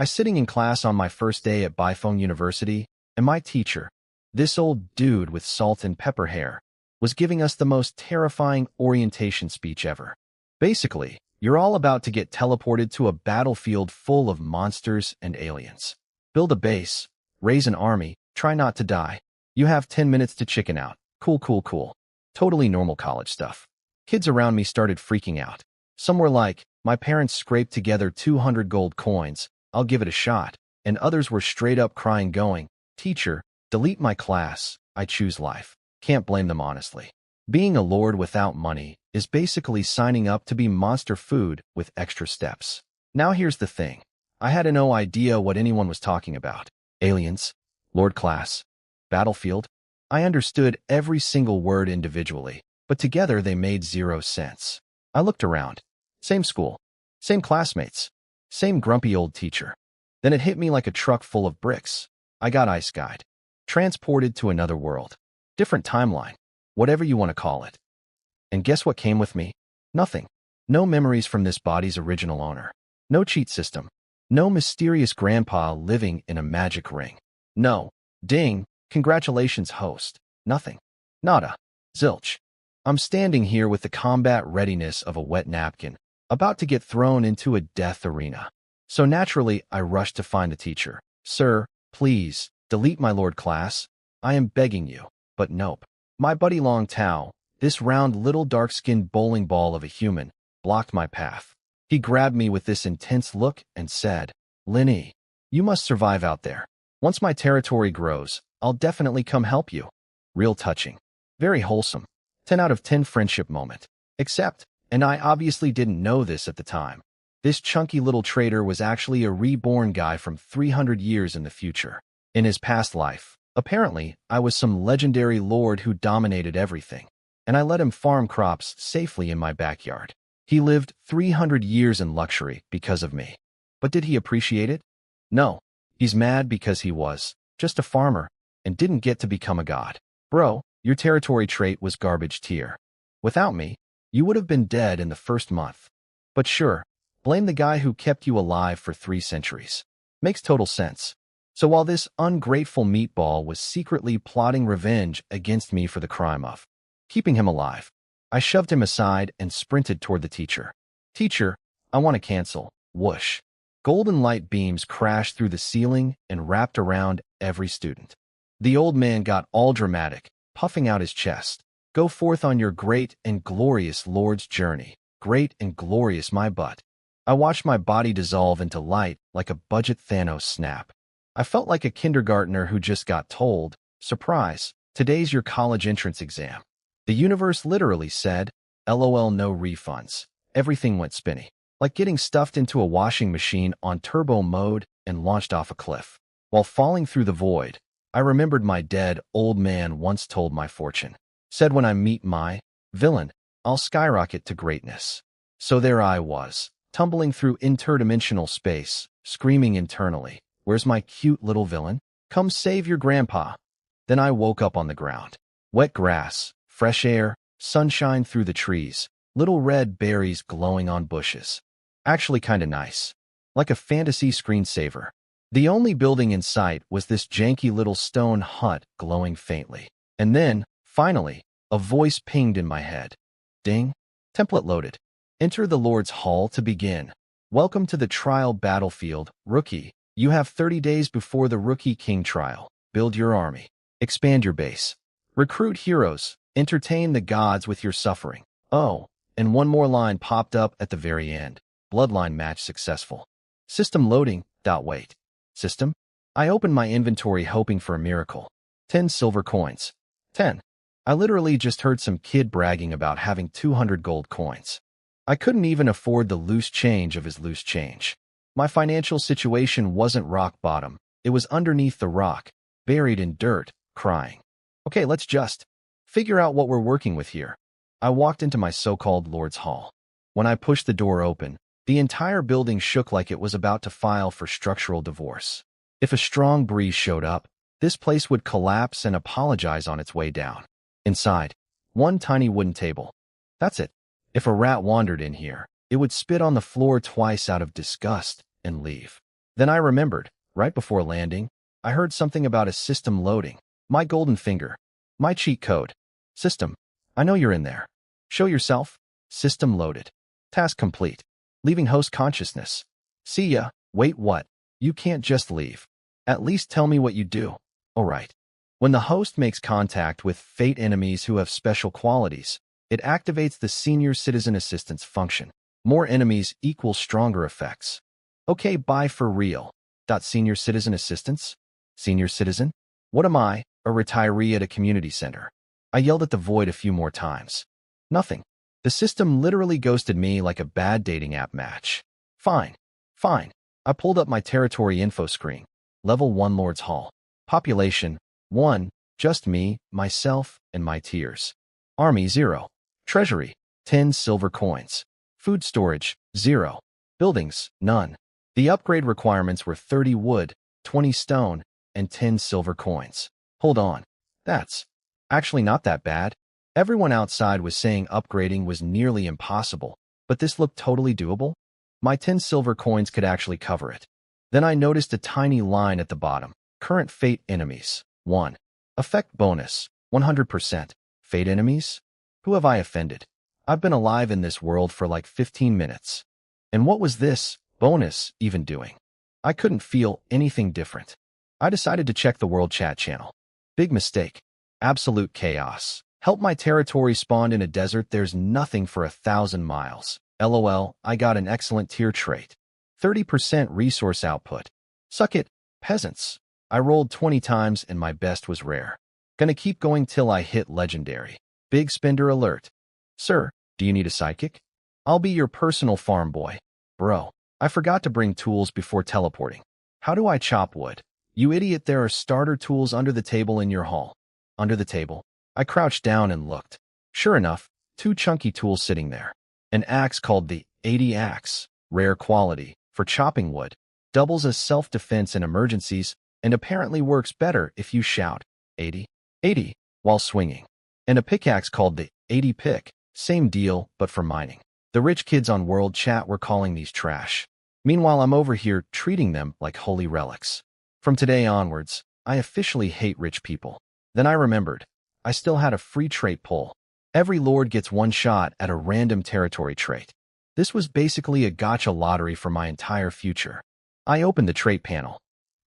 I sitting in class on my first day at Bifong University, and my teacher, this old dude with salt and pepper hair, was giving us the most terrifying orientation speech ever. Basically, you're all about to get teleported to a battlefield full of monsters and aliens. Build a base, raise an army, try not to die. You have 10 minutes to chicken out. Cool, cool, cool. Totally normal college stuff. Kids around me started freaking out. Some were like, my parents scraped together 200 gold coins, I'll give it a shot. And others were straight up crying going, teacher, delete my class, I choose life. Can't blame them honestly. Being a lord without money is basically signing up to be monster food with extra steps. Now here's the thing. I had no idea what anyone was talking about. Aliens, lord class, battlefield. I understood every single word individually, but together they made zero sense. I looked around. Same school, same classmates, same grumpy old teacher. Then it hit me like a truck full of bricks. I got ice-guyed, transported to another world, different timeline, whatever you want to call it. And guess what came with me? Nothing. No memories from this body's original owner. No cheat system. No mysterious grandpa living in a magic ring. No. Ding. Congratulations, host. Nothing. Nada. Zilch. I'm standing here with the combat readiness of a wet napkin, about to get thrown into a death arena. So naturally, I rushed to find the teacher. Sir, please, delete my lord class. I am begging you. But nope. My buddy Long Tao, this round little dark-skinned bowling ball of a human, blocked my path. He grabbed me with this intense look and said, Linny, you must survive out there. Once my territory grows, I'll definitely come help you. Real touching. Very wholesome. 10 out of 10 friendship moment. Except, and I obviously didn't know this at the time, this chunky little traitor was actually a reborn guy from 300 years in the future. In his past life, apparently, I was some legendary lord who dominated everything, and I let him farm crops safely in my backyard. He lived 300 years in luxury because of me. But did he appreciate it? No. He's mad because he was just a farmer and didn't get to become a god. Bro, your territory trait was garbage tier. Without me, you would have been dead in the first month. But sure, blame the guy who kept you alive for 3 centuries. Makes total sense. So while this ungrateful meatball was secretly plotting revenge against me for the crime of keeping him alive, I shoved him aside and sprinted toward the teacher. Teacher, I want to cancel. Whoosh. Golden light beams crashed through the ceiling and wrapped around every student. The old man got all dramatic, puffing out his chest. Go forth on your great and glorious Lord's journey. Great and glorious my butt. I watched my body dissolve into light like a budget Thanos snap. I felt like a kindergartner who just got told, surprise, today's your college entrance exam. The universe literally said, LOL no refunds. Everything went spinny, like getting stuffed into a washing machine on turbo mode and launched off a cliff. While falling through the void, I remembered my dead old man once told my fortune. Said when I meet my villain, I'll skyrocket to greatness. So there I was, tumbling through interdimensional space, screaming internally, where's my cute little villain? Come save your grandpa. Then I woke up on the ground. Wet grass, fresh air, sunshine through the trees, little red berries glowing on bushes. Actually kinda nice. Like a fantasy screensaver. The only building in sight was this janky little stone hut glowing faintly. And then, finally, a voice pinged in my head. Ding. Template loaded. Enter the Lord's Hall to begin. Welcome to the trial battlefield, rookie. You have 30 days before the Rookie King trial. Build your army. Expand your base. Recruit heroes. Entertain the gods with your suffering. Oh, and one more line popped up at the very end. Bloodline match successful. System loading. Wait. System? I opened my inventory hoping for a miracle. 10 silver coins. 10. I literally just heard some kid bragging about having 200 gold coins. I couldn't even afford the loose change of his loose change. My financial situation wasn't rock bottom. It was underneath the rock, buried in dirt, crying. Okay, let's just figure out what we're working with here. I walked into my so-called Lord's Hall. When I pushed the door open, the entire building shook like it was about to file for structural divorce. If a strong breeze showed up, this place would collapse and apologize on its way down. Inside, one tiny wooden table. That's it. If a rat wandered in here, it would spit on the floor twice out of disgust and leave. Then I remembered, right before landing, I heard something about a system loading. My golden finger. My cheat code. System. I know you're in there. Show yourself. System loaded. Task complete. Leaving host consciousness. See ya. Wait, what? You can't just leave. At least tell me what you do. Alright. When the host makes contact with fate enemies who have special qualities, it activates the Senior Citizen Assistance function. More enemies equals stronger effects. Okay, bye for real. Senior Citizen Assistance? Senior Citizen? What am I, a retiree at a community center? I yelled at the void a few more times. Nothing. The system literally ghosted me like a bad dating app match. Fine. Fine. I pulled up my territory info screen. Level 1 Lord's Hall. Population 1. Just me, myself, and my tiers. Army 0. Treasury 10 silver coins. Food storage 0. Buildings none. The upgrade requirements were 30 wood, 20 stone, and 10 silver coins. Hold on. That's actually not that bad. Everyone outside was saying upgrading was nearly impossible, but this looked totally doable. My 10 silver coins could actually cover it. Then I noticed a tiny line at the bottom. Current fate enemies. 1. Effect bonus. 100%. Fate enemies? Who have I offended? I've been alive in this world for like 15 minutes. And what was this bonus even doing? I couldn't feel anything different. I decided to check the world chat channel. Big mistake. Absolute chaos. Help, my territory spawned in a desert. There's nothing for 1,000 miles. LOL, I got an excellent tier trait. 30% resource output. Suck it, peasants. I rolled 20 times and my best was rare. Gonna keep going till I hit legendary. Big spender alert. Sir, do you need a sidekick? I'll be your personal farm boy. Bro, I forgot to bring tools before teleporting. How do I chop wood? You idiot, there are starter tools under the table in your hall. Under the table. I crouched down and looked. Sure enough, 2 chunky tools sitting there. An axe called the 80 axe, rare quality, for chopping wood, doubles as self-defense in emergencies, and apparently works better if you shout 80, 80 while swinging. And a pickaxe called the 80 pick, same deal but for mining. The rich kids on World Chat were calling these trash. Meanwhile, I'm over here treating them like holy relics. From today onwards, I officially hate rich people. Then I remembered, I still had a free trait pull. Every lord gets 1 shot at a random territory trait. This was basically a gacha lottery for my entire future. I opened the trait panel.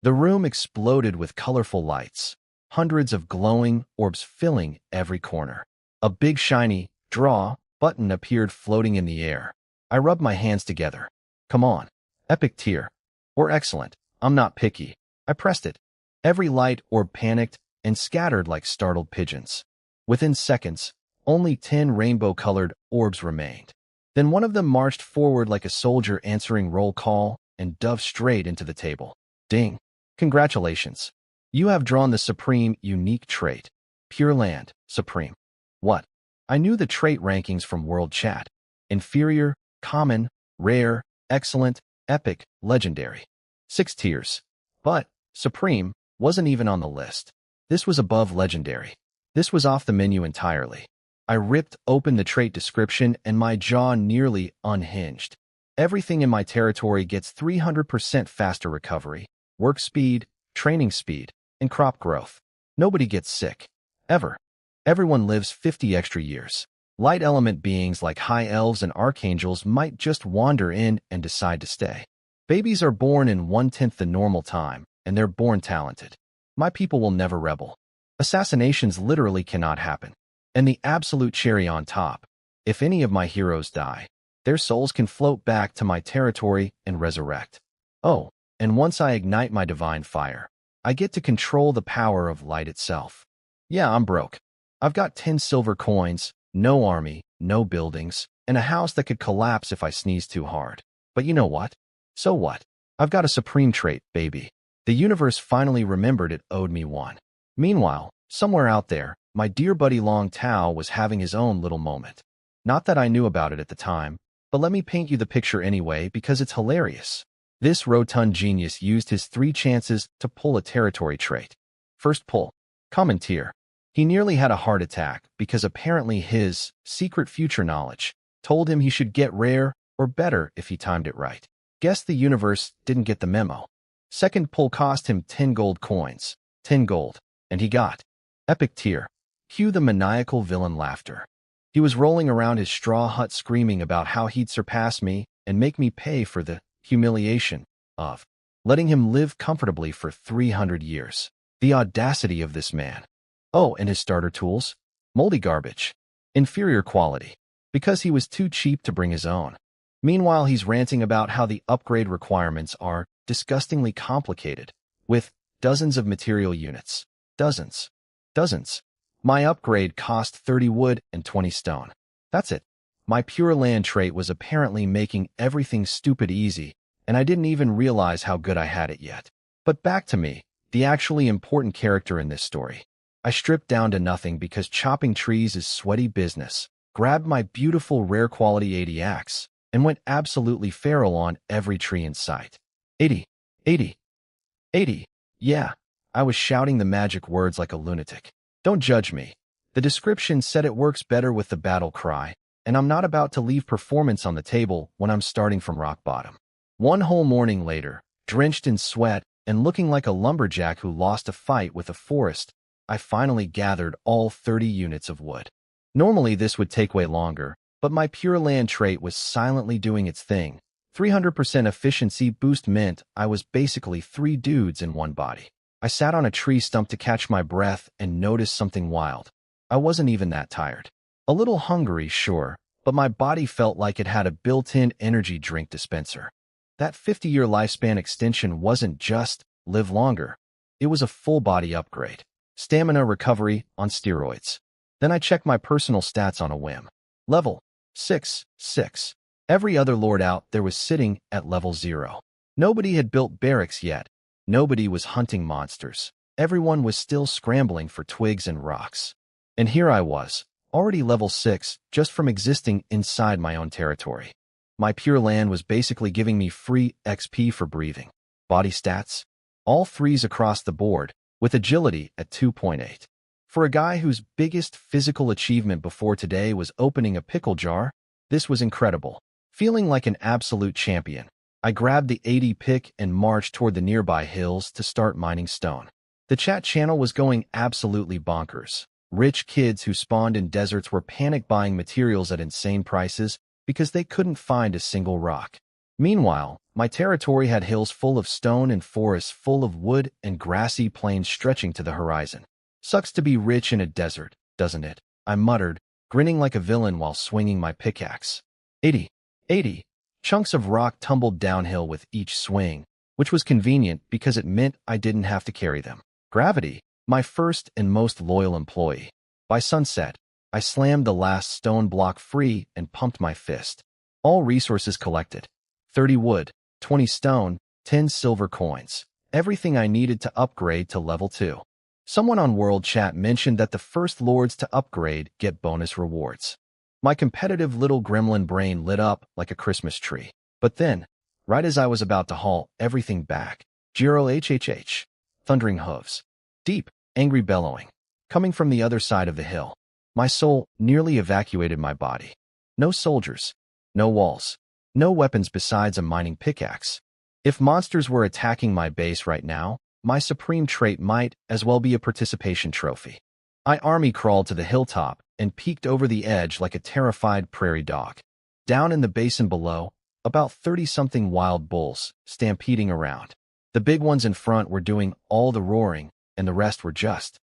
The room exploded with colorful lights, hundreds of glowing orbs filling every corner. A big shiny draw button appeared floating in the air. I rubbed my hands together. Come on, epic tier. Or excellent, I'm not picky. I pressed it. Every light orb panicked and scattered like startled pigeons. Within seconds, only 10 rainbow-colored orbs remained. Then one of them marched forward like a soldier answering roll call and dove straight into the table. Ding! Congratulations. You have drawn the supreme unique trait. Pure Land, Supreme. What? I knew the trait rankings from World Chat. Inferior, Common, Rare, Excellent, Epic, Legendary. 6 tiers. But Supreme wasn't even on the list. This was above Legendary. This was off the menu entirely. I ripped open the trait description and my jaw nearly unhinged. Everything in my territory gets 300% faster recovery, work speed, training speed, and crop growth. Nobody gets sick. Ever. Everyone lives 50 extra years. Light element beings like high elves and archangels might just wander in and decide to stay. Babies are born in 1/10 the normal time, and they're born talented. My people will never rebel. Assassinations literally cannot happen. And the absolute cherry on top, if any of my heroes die, their souls can float back to my territory and resurrect. Oh, and once I ignite my divine fire, I get to control the power of light itself. Yeah, I'm broke. I've got 10 silver coins, no army, no buildings, and a house that could collapse if I sneeze too hard. But you know what? So what? I've got a supreme trait, baby. The universe finally remembered it owed me one. Meanwhile, somewhere out there, my dear buddy Long Tao was having his own little moment. Not that I knew about it at the time, but let me paint you the picture anyway because it's hilarious. This rotund genius used his 3 chances to pull a territory trait. First pull. Common tier. He nearly had a heart attack because apparently his secret future knowledge told him he should get rare or better if he timed it right. Guess the universe didn't get the memo. Second pull cost him 10 gold coins. 10 gold. And he got. Epic tier. Cue the maniacal villain laughter. He was rolling around his straw hut screaming about how he'd surpass me and make me pay for the humiliation of letting him live comfortably for 300 years. The audacity of this man. Oh, and his starter tools? Moldy garbage. Inferior quality. Because he was too cheap to bring his own. Meanwhile, he's ranting about how the upgrade requirements are disgustingly complicated, with dozens of material units. Dozens. Dozens. My upgrade cost 30 wood and 20 stone. That's it. My Pure Land trait was apparently making everything stupid easy, and I didn't even realize how good I had it yet. But back to me, the actually important character in this story. I stripped down to nothing because chopping trees is sweaty business, grabbed my beautiful rare quality 80 axe, and went absolutely feral on every tree in sight. 80, 80, 80. Yeah, I was shouting the magic words like a lunatic. Don't judge me. The description said it works better with the battle cry, and I'm not about to leave performance on the table when I'm starting from rock bottom. One whole morning later, drenched in sweat and looking like a lumberjack who lost a fight with a forest, I finally gathered all 30 units of wood. Normally this would take way longer, but my Pure Land trait was silently doing its thing. 300% efficiency boost meant I was basically 3 dudes in one body. I sat on a tree stump to catch my breath and noticed something wild. I wasn't even that tired. A little hungry, sure, but my body felt like it had a built-in energy drink dispenser. That 50-year lifespan extension wasn't just live longer. It was a full-body upgrade. Stamina recovery on steroids. Then I checked my personal stats on a whim. Level 6. Every other lord out there was sitting at level 0. Nobody had built barracks yet. Nobody was hunting monsters. Everyone was still scrambling for twigs and rocks. And here I was, already level 6, just from existing inside my own territory. My Pure Land was basically giving me free XP for breathing. Body stats? All 3s across the board, with agility at 2.8. For a guy whose biggest physical achievement before today was opening a pickle jar, this was incredible. Feeling like an absolute champion, I grabbed the 80 pick and marched toward the nearby hills to start mining stone. The chat channel was going absolutely bonkers. Rich kids who spawned in deserts were panic buying materials at insane prices because they couldn't find a single rock. Meanwhile, my territory had hills full of stone and forests full of wood and grassy plains stretching to the horizon. Sucks to be rich in a desert, doesn't it? I muttered, grinning like a villain while swinging my pickaxe. 80. Chunks of rock tumbled downhill with each swing, which was convenient because it meant I didn't have to carry them. Gravity, my first and most loyal employee. By sunset, I slammed the last stone block free and pumped my fist. All resources collected. 30 wood, 20 stone, 10 silver coins. Everything I needed to upgrade to level 2. Someone on World Chat mentioned that the first lords to upgrade get bonus rewards. My competitive little gremlin brain lit up like a Christmas tree. But then, right as I was about to haul everything back, Jiro HHH, thundering hooves. Deep, angry bellowing, coming from the other side of the hill. My soul nearly evacuated my body. No soldiers, no walls, no weapons besides a mining pickaxe. If monsters were attacking my base right now, my supreme trait might as well be a participation trophy. I army crawled to the hilltop and peeked over the edge like a terrified prairie dog. Down in the basin below, about 30-something wild bulls stampeding around. The big ones in front were doing all the roaring, and the rest were just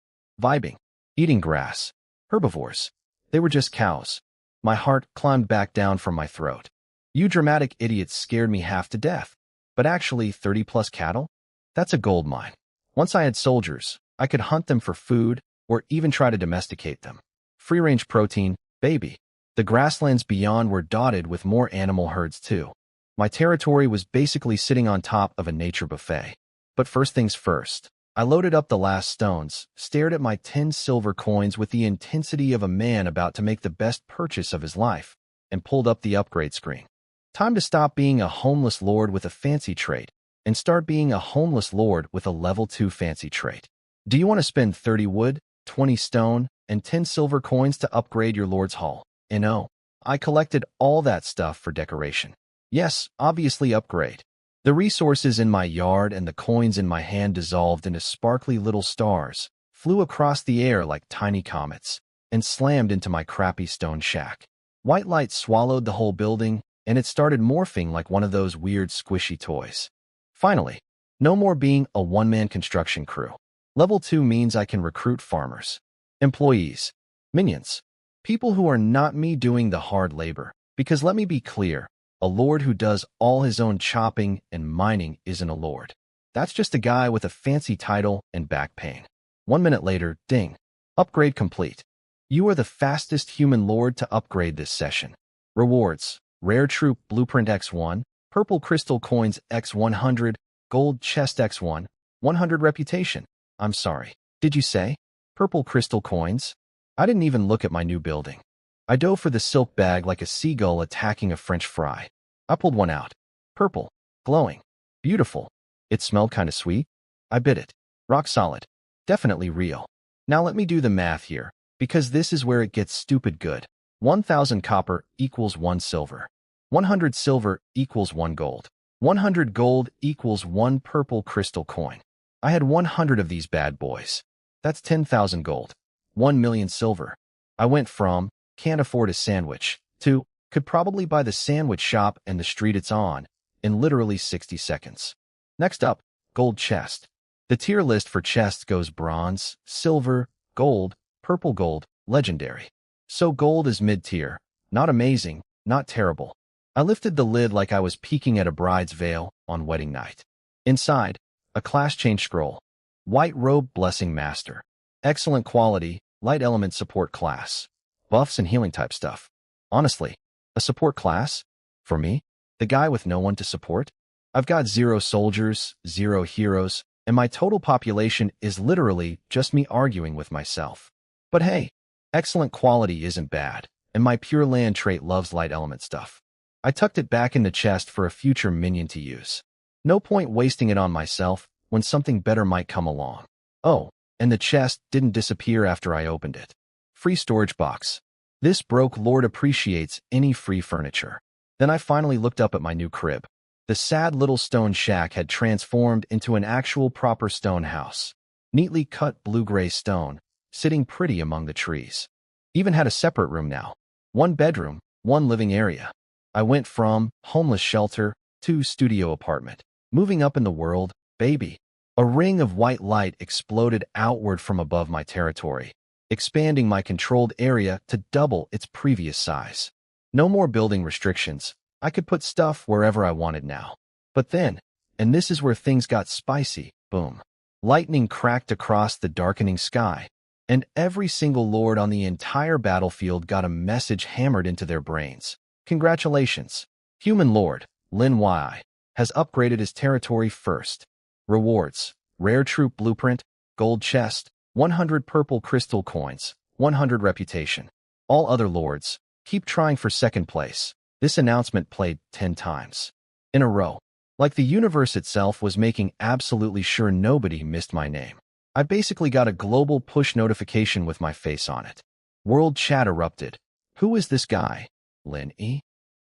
vibing, eating grass. Herbivores. They were just cows. My heart climbed back down from my throat. You dramatic idiots scared me half to death. But actually, 30-plus cattle? That's a gold mine. Once I had soldiers, I could hunt them for food or even try to domesticate them. Free-range protein, baby. The grasslands beyond were dotted with more animal herds too. My territory was basically sitting on top of a nature buffet. But first things first, I loaded up the last stones, stared at my 10 silver coins with the intensity of a man about to make the best purchase of his life, and pulled up the upgrade screen. Time to stop being a homeless lord with a fancy trait and start being a homeless lord with a level 2 fancy trait. Do you want to spend 30 wood, 20 stone, and 10 silver coins to upgrade your lord's hall? No, I collected all that stuff for decoration. Yes, obviously upgrade. The resources in my yard and the coins in my hand dissolved into sparkly little stars, flew across the air like tiny comets, and slammed into my crappy stone shack. White light swallowed the whole building, and it started morphing like one of those weird squishy toys. Finally, no more being a one-man construction crew. Level 2 means I can recruit farmers, employees, minions, people who are not me doing the hard labor. Because let me be clear, a lord who does all his own chopping and mining isn't a lord. That's just a guy with a fancy title and back pain. 1 minute later, ding. Upgrade complete. You are the fastest human lord to upgrade this session. Rewards: Rare Troop Blueprint X1, Purple Crystal Coins X100, Gold Chest X1, 100 Reputation. I'm sorry. Did you say? Purple Crystal Coins? I didn't even look at my new building. I dove for the silk bag like a seagull attacking a French fry. I pulled one out. Purple. Glowing. Beautiful. It smelled kinda sweet. I bit it. Rock solid. Definitely real. Now let me do the math here, because this is where it gets stupid good. 1,000 copper equals 1 silver. 100 silver equals 1 gold. 100 gold equals 1 purple crystal coin. I had 100 of these bad boys. That's 10,000 gold. 1 million silver. I went from, can't afford a sandwich, to, could probably buy the sandwich shop and the street it's on, in literally 60 seconds. Next up, gold chest. The tier list for chests goes bronze, silver, gold, purple gold, legendary. So gold is mid-tier. Not amazing, not terrible. I lifted the lid like I was peeking at a bride's veil on wedding night. Inside, a class change scroll. White robe blessing master. Excellent quality, light element support class. Buffs and healing type stuff. Honestly, a support class? For me? The guy with no one to support? I've got 0 soldiers, 0 heroes, and my total population is literally just me arguing with myself. But hey, excellent quality isn't bad, and my Pure Land trait loves light element stuff. I tucked it back in the chest for a future minion to use. No point wasting it on myself when something better might come along. Oh, and the chest didn't disappear after I opened it. Free storage box. This broke lord appreciates any free furniture. Then I finally looked up at my new crib. The sad little stone shack had transformed into an actual proper stone house. Neatly cut blue-gray stone, sitting pretty among the trees. Even had a separate room now. 1 bedroom, 1 living area. I went from homeless shelter to studio apartment. Moving up in the world, baby. A ring of white light exploded outward from above my territory, expanding my controlled area to double its previous size. No more building restrictions. I could put stuff wherever I wanted now. But then, and this is where things got spicy, boom. Lightning cracked across the darkening sky, and every single lord on the entire battlefield got a message hammered into their brains. Congratulations. Human Lord, Lin Yi, has upgraded his territory first. Rewards: Rare Troop Blueprint, Gold Chest, 100 Purple Crystal Coins, 100 Reputation. All other lords, keep trying for second place. This announcement played 10 times in a row. Like the universe itself was making absolutely sure nobody missed my name. I basically got a global push notification with my face on it. World chat erupted. Who is this guy? Lin Yi?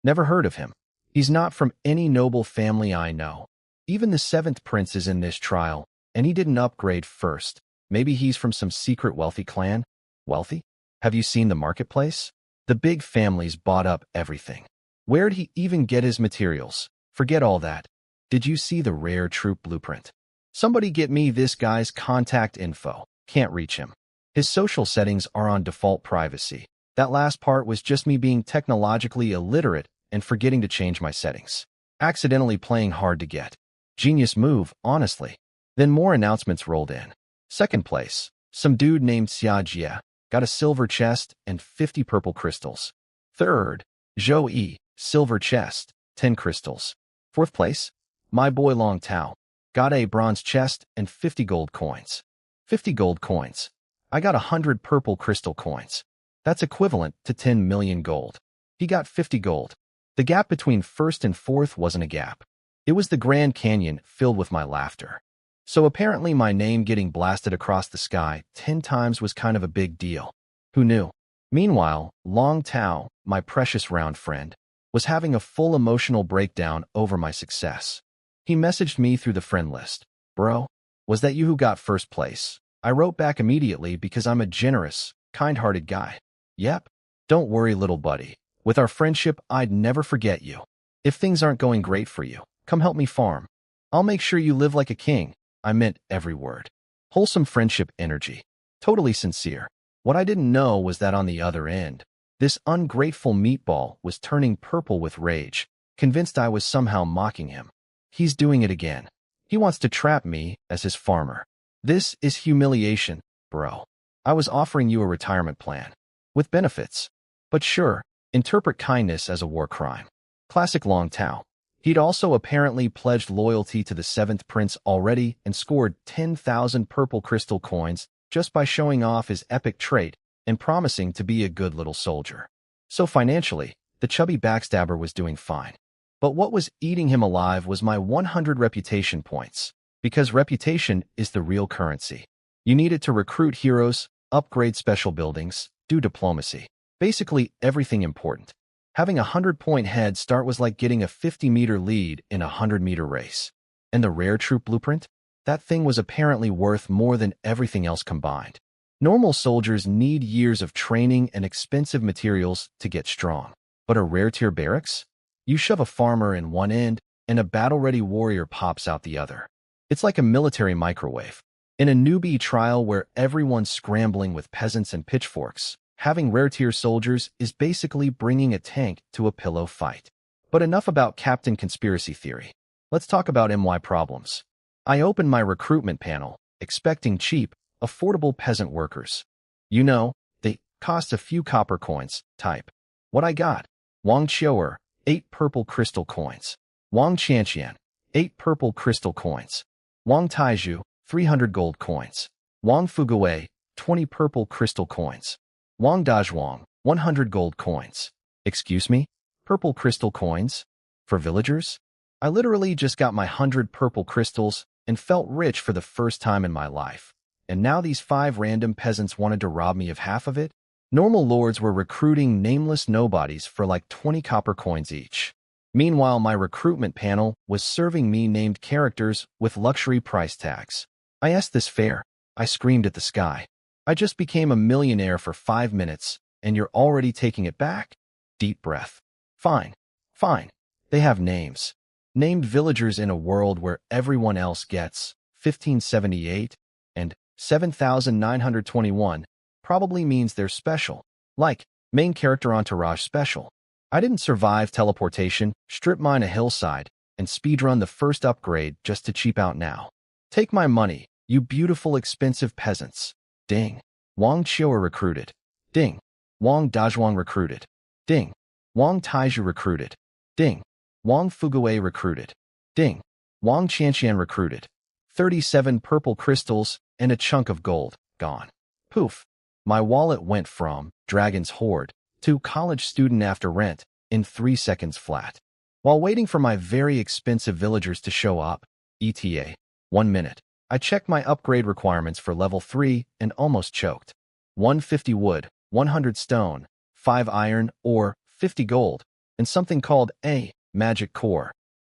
Never heard of him. He's not from any noble family I know. Even the 7th prince is in this trial, and he didn't upgrade first. Maybe he's from some secret wealthy clan? Wealthy? Have you seen the marketplace? The big families bought up everything. Where'd he even get his materials? Forget all that. Did you see the Rare Troop Blueprint? Somebody get me this guy's contact info. Can't reach him. His social settings are on default privacy. That last part was just me being technologically illiterate and forgetting to change my settings. Accidentally playing hard to get. Genius move, honestly. Then more announcements rolled in. Second place, some dude named Xia Jie, got a silver chest and 50 purple crystals. Third, Zhou Yi, silver chest, 10 crystals. Fourth place, my boy Long Tao, got a bronze chest and 50 gold coins. 50 gold coins. I got 100 purple crystal coins. That's equivalent to 10 million gold. He got 50 gold. The gap between first and fourth wasn't a gap. It was the Grand Canyon filled with my laughter. So apparently my name getting blasted across the sky 10 times was kind of a big deal. Who knew? Meanwhile, Long Tao, my precious round friend, was having a full emotional breakdown over my success. He messaged me through the friend list. Bro, was that you who got first place? I wrote back immediately because I'm a generous, kind-hearted guy. Yep. Don't worry, little buddy. With our friendship, I'd never forget you. If things aren't going great for you, come help me farm. I'll make sure you live like a king. I meant every word. Wholesome friendship energy. Totally sincere. What I didn't know was that on the other end, this ungrateful meatball was turning purple with rage, convinced I was somehow mocking him. He's doing it again. He wants to trap me as his farmer. This is humiliation, bro. I was offering you a retirement plan. With benefits. But sure, interpret kindness as a war crime. Classic Long Tao. He'd also apparently pledged loyalty to the 7th prince already and scored 10,000 purple crystal coins just by showing off his epic trait and promising to be a good little soldier. So financially, the chubby backstabber was doing fine. But what was eating him alive was my 100 reputation points, because reputation is the real currency. You need it to recruit heroes, upgrade special buildings, do diplomacy. Basically everything important. Having a 100-point head start was like getting a 50-meter lead in a 100-meter race. And the rare troop blueprint? That thing was apparently worth more than everything else combined. Normal soldiers need years of training and expensive materials to get strong. But a rare tier barracks? You shove a farmer in one end, and a battle-ready warrior pops out the other. It's like a military microwave. In a newbie trial where everyone's scrambling with peasants and pitchforks, having rare-tier soldiers is basically bringing a tank to a pillow fight. But enough about Captain Conspiracy Theory. Let's talk about MY problems. I opened my recruitment panel, expecting cheap, affordable peasant workers. You know, they cost a few copper coins, type. What I got? Wang Qiuer, 8 purple crystal coins. Wang Qianqian, 8 purple crystal coins. Wang Taizhu, 300 gold coins. Wang Fugui, 20 purple crystal coins. Wang Dazhuang, 100 gold coins. Excuse me? Purple crystal coins? For villagers? I literally just got my 100 purple crystals and felt rich for the first time in my life. And now these 5 random peasants wanted to rob me of half of it? Normal lords were recruiting nameless nobodies for like 20 copper coins each. Meanwhile, my recruitment panel was serving me named characters with luxury price tags. Is this fair? I screamed at the sky. I just became a millionaire for 5 minutes, and you're already taking it back? Deep breath. Fine. Fine. They have names. Named villagers in a world where everyone else gets 1578 and 7921 probably means they're special. Like, main character entourage special. I didn't survive teleportation, strip mine a hillside, and speedrun the first upgrade just to cheap out now. Take my money, you beautiful expensive peasants. Ding. Wang Qiuer recruited. Ding. Wang Dazhuang recruited. Ding. Wang Taizhu recruited. Ding. Wang Fugui recruited. Ding. Wang Qianqian recruited. 37 purple crystals and a chunk of gold, gone. Poof. My wallet went from Dragon's Hoard to college student after rent in 3 seconds flat. While waiting for my very expensive villagers to show up, ETA, 1 minute. I checked my upgrade requirements for level 3 and almost choked. 150 wood, 100 stone, 5 iron, or 50 gold, and something called a magic core.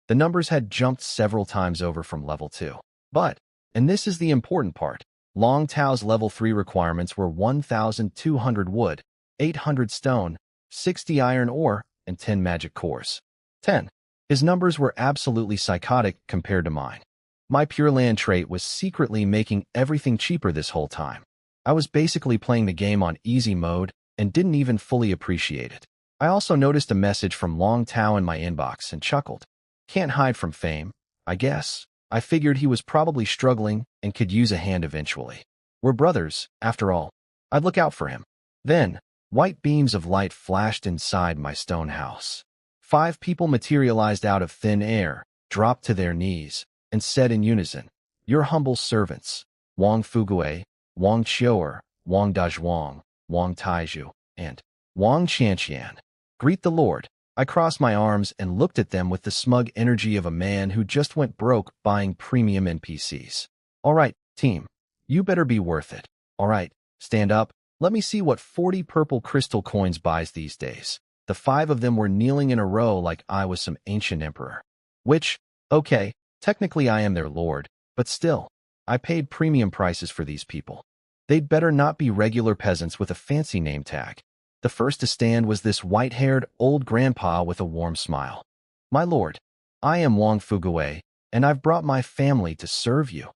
The numbers had jumped several times over from level 2. But, and this is the important part, Long Tao's level 3 requirements were 1,200 wood, 800 stone, 60 iron ore, and 10 magic cores. 10. His numbers were absolutely psychotic compared to mine. My Pure Land trait was secretly making everything cheaper this whole time. I was basically playing the game on easy mode and didn't even fully appreciate it. I also noticed a message from Long Tao in my inbox and chuckled. Can't hide from fame, I guess. I figured he was probably struggling and could use a hand eventually. We're brothers, after all. I'd look out for him. Then, white beams of light flashed inside my stone house. 5 people materialized out of thin air, dropped to their knees, and said in unison, "Your humble servants, Wang Fugui, Wang Qiuer, Wang Dazhuang, Wang Taizhu, and Wang Qianqian. Greet the Lord." I crossed my arms and looked at them with the smug energy of a man who just went broke buying premium NPCs. All right, team, you better be worth it. All right, stand up. Let me see what 40 purple crystal coins buys these days. The 5 of them were kneeling in a row like I was some ancient emperor. Which, okay, Technically I am their lord, but still, I paid premium prices for these people. They'd better not be regular peasants with a fancy name tag. The first to stand was this white-haired old grandpa with a warm smile. My lord, I am Wang Fugui, and I've brought my family to serve you.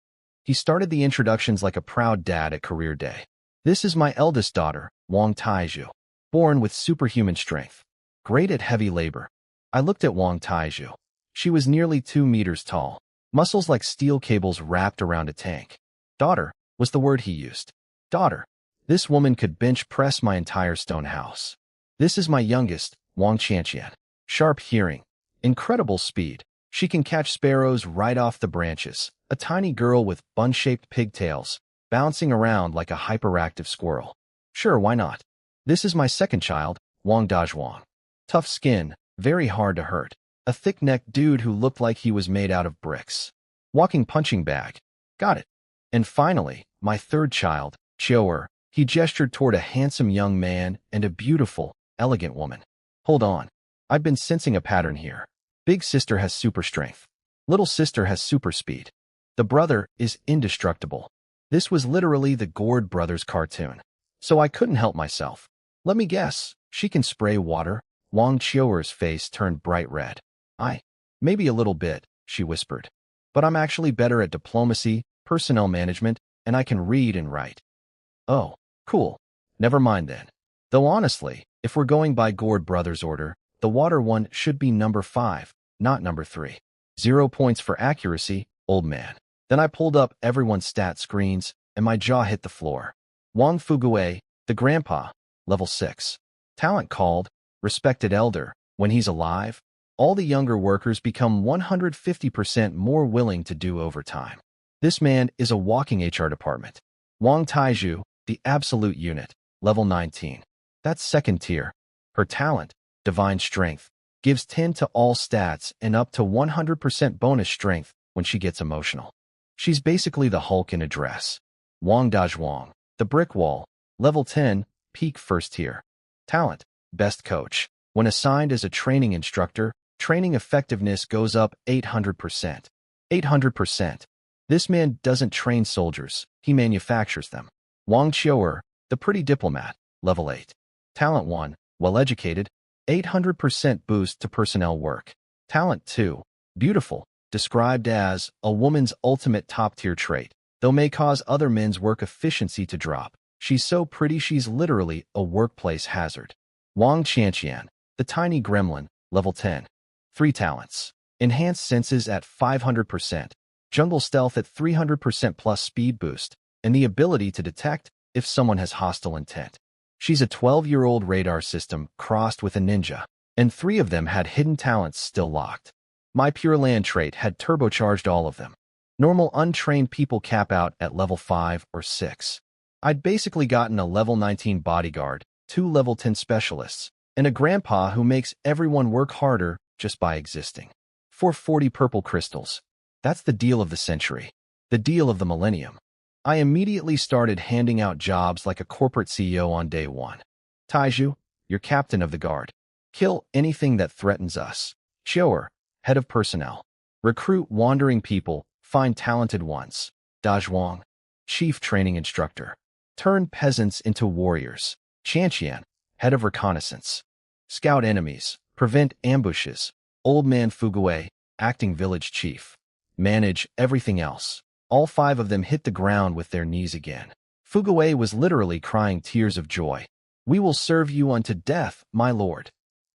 He started the introductions like a proud dad at career day. This is my eldest daughter, Wang Taizhu, born with superhuman strength, great at heavy labor. I looked at Wang Taizhu. She was nearly 2 meters tall, muscles like steel cables wrapped around a tank. Daughter was the word he used. Daughter. This woman could bench press my entire stone house. This is my youngest, Wang Qianqian. Sharp hearing, incredible speed. She can catch sparrows right off the branches. A tiny girl with bun-shaped pigtails, bouncing around like a hyperactive squirrel. Sure, why not? This is my second child, Wang Dazhuang. Tough skin, very hard to hurt. A thick-necked dude who looked like he was made out of bricks. Walking punching bag. Got it. And finally, my third child, Chioer. He gestured toward a handsome young man and a beautiful, elegant woman. Hold on. I've been sensing a pattern here. Big sister has super strength. Little sister has super speed. The brother is indestructible. This was literally the Gord Brothers cartoon. So I couldn't help myself. Let me guess. She can spray water. Wang Chioer's face turned bright red. Maybe a little bit, she whispered. But I'm actually better at diplomacy, personnel management, and I can read and write. Oh, cool. Never mind then. Though honestly, if we're going by Gord Brothers' order, the water one should be number 5, not number 3. 0 points for accuracy, old man. Then I pulled up everyone's stat screens, and my jaw hit the floor. Wang Fugui, the grandpa, level 6. Talent called, respected elder. When he's alive, all the younger workers become 150% more willing to do overtime. This man is a walking HR department. Wang Taizhu, the absolute unit, level 19. That's second tier. Her talent, divine strength, gives 10 to all stats and up to 100% bonus strength when she gets emotional. She's basically the Hulk in a dress. Wang Dazhuang, the brick wall, level 10, peak first tier. Talent, best coach. When assigned as a training instructor, training effectiveness goes up 800%. 800%. This man doesn't train soldiers, he manufactures them. Wang Chioer, the pretty diplomat, level 8. Talent 1, well-educated, 800% boost to personnel work. Talent 2, beautiful, described as a woman's ultimate top-tier trait, though may cause other men's work efficiency to drop. She's so pretty she's literally a workplace hazard. Wang Qianqian, the tiny gremlin, level 10. 3 talents. Enhanced senses at 500%, jungle stealth at 300% plus speed boost, and the ability to detect if someone has hostile intent. She's a 12-year-old radar system crossed with a ninja, and 3 of them had hidden talents still locked. My Pure Land trait had turbocharged all of them. Normal untrained people cap out at level 5 or 6. I'd basically gotten a level 19 bodyguard, 2 level 10 specialists, and a grandpa who makes everyone work harder just by existing. 440 purple crystals. That's the deal of the century. The deal of the millennium. I immediately started handing out jobs like a corporate CEO on day 1. Taizhu, you're captain of the guard. Kill anything that threatens us. Chioer, head of personnel. Recruit wandering people, find talented ones. Dazhuang, chief training instructor. Turn peasants into warriors. Qianqian, head of reconnaissance. Scout enemies, prevent ambushes. Old man Fugui, acting village chief. Manage everything else. All 5 of them hit the ground with their knees again. Fugui was literally crying tears of joy. We will serve you unto death, my lord.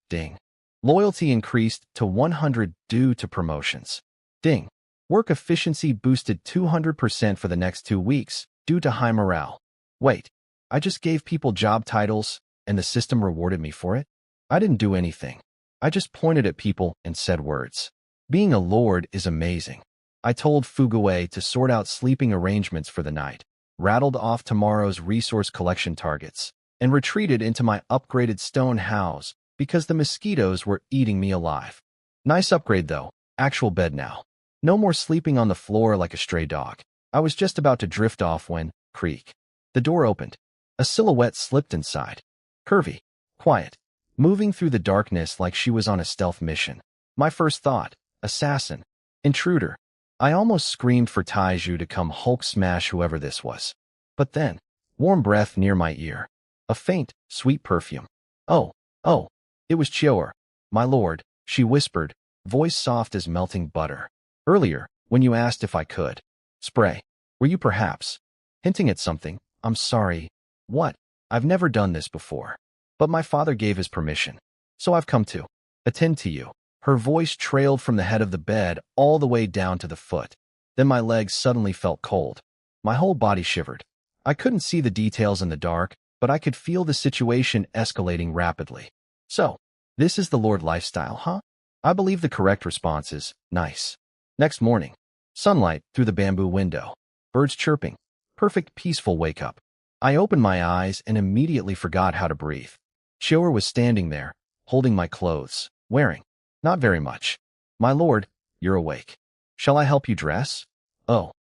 Ding. Loyalty increased to 100 due to promotions. Ding. Work efficiency boosted 200% for the next 2 weeks due to high morale. Wait, I just gave people job titles and the system rewarded me for it? I didn't do anything. I just pointed at people and said words. Being a lord is amazing. I told Fugui to sort out sleeping arrangements for the night, rattled off tomorrow's resource collection targets, and retreated into my upgraded stone house because the mosquitoes were eating me alive. Nice upgrade though, actual bed now. No more sleeping on the floor like a stray dog. I was just about to drift off when, creak. The door opened. A silhouette slipped inside. Curvy, quiet, moving through the darkness like she was on a stealth mission. My first thought, assassin, intruder. I almost screamed for Taiju to come Hulk smash whoever this was. But then, warm breath near my ear. A faint, sweet perfume. Oh, oh, it was Chior. My lord, she whispered, voice soft as melting butter. Earlier, when you asked if I could spray, were you perhaps hinting at something? I'm sorry. What? I've never done this before. But my father gave his permission. So I've come to attend to you. Her voice trailed from the head of the bed all the way down to the foot. Then my legs suddenly felt cold. My whole body shivered. I couldn't see the details in the dark, but I could feel the situation escalating rapidly. So, this is the Lord lifestyle, huh? I believe the correct response is, nice. Next morning, sunlight through the bamboo window, birds chirping, perfect peaceful wake-up. I opened my eyes and immediately forgot how to breathe. Chior was standing there, holding my clothes, wearing not very much. My lord, you're awake. Shall I help you dress? Oh,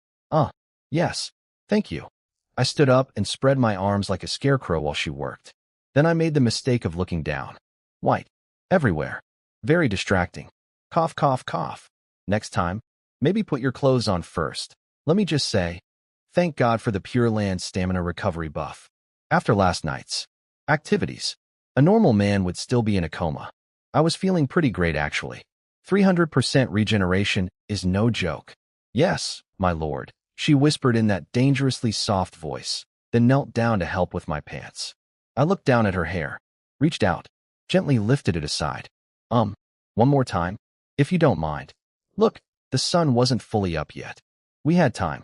yes, thank you. I stood up and spread my arms like a scarecrow while she worked. Then I made the mistake of looking down. White. Everywhere. Very distracting. Cough, cough, cough. Next time, maybe put your clothes on first. Let me just say, thank God for the Pure Land stamina recovery buff. After last night's activities, a normal man would still be in a coma. I was feeling pretty great actually. 300% regeneration is no joke. Yes, my lord, she whispered in that dangerously soft voice, then knelt down to help with my pants. I looked down at her hair, reached out, gently lifted it aside. One more time, if you don't mind. Look, the sun wasn't fully up yet. We had time.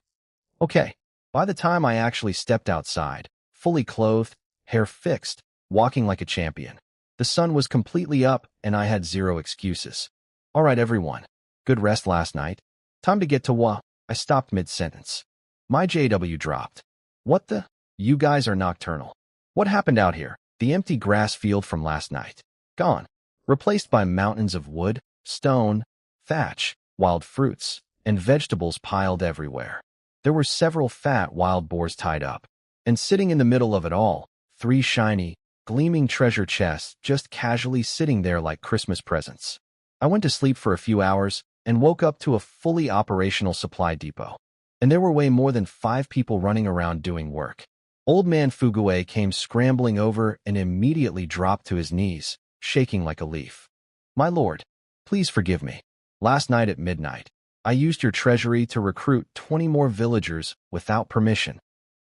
Okay. By the time I actually stepped outside, fully clothed, hair fixed, walking like a champion, the sun was completely up and I had zero excuses. All right, everyone. Good rest last night. Time to get to I stopped mid-sentence. My JW dropped. What the? You guys are nocturnal. What happened out here? The empty grass field from last night. Gone. Replaced by mountains of wood, stone, thatch, wild fruits, and vegetables piled everywhere. There were several fat wild boars tied up. And sitting in the middle of it all, 3 shiny, gleaming treasure chests just casually sitting there like Christmas presents. I went to sleep for a few hours and woke up to a fully operational supply depot. And there were way more than 5 people running around doing work. Old man Fugue came scrambling over and immediately dropped to his knees, shaking like a leaf. My lord, please forgive me. Last night at midnight, I used your treasury to recruit 20 more villagers without permission.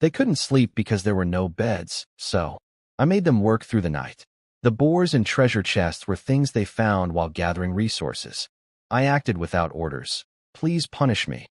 They couldn't sleep because there were no beds, so I made them work through the night. The boars and treasure chests were things they found while gathering resources. I acted without orders. Please punish me.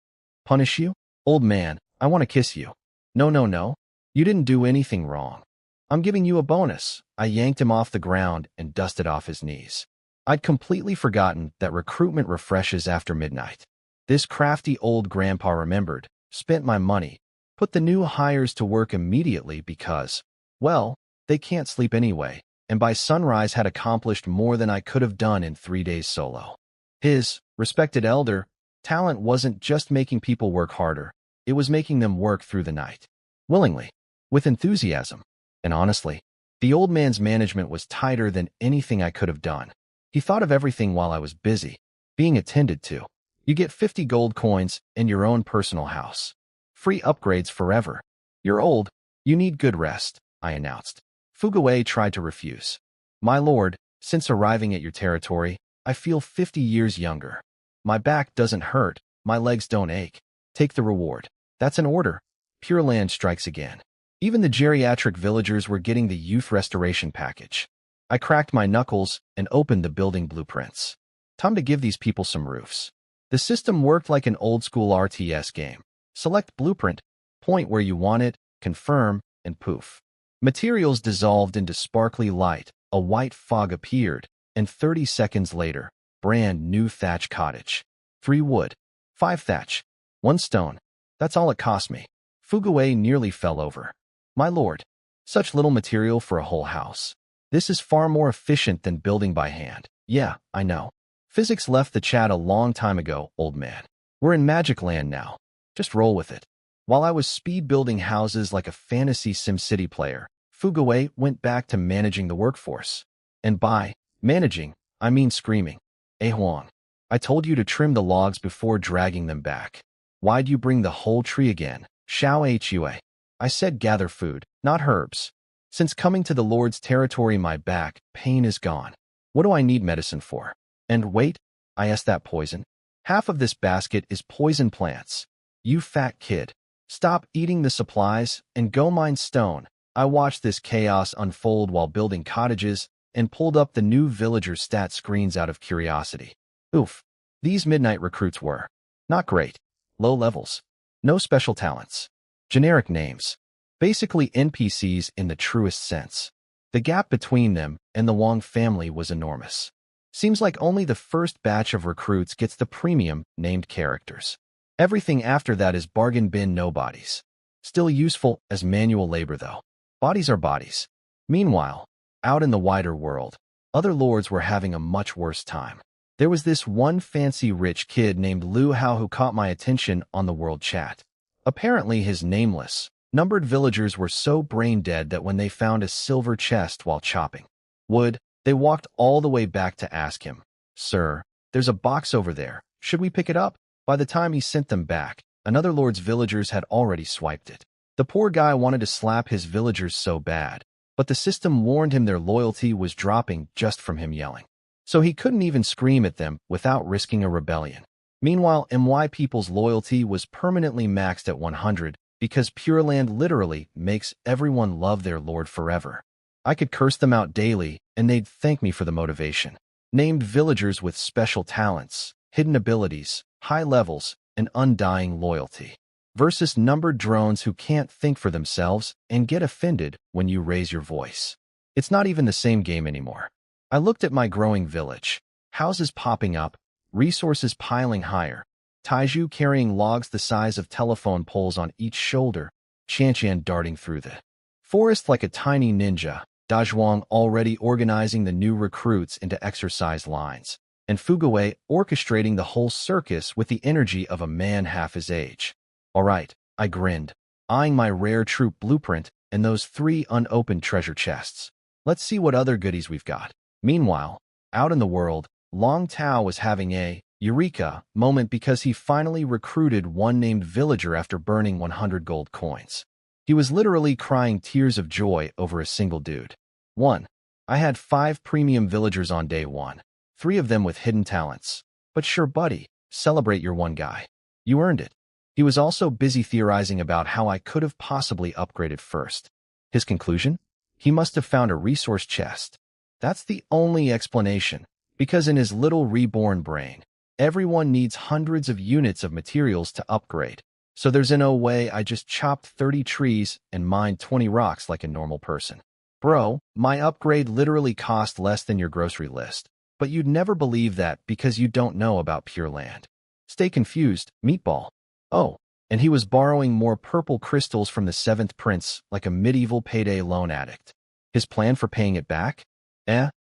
Punish you? Old man, I want to kiss you. No, no, no. You didn't do anything wrong. I'm giving you a bonus. I yanked him off the ground and dusted off his knees. I'd completely forgotten that recruitment refreshes after midnight. This crafty old grandpa remembered, spent my money, put the new hires to work immediately because, well, they can't sleep anyway, and by sunrise had accomplished more than I could have done in 3 days solo. His respected elder talent wasn't just making people work harder, it was making them work through the night. Willingly, with enthusiasm. And honestly, the old man's management was tighter than anything I could have done. He thought of everything while I was busy, being attended to. You get 50 gold coins in your own personal house. Free upgrades forever. You're old. You need good rest, I announced. Fugue tried to refuse. My lord, since arriving at your territory, I feel 50 years younger. My back doesn't hurt. My legs don't ache. Take the reward. That's an order. Pure Land strikes again. Even the geriatric villagers were getting the youth restoration package. I cracked my knuckles and opened the building blueprints. Time to give these people some roofs. The system worked like an old-school RTS game. Select blueprint, point where you want it, confirm, and poof. Materials dissolved into sparkly light, a white fog appeared, and 30 seconds later, brand new thatch cottage. 3 wood, 5 thatch, 1 stone. That's all it cost me. Fugue nearly fell over. My lord, such little material for a whole house. This is far more efficient than building by hand. Yeah, I know. Physics left the chat a long time ago, old man. We're in Magic Land now. Just roll with it. While I was speed building houses like a fantasy SimCity player, Fugue went back to managing the workforce. And by managing, I mean screaming. Huang. I told you to trim the logs before dragging them back. Why'd you bring the whole tree again? Shao Hua. I said gather food, not herbs. Since coming to the Lord's territory, my back pain is gone. What do I need medicine for? And wait, I asked that poison. Half of this basket is poison plants. You fat kid. Stop eating the supplies and go mine stone. I watched this chaos unfold while building cottages and pulled up the new villager stat screens out of curiosity. Oof. These midnight recruits were not great. Low levels. No special talents. Generic names. Basically NPCs in the truest sense. The gap between them and the Wong family was enormous. Seems like only the first batch of recruits gets the premium named characters. Everything after that is bargain bin nobodies. Still useful as manual labor though. Bodies are bodies. Meanwhile, out in the wider world, other lords were having a much worse time. There was this one fancy rich kid named Lu Hao who caught my attention on the world chat. Apparently his nameless, numbered villagers were so brain dead that when they found a silver chest while chopping wood, they walked all the way back to ask him, "Sir, there's a box over there. Should we pick it up?" By the time he sent them back, another lord's villagers had already swiped it. The poor guy wanted to slap his villagers so bad, but the system warned him their loyalty was dropping just from him yelling. So he couldn't even scream at them without risking a rebellion. Meanwhile, MY people's loyalty was permanently maxed at 100 because Pure Land literally makes everyone love their lord forever. I could curse them out daily, and they'd thank me for the motivation. Named villagers with special talents, hidden abilities, high levels, and undying loyalty. Versus numbered drones who can't think for themselves and get offended when you raise your voice. It's not even the same game anymore. I looked at my growing village. Houses popping up, resources piling higher. Taiju carrying logs the size of telephone poles on each shoulder, Qianqian darting through the forest like a tiny ninja, Dazhuang already organizing the new recruits into exercise lines, and Fuguwei orchestrating the whole circus with the energy of a man half his age. All right, I grinned, eyeing my rare troop blueprint and those 3 unopened treasure chests. Let's see what other goodies we've got. Meanwhile, out in the world, Long Tao was having a eureka moment because he finally recruited one named villager after burning 100 gold coins. He was literally crying tears of joy over a single dude. 1. I had 5 premium villagers on day 1, 3 of them with hidden talents. But sure buddy, celebrate your one guy. You earned it. He was also busy theorizing about how I could have possibly upgraded first. His conclusion? He must have found a resource chest. That's the only explanation, because in his little reborn brain, everyone needs hundreds of units of materials to upgrade. So there's no way I just chopped 30 trees and mined 20 rocks like a normal person. Bro, my upgrade literally cost less than your grocery list, but you'd never believe that because you don't know about Pure Land. Stay confused, meatball. Oh, and he was borrowing more purple crystals from the 7th prince like a medieval payday loan addict. His plan for paying it back?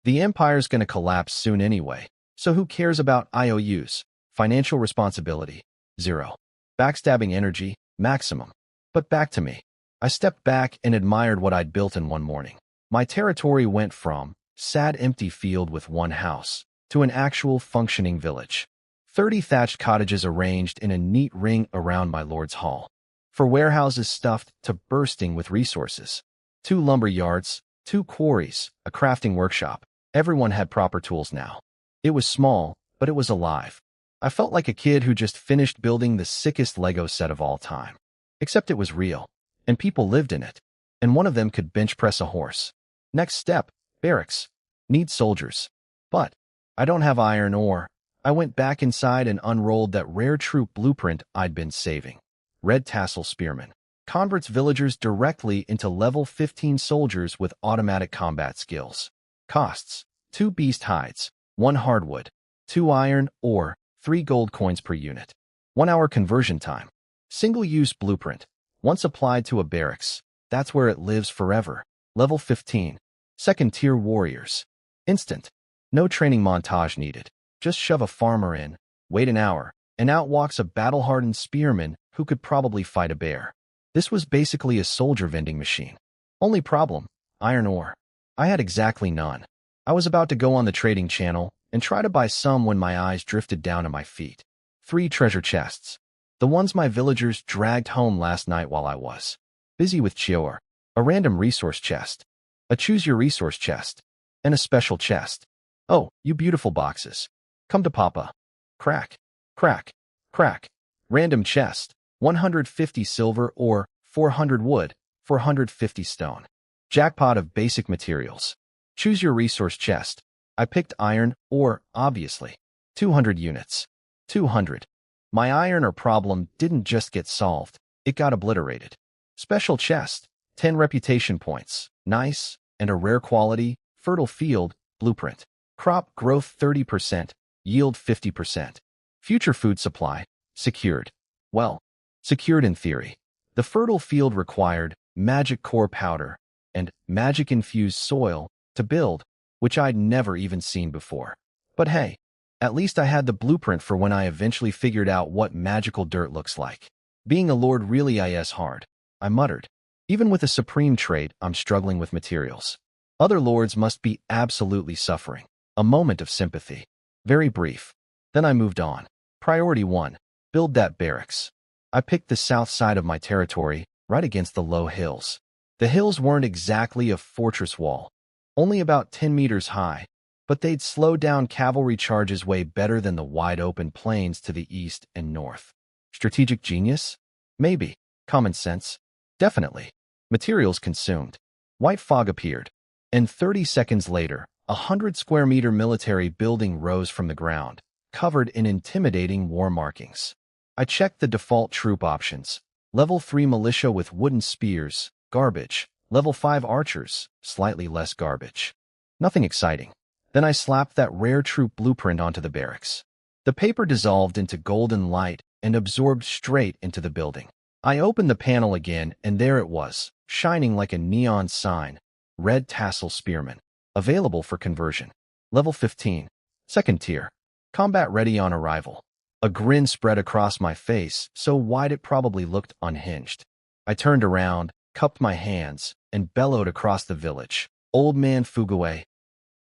The empire's gonna collapse soon anyway, so who cares about IOUs? Financial responsibility, 0. Backstabbing energy, maximum. But back to me. I stepped back and admired what I'd built in one morning. My territory went from sad empty field with 1 house to an actual functioning village. 30 thatched cottages arranged in a neat ring around my lord's hall. For warehouses stuffed to bursting with resources. 2 lumber yards, 2 quarries, a crafting workshop. Everyone had proper tools now. It was small, but it was alive. I felt like a kid who just finished building the sickest Lego set of all time. Except it was real, and people lived in it. And one of them could bench press a horse. Next step, barracks. Need soldiers. But I don't have iron ore. I went back inside and unrolled that rare troop blueprint I'd been saving. Red Tassel Spearmen. Converts villagers directly into level 15 soldiers with automatic combat skills. Costs: 2 beast hides, 1 hardwood, 2 iron ore, 3 gold coins per unit. 1 hour conversion time. Single-use blueprint. Once applied to a barracks, that's where it lives forever. Level 15. Second-tier warriors. Instant. No training montage needed. Just shove a farmer in, wait an hour, and out walks a battle-hardened spearman who could probably fight a bear. This was basically a soldier vending machine. Only problem, iron ore. I had exactly none. I was about to go on the trading channel, and try to buy some when my eyes drifted down to my feet. 3 treasure chests. The ones my villagers dragged home last night while I was busy with Chior. A random resource chest. A choose your resource chest. And a special chest. Oh, you beautiful boxes. Come to Papa. Crack. Crack. Crack. Random chest. 150 silver or 400 wood, 450 stone. Jackpot of basic materials. Choose your resource chest. I picked iron ore, obviously. 200 units. 200. My iron ore problem didn't just get solved, it got obliterated. Special chest. 10 reputation points. Nice. And a rare quality, fertile field, blueprint. Crop growth 30%, yield 50%. Future food supply, secured. Well, secured in theory. The fertile field required magic core powder and magic-infused soil to build, which I'd never even seen before. But hey, at least I had the blueprint for when I eventually figured out what magical dirt looks like. Being a lord really is hard, I muttered. Even with a supreme trait, I'm struggling with materials. Other lords must be absolutely suffering. A moment of sympathy. Very brief. Then I moved on. Priority 1. Build that barracks. I picked the south side of my territory, right against the low hills. The hills weren't exactly a fortress wall, only about 10 meters high, but they'd slow down cavalry charges way better than the wide-open plains to the east and north. Strategic genius? Maybe. Common sense? Definitely. Materials consumed. White fog appeared, and 30 seconds later, a 100-square-meter military building rose from the ground, covered in intimidating war markings. I checked the default troop options. Level 3 militia with wooden spears, garbage. Level 5 archers, slightly less garbage. Nothing exciting. Then I slapped that rare troop blueprint onto the barracks. The paper dissolved into golden light and absorbed straight into the building. I opened the panel again, and there it was, shining like a neon sign. Red Tassel Spearman. Available for conversion. Level 15. Second tier. Combat ready on arrival. A grin spread across my face, so wide it probably looked unhinged. I turned around, cupped my hands, and bellowed across the village. Old man Fuguwe.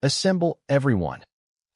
Assemble everyone.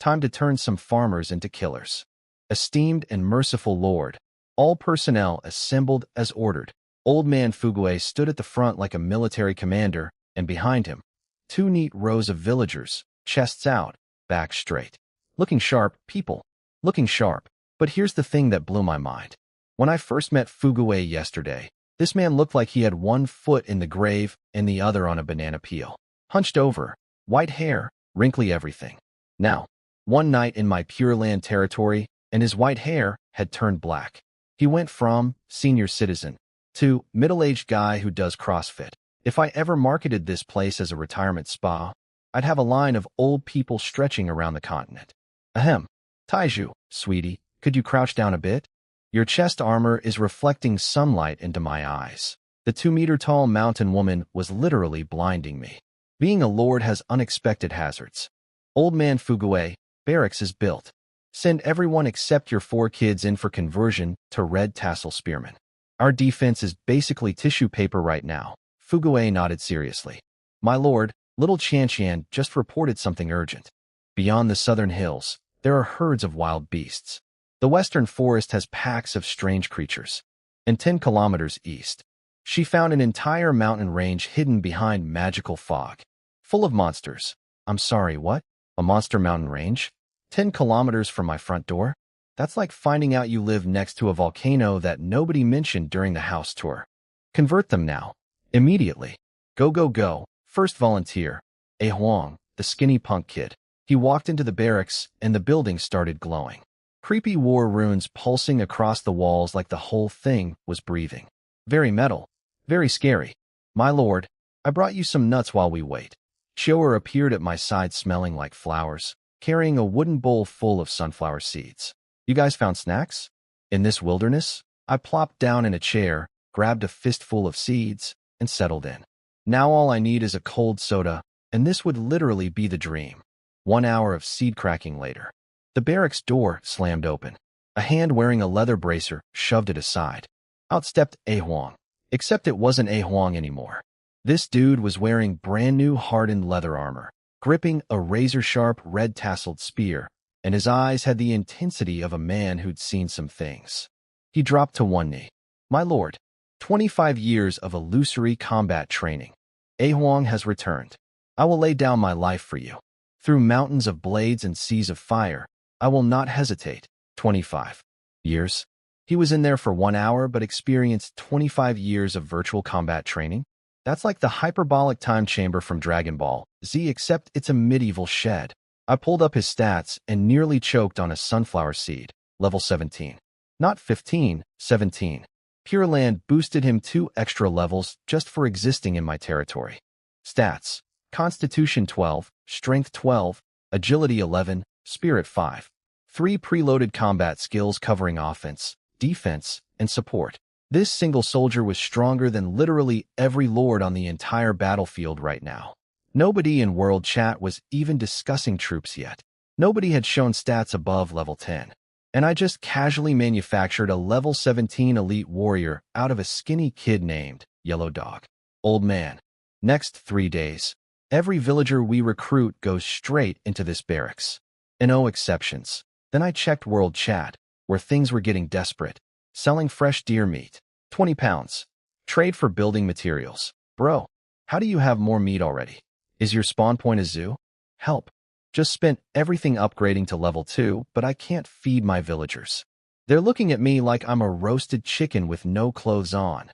Time to turn some farmers into killers. Esteemed and merciful lord. All personnel assembled as ordered. Old man Fuguwe stood at the front like a military commander, and behind him, 2 neat rows of villagers, chests out, back straight. Looking sharp, people. Looking sharp. But here's the thing that blew my mind. When I first met Fuguwe yesterday, this man looked like he had one foot in the grave and the other on a banana peel. Hunched over, white hair, wrinkly everything. Now, one night in my Pure Land territory, and his white hair had turned black. He went from senior citizen to middle-aged guy who does CrossFit. If I ever marketed this place as a retirement spa, I'd have a line of old people stretching around the continent. Ahem. Taiju, sweetie, could you crouch down a bit? Your chest armor is reflecting sunlight into my eyes. The 2-meter-tall mountain woman was literally blinding me. Being a lord has unexpected hazards. Old man Fuguwe, barracks is built. Send everyone except your 4 kids in for conversion to Red Tassel Spearmen. Our defense is basically tissue paper right now. Fuguwe nodded seriously. My lord, little Chanshan just reported something urgent. Beyond the southern hills, there are herds of wild beasts. The western forest has packs of strange creatures. And 10 kilometers east, she found an entire mountain range hidden behind magical fog. Full of monsters. I'm sorry, what? A monster mountain range? 10 kilometers from my front door? That's like finding out you live next to a volcano that nobody mentioned during the house tour. Convert them now. Immediately. Go, go, go. First volunteer. A Huang, the skinny punk kid. He walked into the barracks, and the building started glowing. Creepy war runes pulsing across the walls like the whole thing was breathing. Very metal. Very scary. My lord, I brought you some nuts while we wait. Shower appeared at my side smelling like flowers, carrying a wooden bowl full of sunflower seeds. You guys found snacks? In this wilderness? I plopped down in a chair, grabbed a fistful of seeds, and settled in. Now all I need is a cold soda, and this would literally be the dream. 1 hour of seed cracking later. The barracks door slammed open. A hand wearing a leather bracer shoved it aside. Out stepped A Huang. Except it wasn't A Huang anymore. This dude was wearing brand new hardened leather armor, gripping a razor-sharp red-tasseled spear, and his eyes had the intensity of a man who'd seen some things. He dropped to one knee. "My lord, 25 years of illusory combat training. Huang has returned. I will lay down my life for you. Through mountains of blades and seas of fire, I will not hesitate." 25 years? He was in there for 1 hour but experienced 25 years of virtual combat training? That's like the hyperbolic time chamber from Dragon Ball Z, except it's a medieval shed. I pulled up his stats and nearly choked on a sunflower seed. Level 17. Not 15, 17. Pure Land boosted him 2 extra levels just for existing in my territory. Stats: Constitution 12, Strength 12, Agility 11, Spirit 5. 3 preloaded combat skills covering offense, defense, and support. This single soldier was stronger than literally every lord on the entire battlefield right now. Nobody in World Chat was even discussing troops yet. Nobody had shown stats above level 10. And I just casually manufactured a level 17 elite warrior out of a skinny kid named Yellow Dog. Old man. Next 3 days, every villager we recruit goes straight into this barracks. And no exceptions. Then I checked World Chat, where things were getting desperate. Selling fresh deer meat. 20 pounds. Trade for building materials. Bro, how do you have more meat already? Is your spawn point a zoo? Help. Just spent everything upgrading to level 2, but I can't feed my villagers. They're looking at me like I'm a roasted chicken with no clothes on.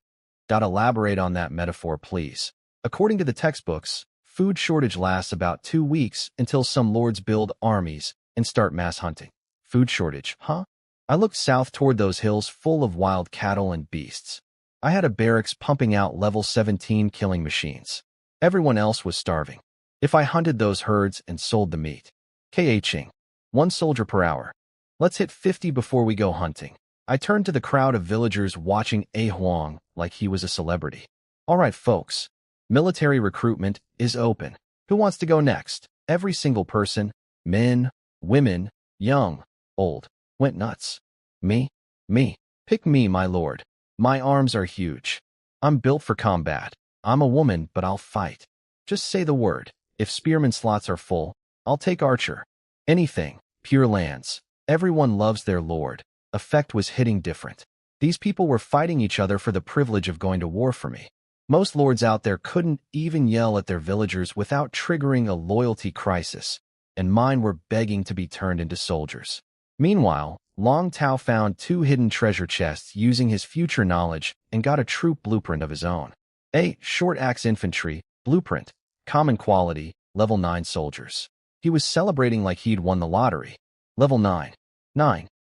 Elaborate on that metaphor, please. According to the textbooks, food shortage lasts about 2 weeks until some lords build armies and start mass hunting. Food shortage, huh? I looked south toward those hills full of wild cattle and beasts. I had a barracks pumping out level 17 killing machines. Everyone else was starving. If I hunted those herds and sold the meat. KHing. 1 soldier per hour. Let's hit 50 before we go hunting. I turned to the crowd of villagers watching Huang like he was a celebrity. All right, folks. Military recruitment is open. Who wants to go next? Every single person, men, women, young, old, went nuts. Me? Pick me, my lord. My arms are huge. I'm built for combat. I'm a woman, but I'll fight. Just say the word. If spearman slots are full, I'll take archer. Anything. Pure Lands. Everyone loves their lord. Effect was hitting different. These people were fighting each other for the privilege of going to war for me. Most lords out there couldn't even yell at their villagers without triggering a loyalty crisis, and mine were begging to be turned into soldiers. Meanwhile, Long Tao found 2 hidden treasure chests using his future knowledge and got a troop blueprint of his own. A short axe infantry blueprint, common quality, level 9 soldiers. He was celebrating like he'd won the lottery. Level 9.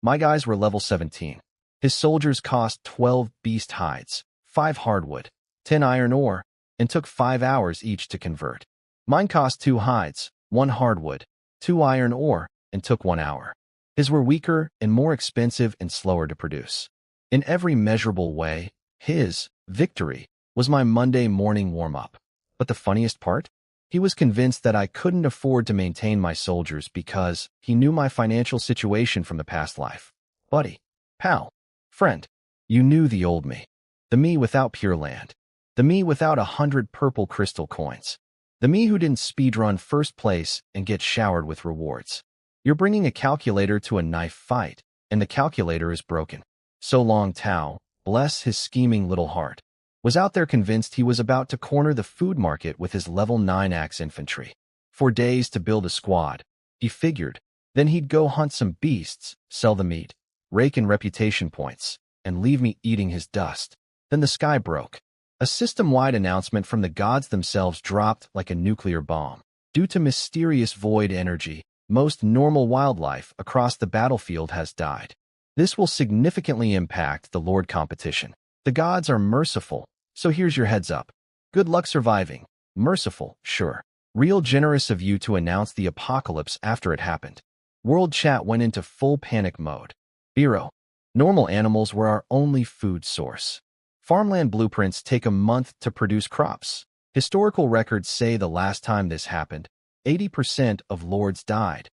My guys were level 17. His soldiers cost 12 beast hides, 5 hardwood, 10 iron ore, and took 5 hours each to convert. Mine cost 2 hides, 1 hardwood, 2 iron ore, and took 1 hour. His were weaker and more expensive and slower to produce. In every measurable way, his victory was my Monday morning warm-up. But the funniest part? He was convinced that I couldn't afford to maintain my soldiers because he knew my financial situation from the past life. Buddy, pal, friend, you knew the old me. The me without Pure Land. The me without 100 purple crystal coins. The me who didn't speedrun first place and get showered with rewards. You're bringing a calculator to a knife fight, and the calculator is broken. So Long Tao, bless his scheming little heart, was out there convinced he was about to corner the food market with his level 9 axe infantry. 4 days to build a squad, he figured. Then he'd go hunt some beasts, sell the meat, rake in reputation points, and leave me eating his dust. Then the sky broke. A system-wide announcement from the gods themselves dropped like a nuclear bomb. Due to mysterious void energy, most normal wildlife across the battlefield has died. This will significantly impact the Lord competition. The gods are merciful, so here's your heads up. Good luck surviving. Merciful, sure. Real generous of you to announce the apocalypse after it happened. World Chat went into full panic mode. Biro. Normal animals were our only food source. Farmland blueprints take a month to produce crops. Historical records say the last time this happened, 80% of lords died.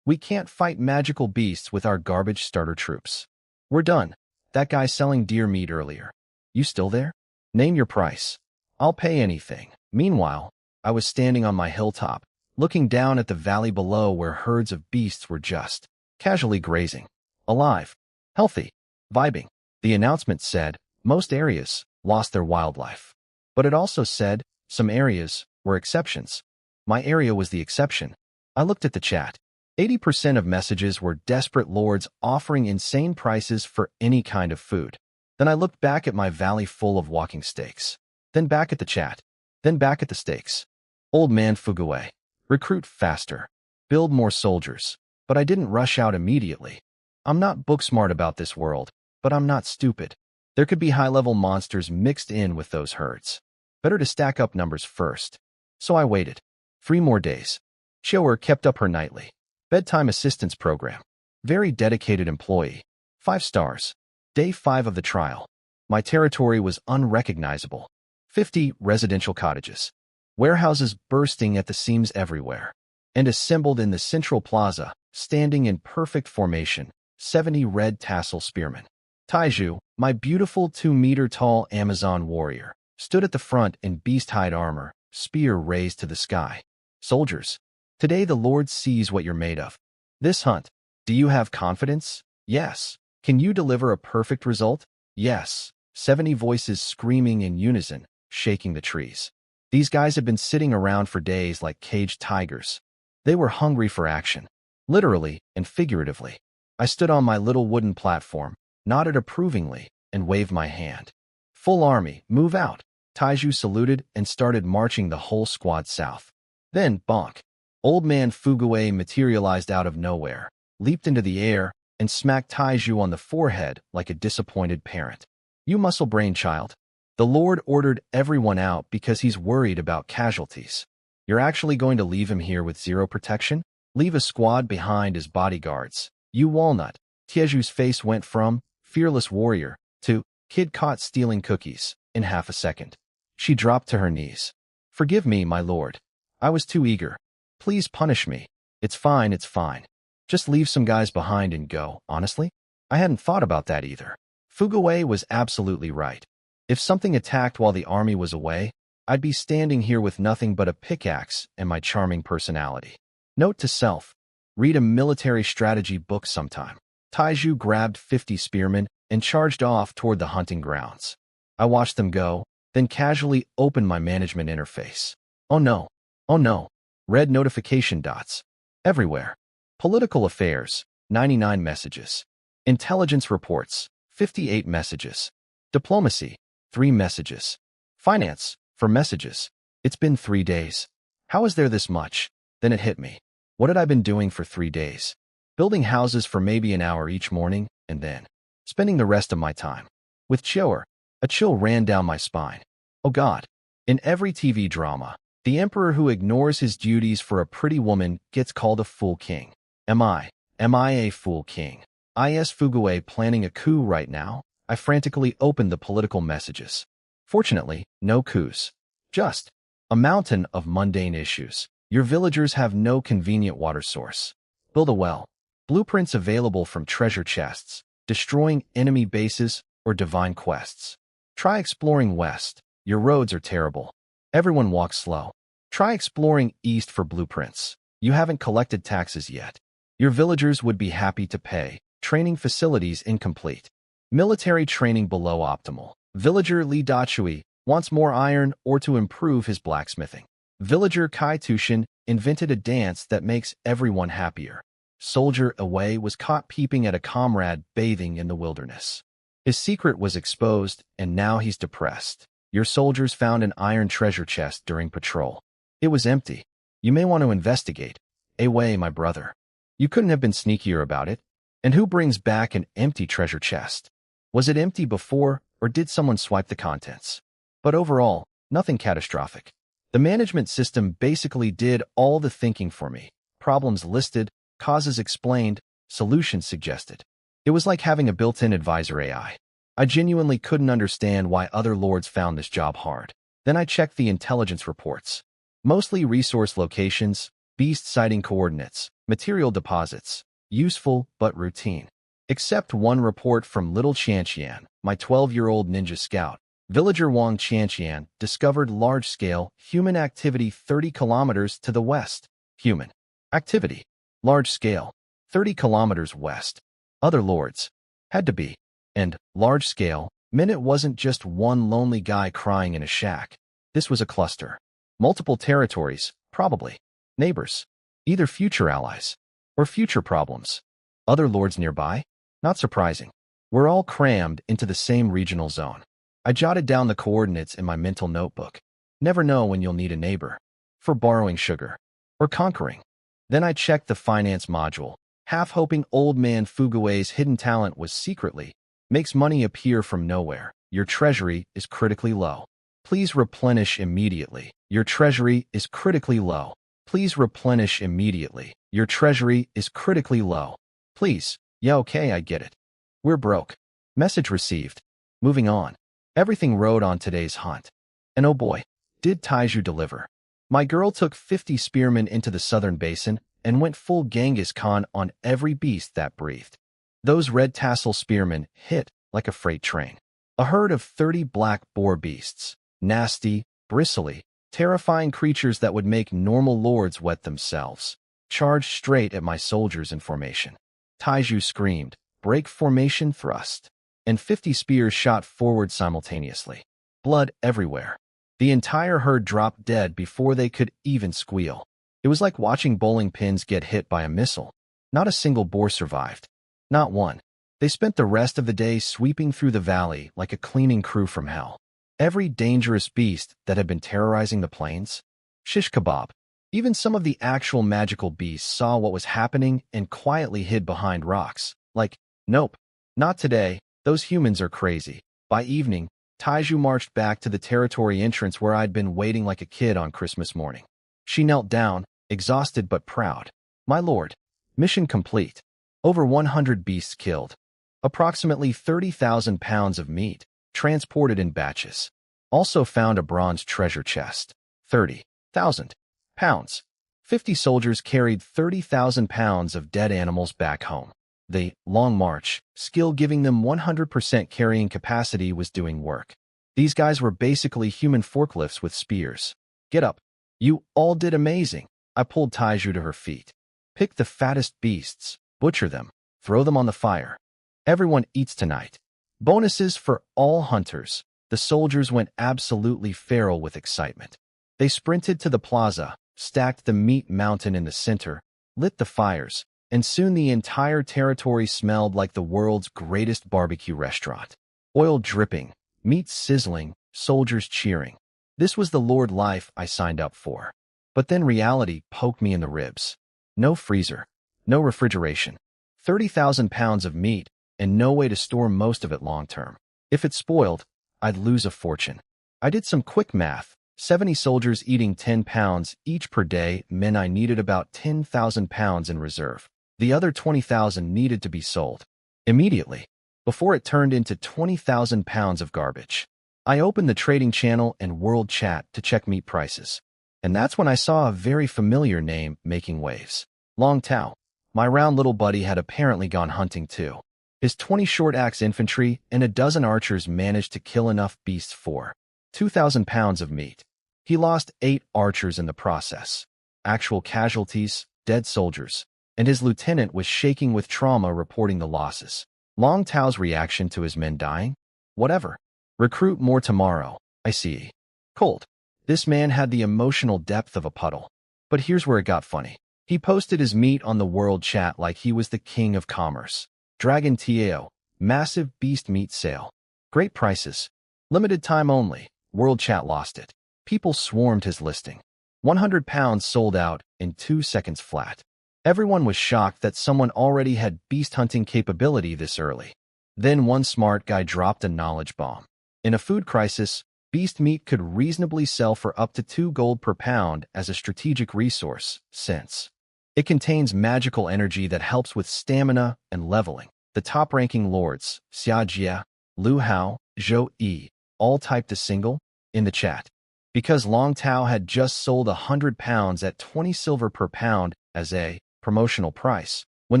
We can't fight magical beasts with our garbage starter troops. We're done. That guy selling deer meat earlier. You still there? Name your price. I'll pay anything. Meanwhile, I was standing on my hilltop, looking down at the valley below where herds of beasts were just casually grazing, alive, healthy, vibing. The announcement said most areas lost their wildlife. But it also said some areas were exceptions. My area was the exception. I looked at the chat. 80% of messages were desperate lords offering insane prices for any kind of food. Then I looked back at my valley full of walking steaks. Then back at the chat. Then back at the steaks. Old man Fuguwe. Recruit faster. Build more soldiers. But I didn't rush out immediately. I'm not book smart about this world, but I'm not stupid. There could be high-level monsters mixed in with those herds. Better to stack up numbers first. So I waited. 3 more days. Chioer kept up her nightly bedtime assistance program. Very dedicated employee. 5 stars. Day 5 of the trial. My territory was unrecognizable. 50 residential cottages. Warehouses bursting at the seams everywhere. And assembled in the central plaza, standing in perfect formation, 70 red tassel spearmen. Taiju, my beautiful 2-meter-tall Amazon warrior, stood at the front in beast-hide armor, spear raised to the sky. Soldiers, today the Lord sees what you're made of. This hunt, do you have confidence? Yes. Can you deliver a perfect result? Yes. 70 voices screaming in unison, shaking the trees. These guys had been sitting around for days like caged tigers. They were hungry for action, literally and figuratively. I stood on my little wooden platform, nodded approvingly, and waved my hand. Full army, move out. Taiju saluted and started marching the whole squad south. Then, bonk. Old man Fuguwe materialized out of nowhere, leaped into the air, and smacked Taiju on the forehead like a disappointed parent. You muscle-brain child. The Lord ordered everyone out because he's worried about casualties. You're actually going to leave him here with 0 protection? Leave a squad behind as bodyguards. You walnut. Tieju's face went from fearless warrior to kid caught stealing cookies in half a second. She dropped to her knees. Forgive me, my lord. I was too eager. Please punish me. It's fine, it's fine. Just leave some guys behind and go, honestly? I hadn't thought about that either. Fuguwe was absolutely right. If something attacked while the army was away, I'd be standing here with nothing but a pickaxe and my charming personality. Note to self, read a military strategy book sometime. Taiju grabbed 50 spearmen and charged off toward the hunting grounds. I watched them go, then casually opened my management interface. Oh no. Oh no. Red notification dots. Everywhere. Political affairs, 99 messages. Intelligence reports, 58 messages. Diplomacy, 3 messages. Finance, 4 messages. It's been 3 days. How is there this much? Then it hit me. What had I been doing for 3 days? Building houses for maybe an hour each morning, and then spending the rest of my time with Chioer. A chill ran down my spine. Oh God. In every TV drama, the emperor who ignores his duties for a pretty woman gets called a fool king. Am I a fool king? Is Fuguwe planning a coup right now? I frantically opened the political messages. Fortunately, no coups. Just a mountain of mundane issues. Your villagers have no convenient water source. Build a well. Blueprints available from treasure chests. Destroying enemy bases or divine quests. Try exploring west. Your roads are terrible. Everyone walks slow. Try exploring east for blueprints. You haven't collected taxes yet. Your villagers would be happy to pay. Training facilities incomplete. Military training below optimal. Villager Li Dachui wants more iron or to improve his blacksmithing. Villager Kai Tushin invented a dance that makes everyone happier. Soldier Away was caught peeping at a comrade bathing in the wilderness. His secret was exposed, and now he's depressed. Your soldiers found an iron treasure chest during patrol. It was empty. You may want to investigate. Away, my brother. You couldn't have been sneakier about it. And who brings back an empty treasure chest? Was it empty before, or did someone swipe the contents? But overall, nothing catastrophic. The management system basically did all the thinking for me. Problems listed, causes explained, solutions suggested. It was like having a built-in advisor AI. I genuinely couldn't understand why other lords found this job hard. Then I checked the intelligence reports. Mostly resource locations, beast sighting coordinates, material deposits. Useful but routine. Except one report from Little Chanchian, my 12-year-old ninja scout. Villager Wang Chanchian discovered large-scale human activity 30 kilometers to the west. Human. Activity. Large scale. 30 kilometers west. Other lords. Had to be. And large scale meant it wasn't just one lonely guy crying in a shack. This was a cluster. Multiple territories, probably. Neighbors. Either future allies or future problems. Other lords nearby? Not surprising. We're all crammed into the same regional zone. I jotted down the coordinates in my mental notebook. Never know when you'll need a neighbor. For borrowing sugar. Or conquering. Then I checked the finance module, half hoping old man Fugue's hidden talent was secretly makes money appear from nowhere. Your treasury is critically low. Please replenish immediately. Your treasury is critically low. Please replenish immediately. Your treasury is critically low. Please. Yeah, okay, I get it. We're broke. Message received. Moving on. Everything rode on today's hunt. And oh boy, did Taiju deliver. My girl took 50 spearmen into the southern basin and went full Genghis Khan on every beast that breathed. Those red tassel spearmen hit like a freight train. A herd of 30 black boar beasts. Nasty, bristly, terrifying creatures that would make normal lords wet themselves. Charged straight at my soldiers in formation. Taiju screamed, "Break formation thrust," and 50 spears shot forward simultaneously. Blood everywhere. The entire herd dropped dead before they could even squeal. It was like watching bowling pins get hit by a missile. Not a single boar survived. Not one. They spent the rest of the day sweeping through the valley like a cleaning crew from hell. Every dangerous beast that had been terrorizing the plains. Shish kebab. Even some of the actual magical beasts saw what was happening and quietly hid behind rocks. Like, nope, not today. Those humans are crazy. By evening, Taiju marched back to the territory entrance where I'd been waiting like a kid on Christmas morning. She knelt down, exhausted but proud. My lord. Mission complete. Over 100 beasts killed. Approximately 30,000 pounds of meat, transported in batches. Also found a bronze treasure chest. 30,000 pounds. 50 soldiers carried 30,000 pounds of dead animals back home. The long march, skill giving them 100% carrying capacity, was doing work. These guys were basically human forklifts with spears. Get up. You all did amazing. I pulled Taiju to her feet. Pick the fattest beasts, butcher them, throw them on the fire. Everyone eats tonight. Bonuses for all hunters. The soldiers went absolutely feral with excitement. They sprinted to the plaza, stacked the meat mountain in the center, lit the fires, and soon the entire territory smelled like the world's greatest barbecue restaurant. Oil dripping, meat sizzling, soldiers cheering. This was the Lord life I signed up for. But then reality poked me in the ribs. No freezer, no refrigeration, 30,000 pounds of meat, and no way to store most of it long term. If it spoiled, I'd lose a fortune. I did some quick math. 70 soldiers eating 10 pounds each per day meant I needed about 10,000 pounds in reserve. The other 20,000 needed to be sold immediately, before it turned into 20,000 pounds of garbage. I opened the trading channel and world chat to check meat prices. And that's when I saw a very familiar name making waves. Long Tao. My round little buddy had apparently gone hunting too. His 20 short-axe infantry and a dozen archers managed to kill enough beasts for 2,000 pounds of meat. He lost 8 archers in the process. Actual casualties, dead soldiers, and his lieutenant was shaking with trauma reporting the losses. Long Tao's reaction to his men dying? Whatever. Recruit more tomorrow, I see. Cold. This man had the emotional depth of a puddle. But here's where it got funny. He posted his meat on the world chat like he was the king of commerce. Dragon Tao, massive beast meat sale. Great prices. Limited time only. World chat lost it. People swarmed his listing. 100 pounds sold out in 2 seconds flat. Everyone was shocked that someone already had beast hunting capability this early. Then one smart guy dropped a knowledge bomb. In a food crisis, beast meat could reasonably sell for up to 2 gold per pound as a strategic resource, since it contains magical energy that helps with stamina and leveling. The top-ranking lords, Xia Jia, Lu Hao, Zhou Yi, all typed a single in the chat. Because Long Tao had just sold 100 pounds at 20 silver per pound as a promotional price, when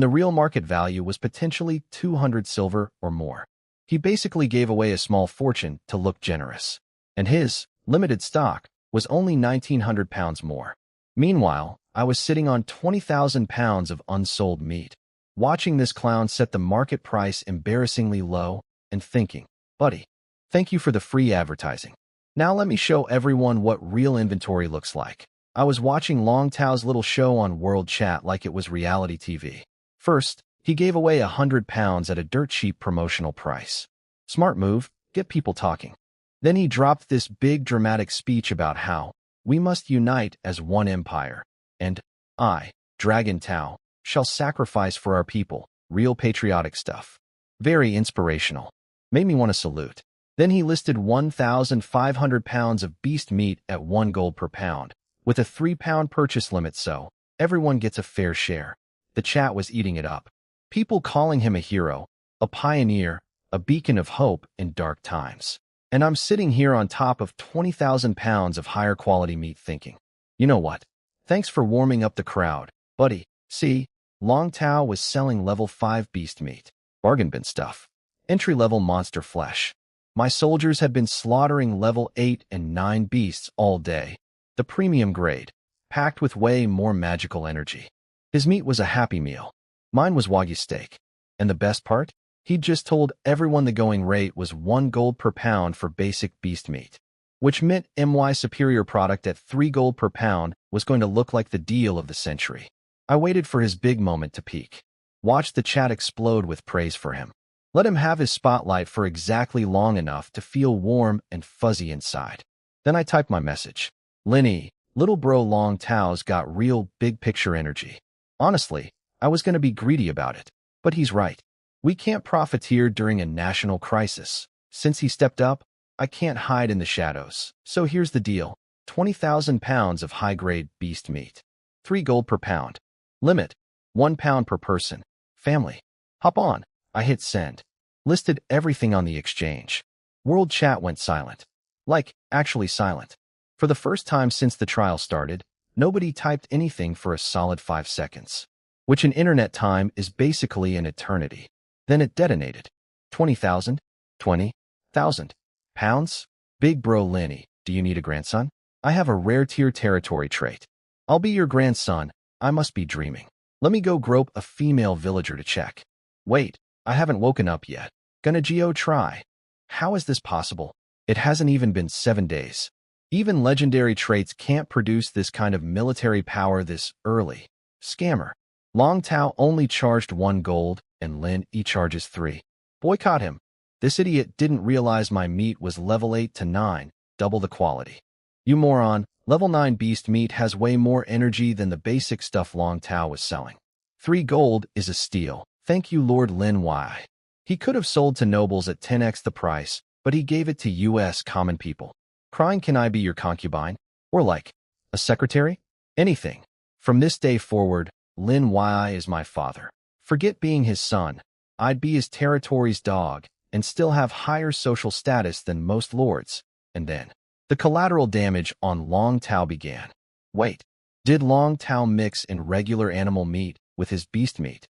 the real market value was potentially 200 silver or more. He basically gave away a small fortune to look generous. And his limited stock was only 1,900 pounds more. Meanwhile, I was sitting on 20,000 pounds of unsold meat, watching this clown set the market price embarrassingly low and thinking, buddy, thank you for the free advertising. Now let me show everyone what real inventory looks like. I was watching Long Tao's little show on World Chat like it was reality TV. First, he gave away 100 pounds at a dirt cheap promotional price. Smart move, get people talking. Then he dropped this big dramatic speech about how we must unite as one empire, and I, Dragon Tao, shall sacrifice for our people, real patriotic stuff. Very inspirational. Made me want to salute. Then he listed 1,500 pounds of beast meat at 1 gold per pound, with a 3-pound purchase limit so everyone gets a fair share. The chat was eating it up. People calling him a hero, a pioneer, a beacon of hope in dark times. And I'm sitting here on top of 20,000 pounds of higher quality meat thinking, you know what? Thanks for warming up the crowd, buddy. See, Long Tao was selling level 5 beast meat. Bargain bin stuff. Entry-level monster flesh. My soldiers had been slaughtering level 8 and 9 beasts all day. The premium grade, packed with way more magical energy. His meat was a happy meal. Mine was Wagyu steak. And the best part? He'd just told everyone the going rate was 1 gold per pound for basic beast meat, which meant MY superior product at 3 gold per pound was going to look like the deal of the century. I waited for his big moment to peak. Watched the chat explode with praise for him. Let him have his spotlight for exactly long enough to feel warm and fuzzy inside. Then I typed my message. Linny, little bro Long Tao's got real big picture energy. Honestly, I was going to be greedy about it, but he's right. We can't profiteer during a national crisis. Since he stepped up, I can't hide in the shadows. So here's the deal. 20,000 pounds of high-grade beast meat. 3 gold per pound. Limit. 1 pound per person. Family. Hop on. I hit send. Listed everything on the exchange. World Chat went silent. Like, actually silent. For the first time since the trial started, nobody typed anything for a solid 5 seconds, which in internet time is basically an eternity. Then it detonated. 20,000? 20,000 pounds? Big bro Lenny, do you need a grandson? I have a rare tier territory trait. I'll be your grandson. I must be dreaming. Let me go grope a female villager to check. Wait, I haven't woken up yet. Gonna geo try. How is this possible? It hasn't even been 7 days. Even legendary traits can't produce this kind of military power this early. Scammer. Long Tao only charged 1 gold, and Lin E charges 3. Boycott him. This idiot didn't realize my meat was level 8 to 9, double the quality. You moron, level 9 beast meat has way more energy than the basic stuff Long Tao was selling. 3 gold is a steal. Thank you, Lord Lin Y. He could have sold to nobles at 10x the price, but he gave it to US common people. Crying, can I be your concubine? Or like, a secretary? Anything. From this day forward, Lin Y is my father. Forget being his son. I'd be his territory's dog, and still have higher social status than most lords. And then, the collateral damage on Long Tao began. Wait, did Long Tao mix in regular animal meat with his beast meat?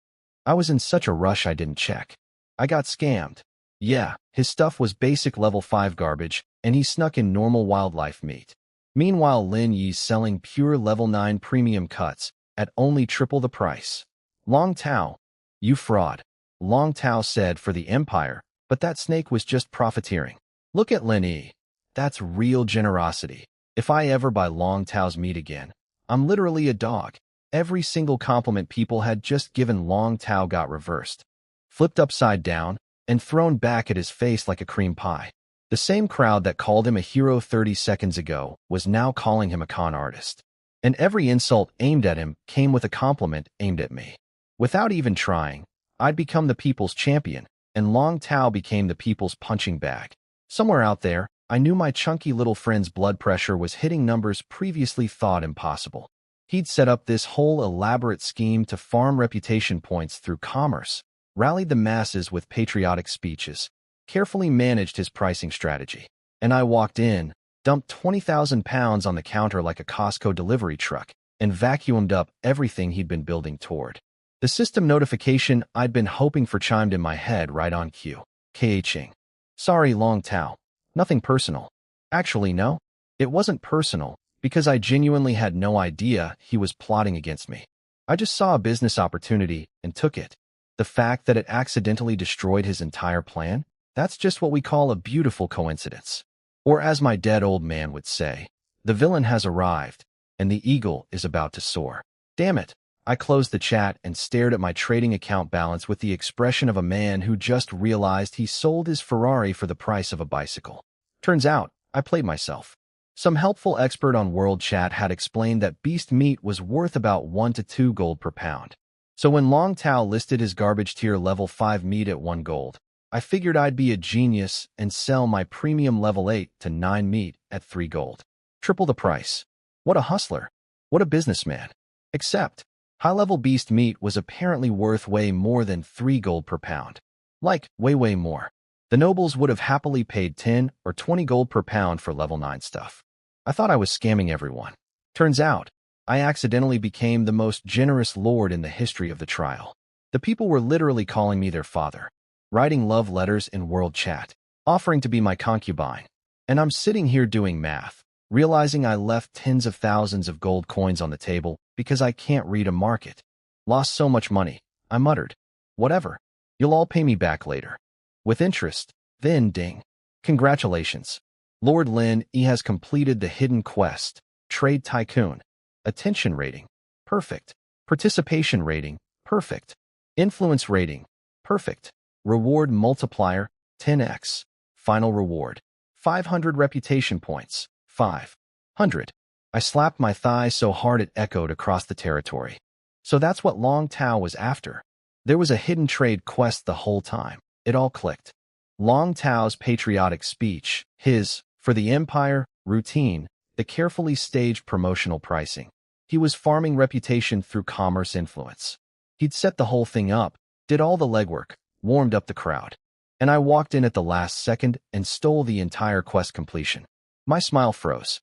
I was in such a rush I didn't check. I got scammed. Yeah, his stuff was basic level 5 garbage, and he snuck in normal wildlife meat. Meanwhile, Lin Yi's selling pure level 9 premium cuts at only triple the price. Long Tao, you fraud. Long Tao said for the Empire, but that snake was just profiteering. Look at Lin Yi. That's real generosity. If I ever buy Long Tao's meat again, I'm literally a dog. Every single compliment people had just given Long Tao got reversed, flipped upside down, and thrown back at his face like a cream pie. The same crowd that called him a hero 30 seconds ago was now calling him a con artist. And every insult aimed at him came with a compliment aimed at me. Without even trying, I'd become the people's champion, and Long Tao became the people's punching bag. Somewhere out there, I knew my chunky little friend's blood pressure was hitting numbers previously thought impossible. He'd set up this whole elaborate scheme to farm reputation points through commerce, rallied the masses with patriotic speeches, carefully managed his pricing strategy. And I walked in, dumped 20,000 pounds on the counter like a Costco delivery truck, and vacuumed up everything he'd been building toward. The system notification I'd been hoping for chimed in my head right on cue. KHing. Sorry, Long Tao. Nothing personal. Actually, no. It wasn't personal. because I genuinely had no idea he was plotting against me. I just saw a business opportunity and took it. The fact that it accidentally destroyed his entire plan? That's just what we call a beautiful coincidence. Or as my dead old man would say, the villain has arrived, and the eagle is about to soar. Damn it. I closed the chat and stared at my trading account balance with the expression of a man who just realized he sold his Ferrari for the price of a bicycle. Turns out, I played myself. Some helpful expert on World Chat had explained that beast meat was worth about 1 to 2 gold per pound. So when Long Tao listed his garbage tier level 5 meat at 1 gold, I figured I'd be a genius and sell my premium level 8 to 9 meat at 3 gold. Triple the price. What a hustler. What a businessman. Except, high-level beast meat was apparently worth way more than 3 gold per pound. Like, way more. The nobles would have happily paid 10 or 20 gold per pound for level 9 stuff. I thought I was scamming everyone. Turns out, I accidentally became the most generous lord in the history of the trial. The people were literally calling me their father, writing love letters in World Chat, offering to be my concubine. And I'm sitting here doing math, realizing I left tens of thousands of gold coins on the table because I can't read a market. Lost so much money, I muttered. Whatever. You'll all pay me back later. With interest, then ding. Congratulations. Lord Lin E has completed the hidden quest, Trade Tycoon. Attention rating, perfect. Participation rating, perfect. Influence rating, perfect. Reward multiplier, 10x. Final reward, 500 reputation points, 500. I slapped my thigh so hard it echoed across the territory. So that's what Long Tao was after. There was a hidden trade quest the whole time. It all clicked. Long Tao's patriotic speech, his, for the Empire, routine, the carefully staged promotional pricing. He was farming reputation through commerce influence. He'd set the whole thing up, did all the legwork, warmed up the crowd. And I walked in at the last second and stole the entire quest completion. My smile froze.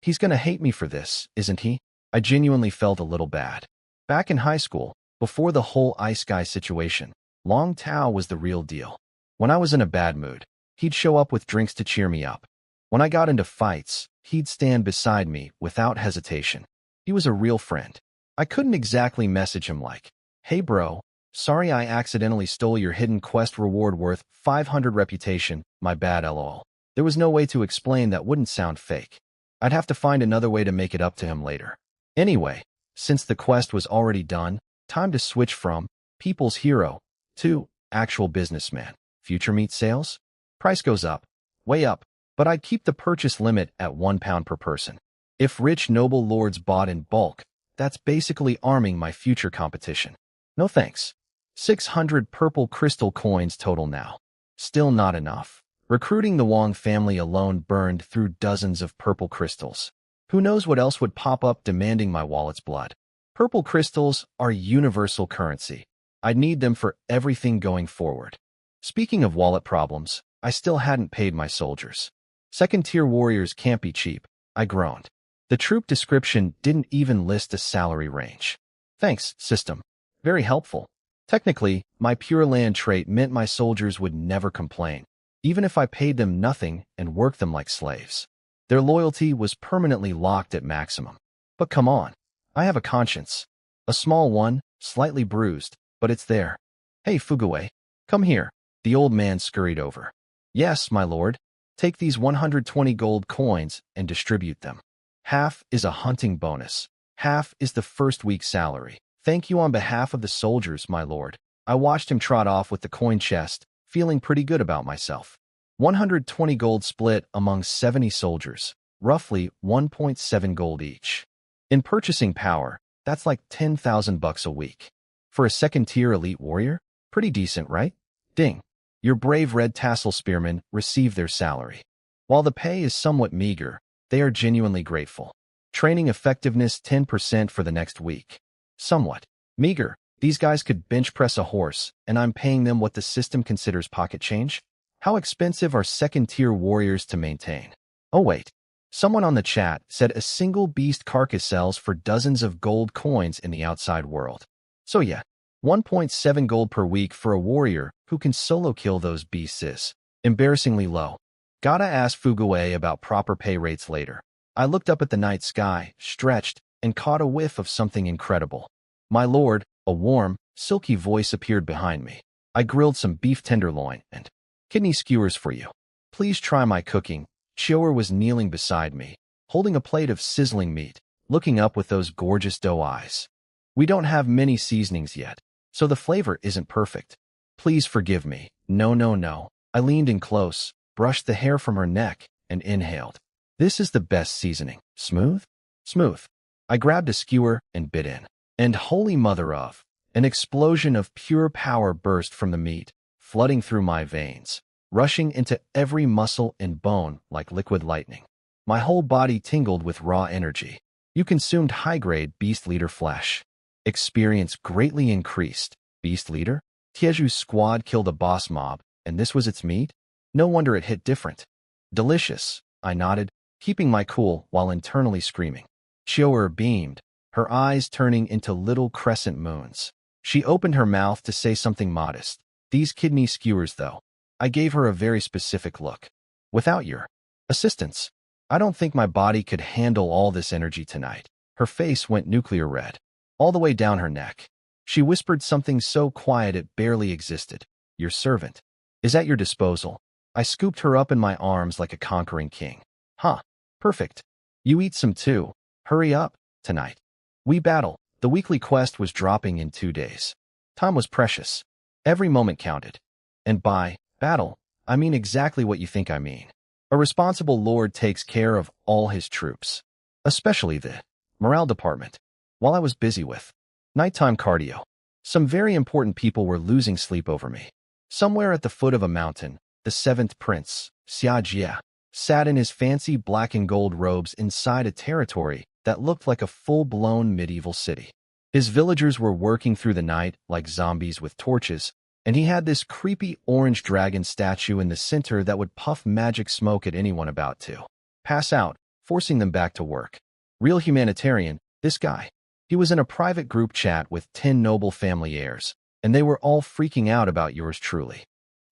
He's gonna hate me for this, isn't he? I genuinely felt a little bad. Back in high school, before the whole ice guy situation, Long Tao was the real deal. When I was in a bad mood, he'd show up with drinks to cheer me up. When I got into fights, he'd stand beside me without hesitation. He was a real friend. I couldn't exactly message him like, "Hey bro, sorry I accidentally stole your hidden quest reward worth 500 reputation, my bad lol." There was no way to explain that wouldn't sound fake. I'd have to find another way to make it up to him later. Anyway, since the quest was already done, time to switch from people's hero to actual businessman. Future meat sales? Price goes up, way up, but I'd keep the purchase limit at 1 pound per person. If rich noble lords bought in bulk, that's basically arming my future competition. No thanks. 600 purple crystal coins total now. Still not enough. Recruiting the Wong family alone burned through dozens of purple crystals. Who knows what else would pop up demanding my wallet's blood. Purple crystals are universal currency. I'd need them for everything going forward. Speaking of wallet problems, I still hadn't paid my soldiers. Second-tier warriors can't be cheap, I groaned. The troop description didn't even list a salary range. Thanks, system. Very helpful. Technically, my Pure Land trait meant my soldiers would never complain, even if I paid them nothing and worked them like slaves. Their loyalty was permanently locked at maximum. But come on, I have a conscience. A small one, slightly bruised, but it's there. Hey Fuguwe, come here. The old man scurried over. Yes, my lord. Take these 120 gold coins and distribute them. Half is a hunting bonus. Half is the first week's salary. Thank you on behalf of the soldiers, my lord. I watched him trot off with the coin chest, feeling pretty good about myself. 120 gold split among 70 soldiers, roughly 1.7 gold each. In purchasing power, that's like 10,000 bucks a week. For a second-tier elite warrior, pretty decent, right? Ding. Your brave red tassel spearmen receive their salary. While the pay is somewhat meager, they are genuinely grateful. Training effectiveness 10% for the next week. Somewhat meager. These guys could bench press a horse, and I'm paying them what the system considers pocket change? How expensive are second-tier warriors to maintain? Oh wait. Someone on the chat said a single beast carcass sells for dozens of gold coins in the outside world. So yeah, 1.7 gold per week for a warrior who can solo kill those beasts is embarrassingly low. Gotta ask Fuguwe about proper pay rates later. I looked up at the night sky, stretched, and caught a whiff of something incredible. My lord, a warm, silky voice appeared behind me. I grilled some beef tenderloin and kidney skewers for you. Please try my cooking. Chioer was kneeling beside me, holding a plate of sizzling meat, looking up with those gorgeous doe eyes. We don't have many seasonings yet, so the flavor isn't perfect. Please forgive me. No, no, no. I leaned in close, brushed the hair from her neck, and inhaled. This is the best seasoning. Smooth? Smooth. I grabbed a skewer and bit in. And holy mother of, an explosion of pure power burst from the meat, flooding through my veins, rushing into every muscle and bone like liquid lightning. My whole body tingled with raw energy. You consumed high-grade beast leader flesh. Experience greatly increased. Beast leader? Tieju's squad killed a boss mob, and this was its meat? No wonder it hit different. Delicious, I nodded, keeping my cool while internally screaming. Chioer beamed, her eyes turning into little crescent moons. She opened her mouth to say something modest. These kidney skewers, though. I gave her a very specific look. Without your assistance, I don't think my body could handle all this energy tonight. Her face went nuclear red, all the way down her neck. She whispered something so quiet it barely existed. Your servant is at your disposal. I scooped her up in my arms like a conquering king. Huh, perfect. You eat some too. Hurry up, tonight. We battle. The weekly quest was dropping in 2 days. Time was precious. Every moment counted. And by battle, I mean exactly what you think I mean. A responsible lord takes care of all his troops, especially the morale department. While I was busy with nighttime cardio, some very important people were losing sleep over me. Somewhere at the foot of a mountain, the 7th prince, Xia Jie, sat in his fancy black and gold robes inside a territory that looked like a full-blown medieval city. His villagers were working through the night like zombies with torches, and he had this creepy orange dragon statue in the center that would puff magic smoke at anyone about to pass out, forcing them back to work. Real humanitarian, this guy. He was in a private group chat with 10 noble family heirs, and they were all freaking out about yours truly.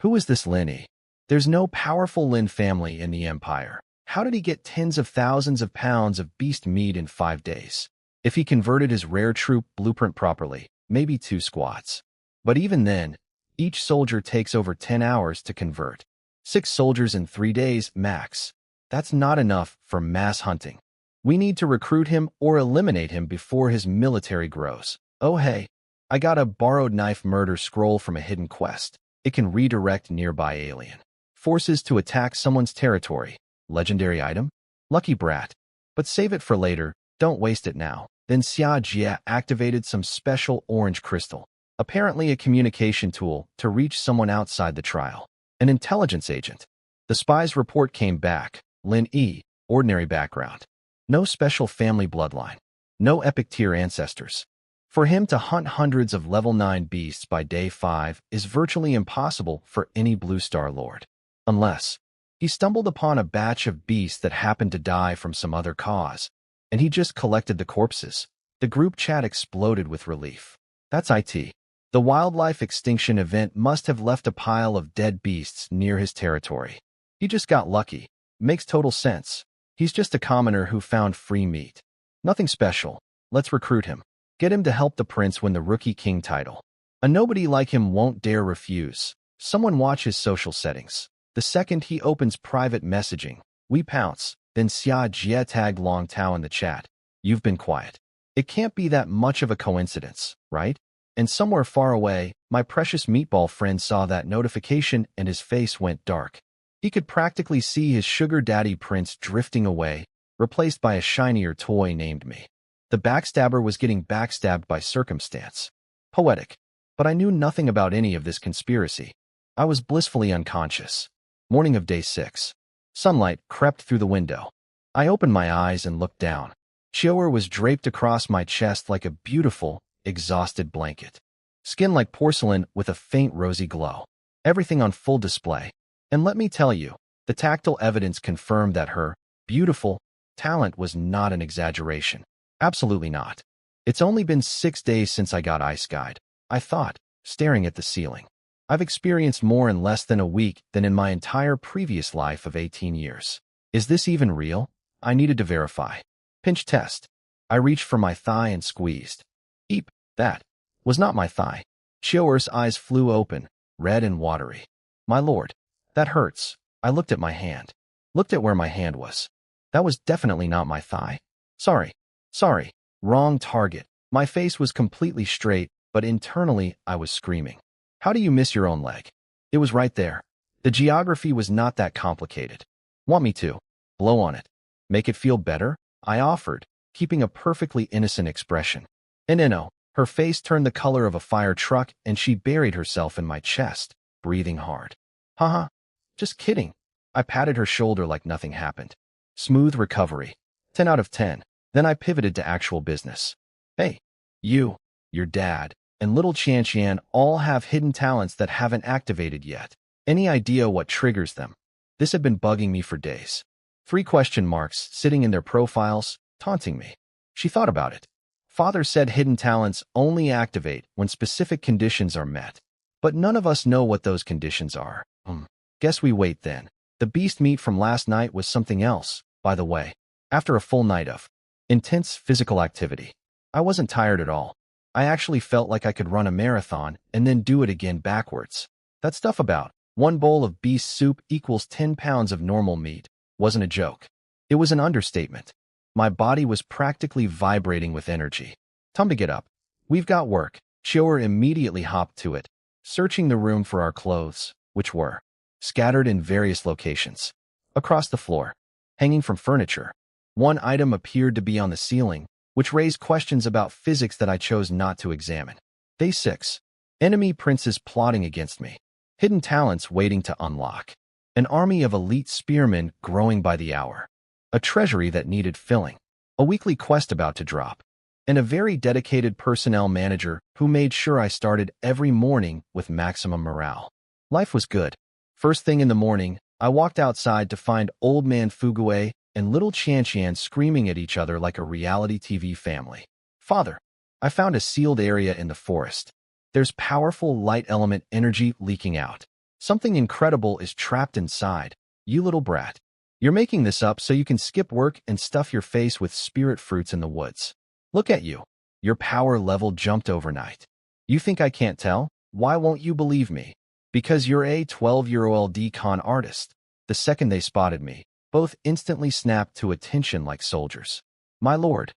Who is this Lin Yi? There's no powerful Lin family in the empire. How did he get tens of thousands of pounds of beast meat in 5 days? If he converted his rare troop blueprint properly, maybe 2 squads. But even then, each soldier takes over 10 hours to convert. 6 soldiers in 3 days, max. That's not enough for mass hunting. We need to recruit him or eliminate him before his military grows. Oh hey, I got a borrowed knife murder scroll from a hidden quest. It can redirect nearby alien forces to attack someone's territory. Legendary item? Lucky brat. But save it for later, don't waste it now. Then Xia Jie activated some special orange crystal, apparently a communication tool to reach someone outside the trial. An intelligence agent. The spy's report came back. Lin Yi, ordinary background. No special family bloodline. No epic tier ancestors. For him to hunt hundreds of level 9 beasts by day 5 is virtually impossible for any Blue Star Lord. Unless he stumbled upon a batch of beasts that happened to die from some other cause, and he just collected the corpses. The group chat exploded with relief. That's it. The wildlife extinction event must have left a pile of dead beasts near his territory. He just got lucky. Makes total sense. He's just a commoner who found free meat. Nothing special. Let's recruit him. Get him to help the prince win the Rookie King title. A nobody like him won't dare refuse. Someone watch his social settings. The second he opens private messaging, we pounce. Then Xia Jie tagged Long Tao in the chat. You've been quiet. It can't be that much of a coincidence, right? And somewhere far away, my precious meatball friend saw that notification and his face went dark. He could practically see his sugar daddy prince drifting away, replaced by a shinier toy named me. The backstabber was getting backstabbed by circumstance. Poetic. But I knew nothing about any of this conspiracy. I was blissfully unconscious. Morning of day 6. Sunlight crept through the window. I opened my eyes and looked down. Chioer was draped across my chest like a beautiful, exhausted blanket. Skin like porcelain with a faint rosy glow. Everything on full display. And let me tell you, the tactile evidence confirmed that her beautiful talent was not an exaggeration. Absolutely not. It's only been 6 days since I got ice-guyed, I thought, staring at the ceiling. I've experienced more in less than a week than in my entire previous life of 18 years. Is this even real? I needed to verify. Pinch test. I reached for my thigh and squeezed. Eep, that was not my thigh. Chiyo's eyes flew open, red and watery. My lord, that hurts. I looked at my hand. Looked at where my hand was. That was definitely not my thigh. Sorry, wrong target. My face was completely straight, but internally I was screaming. How do you miss your own leg? It was right there. The geography was not that complicated. Want me to blow on it? Make it feel better? I offered, keeping a perfectly innocent expression. And her face turned the color of a fire truck and she buried herself in my chest, breathing hard. Haha, just kidding. I patted her shoulder like nothing happened. Smooth recovery. 10 out of 10. Then I pivoted to actual business. Hey, you, your dad, and little Qian all have hidden talents that haven't activated yet. Any idea what triggers them? This had been bugging me for days. 3 question marks sitting in their profiles, taunting me. She thought about it. Father said hidden talents only activate when specific conditions are met. But none of us know what those conditions are. Guess we wait then. The beast meat from last night was something else, by the way. After a full night of intense physical activity, I wasn't tired at all. I actually felt like I could run a marathon and then do it again backwards. That stuff about 1 bowl of beast soup equals 10 pounds of normal meat wasn't a joke. It was an understatement. My body was practically vibrating with energy. Time to get up. We've got work. Chiyo immediately hopped to it, searching the room for our clothes, which were scattered in various locations. Across the floor, hanging from furniture. One item appeared to be on the ceiling, which raised questions about physics that I chose not to examine. Day 6. Enemy princes plotting against me. Hidden talents waiting to unlock. An army of elite spearmen growing by the hour. A treasury that needed filling. A weekly quest about to drop. And a very dedicated personnel manager who made sure I started every morning with maximum morale. Life was good. First thing in the morning, I walked outside to find old man Fugue and little Qian screaming at each other like a reality TV family. Father, I found a sealed area in the forest. There's powerful light element energy leaking out. Something incredible is trapped inside. You little brat. You're making this up so you can skip work and stuff your face with spirit fruits in the woods. Look at you. Your power level jumped overnight. You think I can't tell? Why won't you believe me? Because you're a 12-year-old con artist. The second they spotted me, both instantly snapped to attention like soldiers. My lord,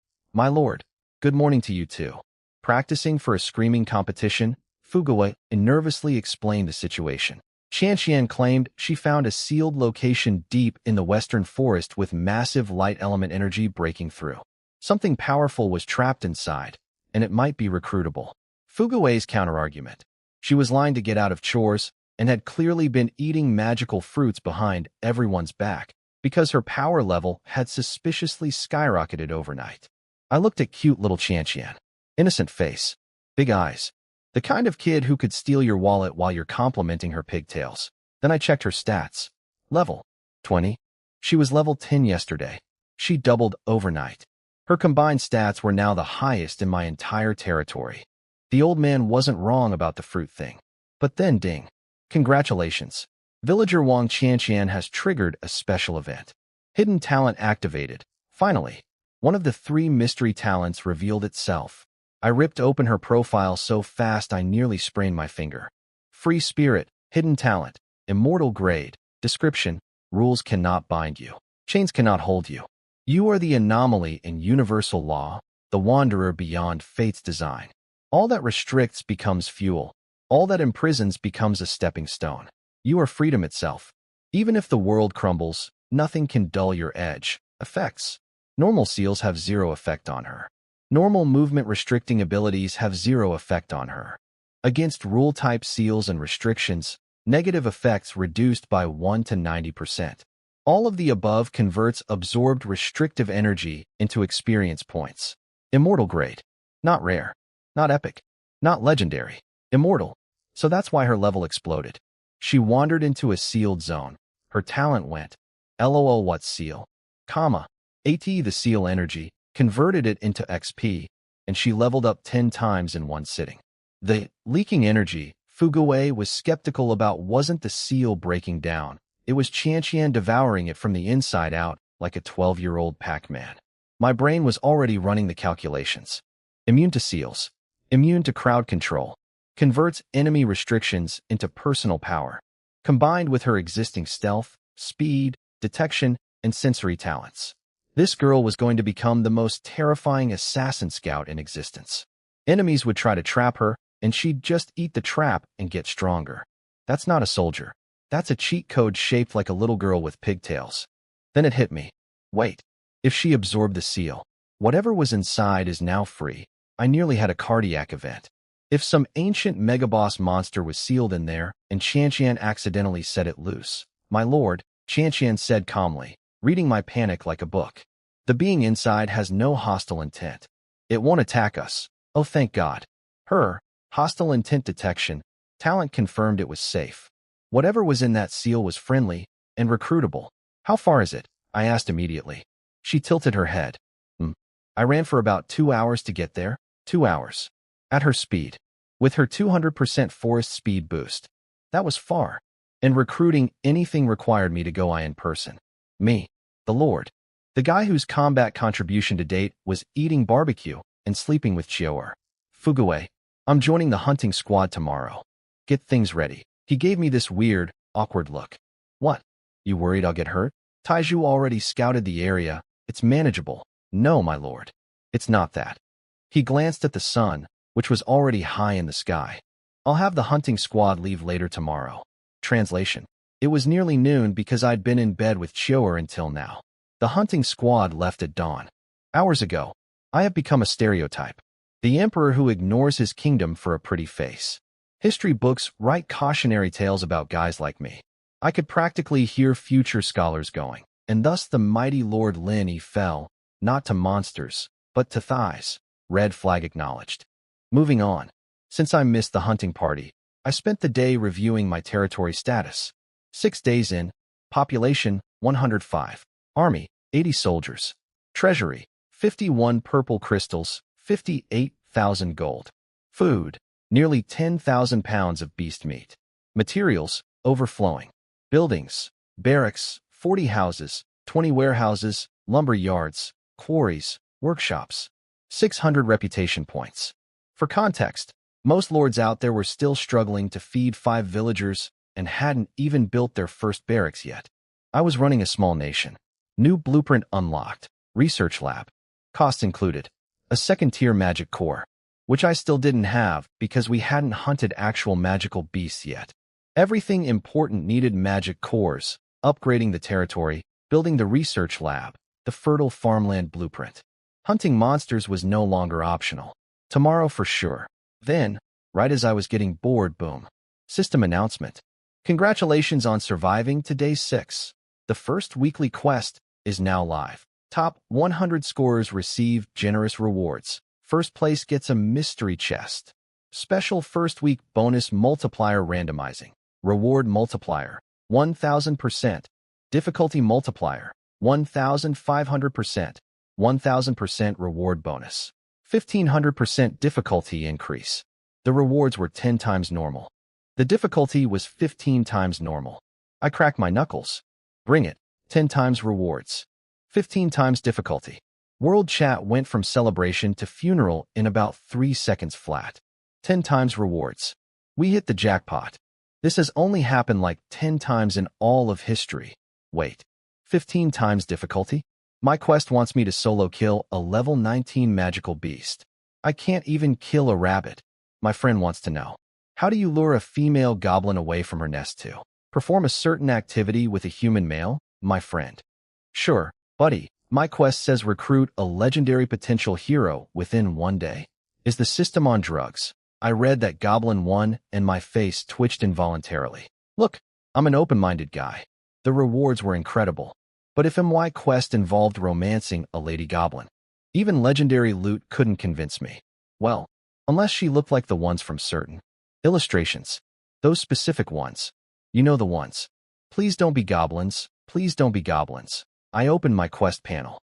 good morning to you too. Practicing for a screaming competition, Fugue nervously explained the situation. Qian claimed she found a sealed location deep in the western forest with massive light element energy breaking through. Something powerful was trapped inside, and it might be recruitable. Fugue's counterargument. She was lying to get out of chores and had clearly been eating magical fruits behind everyone's back because her power level had suspiciously skyrocketed overnight. I looked at cute little Qian. Innocent face. Big eyes. The kind of kid who could steal your wallet while you're complimenting her pigtails. Then I checked her stats. Level 20. She was level 10 yesterday. She doubled overnight. Her combined stats were now the highest in my entire territory. The old man wasn't wrong about the fruit thing. But then ding. Congratulations. Villager Wang Qian has triggered a special event. Hidden talent activated. Finally, one of the 3 mystery talents revealed itself. I ripped open her profile so fast I nearly sprained my finger. Free spirit, hidden talent, immortal grade, description, rules cannot bind you. Chains cannot hold you. You are the anomaly in universal law, the wanderer beyond fate's design. All that restricts becomes fuel. All that imprisons becomes a stepping stone. You are freedom itself. Even if the world crumbles, nothing can dull your edge. Effects. Normal seals have 0 effect on her. Normal movement restricting abilities have 0 effect on her. Against rule-type seals and restrictions, negative effects reduced by 1 to 90%. All of the above converts absorbed restrictive energy into experience points. Immortal grade. Not rare. Not epic. Not legendary. Immortal. So that's why her level exploded. She wandered into a sealed zone. Her talent went. LOL what seal? Comma. AT the seal energy, converted it into XP, and she leveled up 10 times in one sitting. The leaking energy, Fugue was skeptical about wasn't the seal breaking down. It was Qian devouring it from the inside out, like a 12-year-old Pac-Man. My brain was already running the calculations. Immune to seals. Immune to crowd control. Converts enemy restrictions into personal power. Combined with her existing stealth, speed, detection, and sensory talents, this girl was going to become the most terrifying assassin scout in existence. Enemies would try to trap her, and she'd just eat the trap and get stronger. That's not a soldier. That's a cheat code shaped like a little girl with pigtails. Then it hit me. Wait. If she absorbed the seal, whatever was inside is now free. I nearly had a cardiac event. If some ancient megaboss monster was sealed in there, and Qianqian accidentally set it loose, my lord, Qianqian said calmly, reading my panic like a book. The being inside has no hostile intent. It won't attack us. Oh, thank God. Her hostile intent detection talent confirmed it was safe. Whatever was in that seal was friendly and recruitable. How far is it? I asked immediately. She tilted her head. I ran for about 2 hours to get there. 2 hours. At her speed. With her 200% forest speed boost. That was far. And recruiting anything required me to go in person. Me. The Lord. The guy whose combat contribution to date was eating barbecue and sleeping with Chior. Fugue. I'm joining the hunting squad tomorrow. Get things ready. He gave me this weird, awkward look. What? You worried I'll get hurt? Taiju already scouted the area. It's manageable. No, my lord. It's not that. He glanced at the sun, which was already high in the sky. I'll have the hunting squad leave later tomorrow. Translation. It was nearly noon because I'd been in bed with Chior until now. The hunting squad left at dawn. Hours ago. I have become a stereotype. The emperor who ignores his kingdom for a pretty face. History books write cautionary tales about guys like me. I could practically hear future scholars going, and thus the mighty Lord Lin he fell, not to monsters, but to thighs. Red flag acknowledged. Moving on. Since I missed the hunting party, I spent the day reviewing my territory status. 6 days in. Population, 105. Army, 80 soldiers. Treasury, 51 purple crystals, 58,000 gold. Food, nearly 10,000 pounds of beast meat. Materials, overflowing. Buildings, barracks, 40 houses, 20 warehouses, lumber yards, quarries, workshops. 600 reputation points. For context, most lords out there were still struggling to feed 5 villagers and hadn't even built their first barracks yet. I was running a small nation. New blueprint unlocked. Research lab. Costs included. A second-tier magic core, which I still didn't have because we hadn't hunted actual magical beasts yet. Everything important needed magic cores, upgrading the territory, building the research lab, the fertile farmland blueprint. Hunting monsters was no longer optional. Tomorrow for sure. Then, right as I was getting bored, boom. System announcement. Congratulations on surviving to day 6. The first weekly quest is now live. Top 100 scorers receive generous rewards. First place gets a mystery chest. Special first week bonus multiplier randomizing. Reward multiplier, 1,000%. Difficulty multiplier, 1,500%. 1,000% reward bonus. 1,500% difficulty increase. The rewards were 10 times normal. The difficulty was 15 times normal. I cracked my knuckles. Bring it. 10 times rewards. 15 times difficulty. World chat went from celebration to funeral in about 3 seconds flat. 10 times rewards. We hit the jackpot. This has only happened like 10 times in all of history. Wait. 15 times difficulty? My quest wants me to solo kill a level 19 magical beast. I can't even kill a rabbit. My friend wants to know. How do you lure a female goblin away from her nest to? Perform a certain activity with a human male, my friend. Sure, buddy. My quest says recruit a legendary potential hero within 1 day. Is the system on drugs? I read that Goblin 1 and my face twitched involuntarily. Look, I'm an open-minded guy. The rewards were incredible. But if my quest involved romancing a lady goblin, even legendary loot couldn't convince me. Well, unless she looked like the ones from certain illustrations. Those specific ones. You know the ones. Please don't be goblins. Please don't be goblins. I opened my quest panel.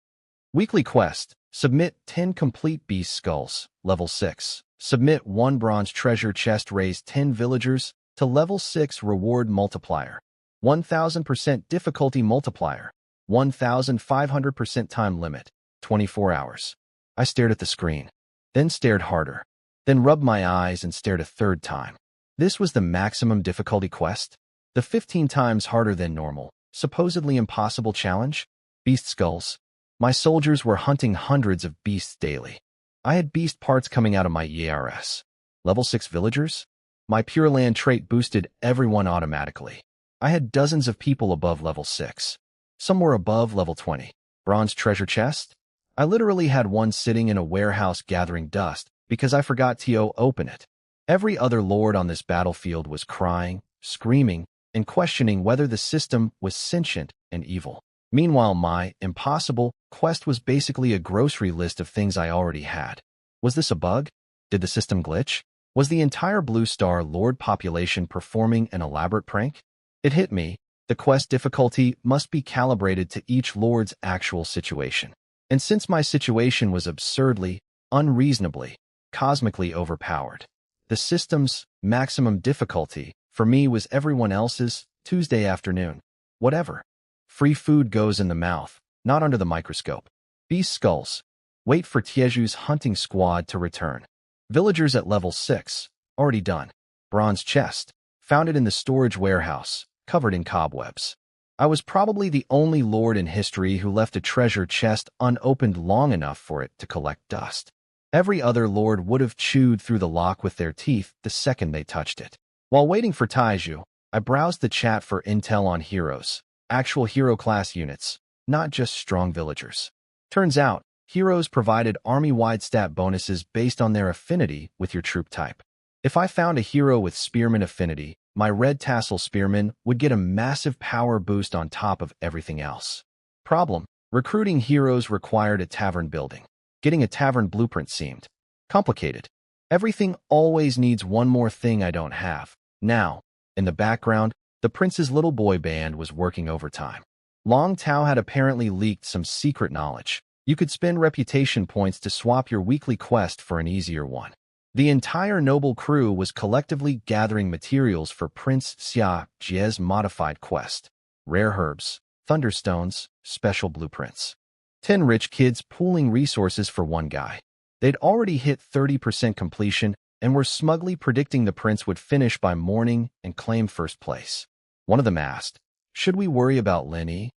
Weekly quest. Submit 10 complete beast skulls. Level 6. Submit 1 bronze treasure chest. Raise 10 villagers to level 6 reward multiplier. 1,000% difficulty multiplier. 1,500% time limit, 24 hours. I stared at the screen, then stared harder, then rubbed my eyes and stared a third time. This was the maximum difficulty quest? The 15 times harder than normal, supposedly impossible challenge? Beast skulls. My soldiers were hunting hundreds of beasts daily. I had beast parts coming out of my ERS. Level 6 villagers? My Pure Land trait boosted everyone automatically. I had dozens of people above level 6. Some were above level 20. Bronze treasure chest? I literally had one sitting in a warehouse gathering dust because I forgot to open it. Every other lord on this battlefield was crying, screaming, and questioning whether the system was sentient and evil. Meanwhile, my impossible quest was basically a grocery list of things I already had. Was this a bug? Did the system glitch? Was the entire Blue Star Lord population performing an elaborate prank? It hit me. The quest difficulty must be calibrated to each lord's actual situation. And since my situation was absurdly, unreasonably, cosmically overpowered, the system's maximum difficulty for me was everyone else's Tuesday afternoon. Whatever. Free food goes in the mouth, not under the microscope. Beast skulls. Wait for Tieju's hunting squad to return. Villagers at level 6. Already done. Bronze chest. Found it in the storage warehouse, covered in cobwebs. I was probably the only lord in history who left a treasure chest unopened long enough for it to collect dust. Every other lord would have chewed through the lock with their teeth the second they touched it. While waiting for Taiju, I browsed the chat for intel on heroes. Actual hero class units, not just strong villagers. Turns out, heroes provided army-wide stat bonuses based on their affinity with your troop type. If I found a hero with spearman affinity, my red tassel spearman would get a massive power boost on top of everything else. Problem: recruiting heroes required a tavern building. Getting a tavern blueprint seemed complicated. Everything always needs one more thing I don't have. Now, in the background, the prince's little boy band was working overtime. Long Tao had apparently leaked some secret knowledge. You could spend reputation points to swap your weekly quest for an easier one. The entire noble crew was collectively gathering materials for Prince Xia Jie's modified quest. Rare herbs, thunderstones, special blueprints. 10 rich kids pooling resources for one guy. They'd already hit 30% completion and were smugly predicting the prince would finish by morning and claim first place. One of them asked, "Should we worry about Lenny?"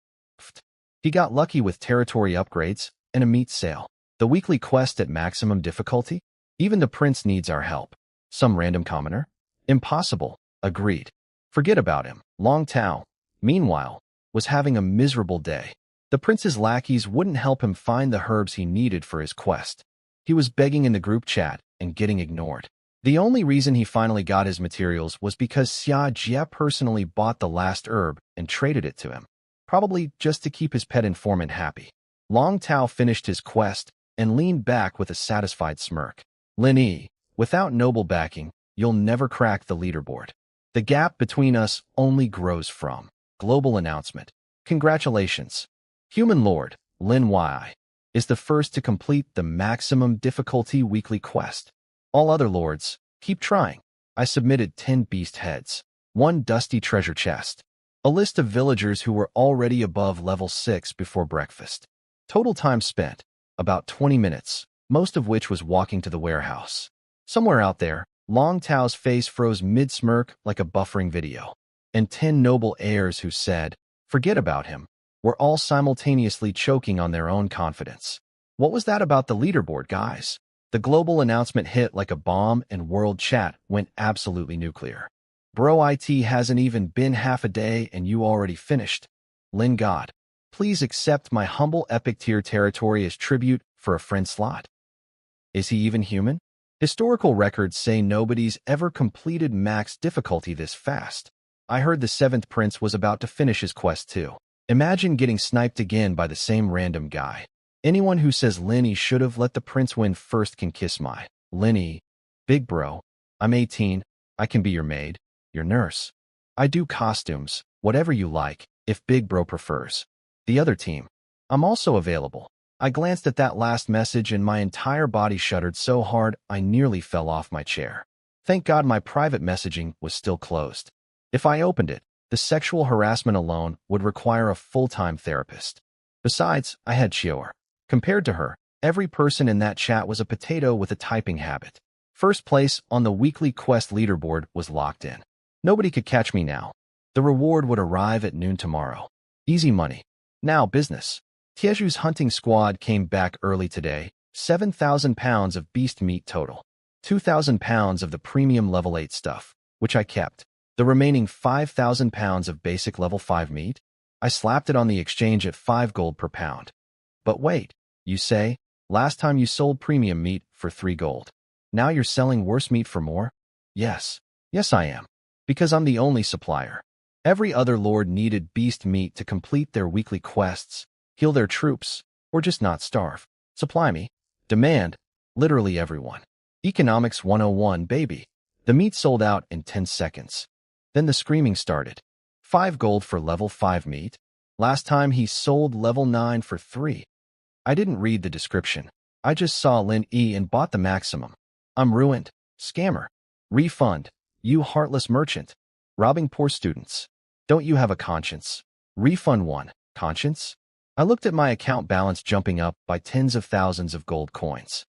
He got lucky with territory upgrades and a meat sale. The weekly quest at maximum difficulty? Even the prince needs our help. Some random commoner? Impossible. Agreed. Forget about him. Long Tao, meanwhile, was having a miserable day. The prince's lackeys wouldn't help him find the herbs he needed for his quest. He was begging in the group chat and getting ignored. The only reason he finally got his materials was because Xia Jie personally bought the last herb and traded it to him, probably just to keep his pet informant happy. Long Tao finished his quest and leaned back with a satisfied smirk. Lin Yi, without noble backing, you'll never crack the leaderboard. The gap between us only grows from. Global announcement. Congratulations. Human Lord, Lin Yi, is the first to complete the maximum difficulty weekly quest. All other lords, keep trying. I submitted 10 beast heads, 1 dusty treasure chest, a list of villagers who were already above level 6 before breakfast. Total time spent, about 20 minutes, most of which was walking to the warehouse. Somewhere out there, Long Tao's face froze mid-smirk like a buffering video, and 10 noble heirs who said, "Forget about him," were all simultaneously choking on their own confidence. What was that about the leaderboard, guys? The global announcement hit like a bomb and world chat went absolutely nuclear. Bro, it hasn't even been half a day and you already finished. Lin God, please accept my humble epic tier territory as tribute for a friend slot. Is he even human? Historical records say nobody's ever completed max difficulty this fast. I heard the 7th prince was about to finish his quest too. Imagine getting sniped again by the same random guy. Anyone who says Lenny should have let the prince win first can kiss my Lenny. Big bro, I'm 18. I can be your maid, your nurse. I do costumes, whatever you like, if Big Bro prefers. The other team. I'm also available. I glanced at that last message and my entire body shuddered so hard I nearly fell off my chair. Thank God my private messaging was still closed. If I opened it, The sexual harassment alone would require a full-time therapist. Besides, I had Chior. Compared to her, every person in that chat was a potato with a typing habit. First place on the weekly quest leaderboard was locked in. Nobody could catch me now. The reward would arrive at noon tomorrow. Easy money. Now business. Tieju's hunting squad came back early today. 7,000 pounds of beast meat total. 2,000 pounds of the premium level 8 stuff, which I kept. The remaining 5,000 pounds of basic level 5 meat, I slapped it on the exchange at 5 gold per pound. But wait, you say, last time you sold premium meat for 3 gold. Now you're selling worse meat for more? Yes. Yes, I am. Because I'm the only supplier. Every other lord needed beast meat to complete their weekly quests, heal their troops, or just not starve. Supply me. Demand. Literally everyone. Economics 101, baby. The meat sold out in 10 seconds. Then the screaming started. 5 gold for level 5 meat. Last time he sold level 9 for 3. I didn't read the description. I just saw Lin E and bought the maximum. I'm ruined. Scammer. Refund. You heartless merchant. Robbing poor students. Don't you have a conscience? Refund 1. Conscience? I looked at my account balance jumping up by tens of thousands of gold coins.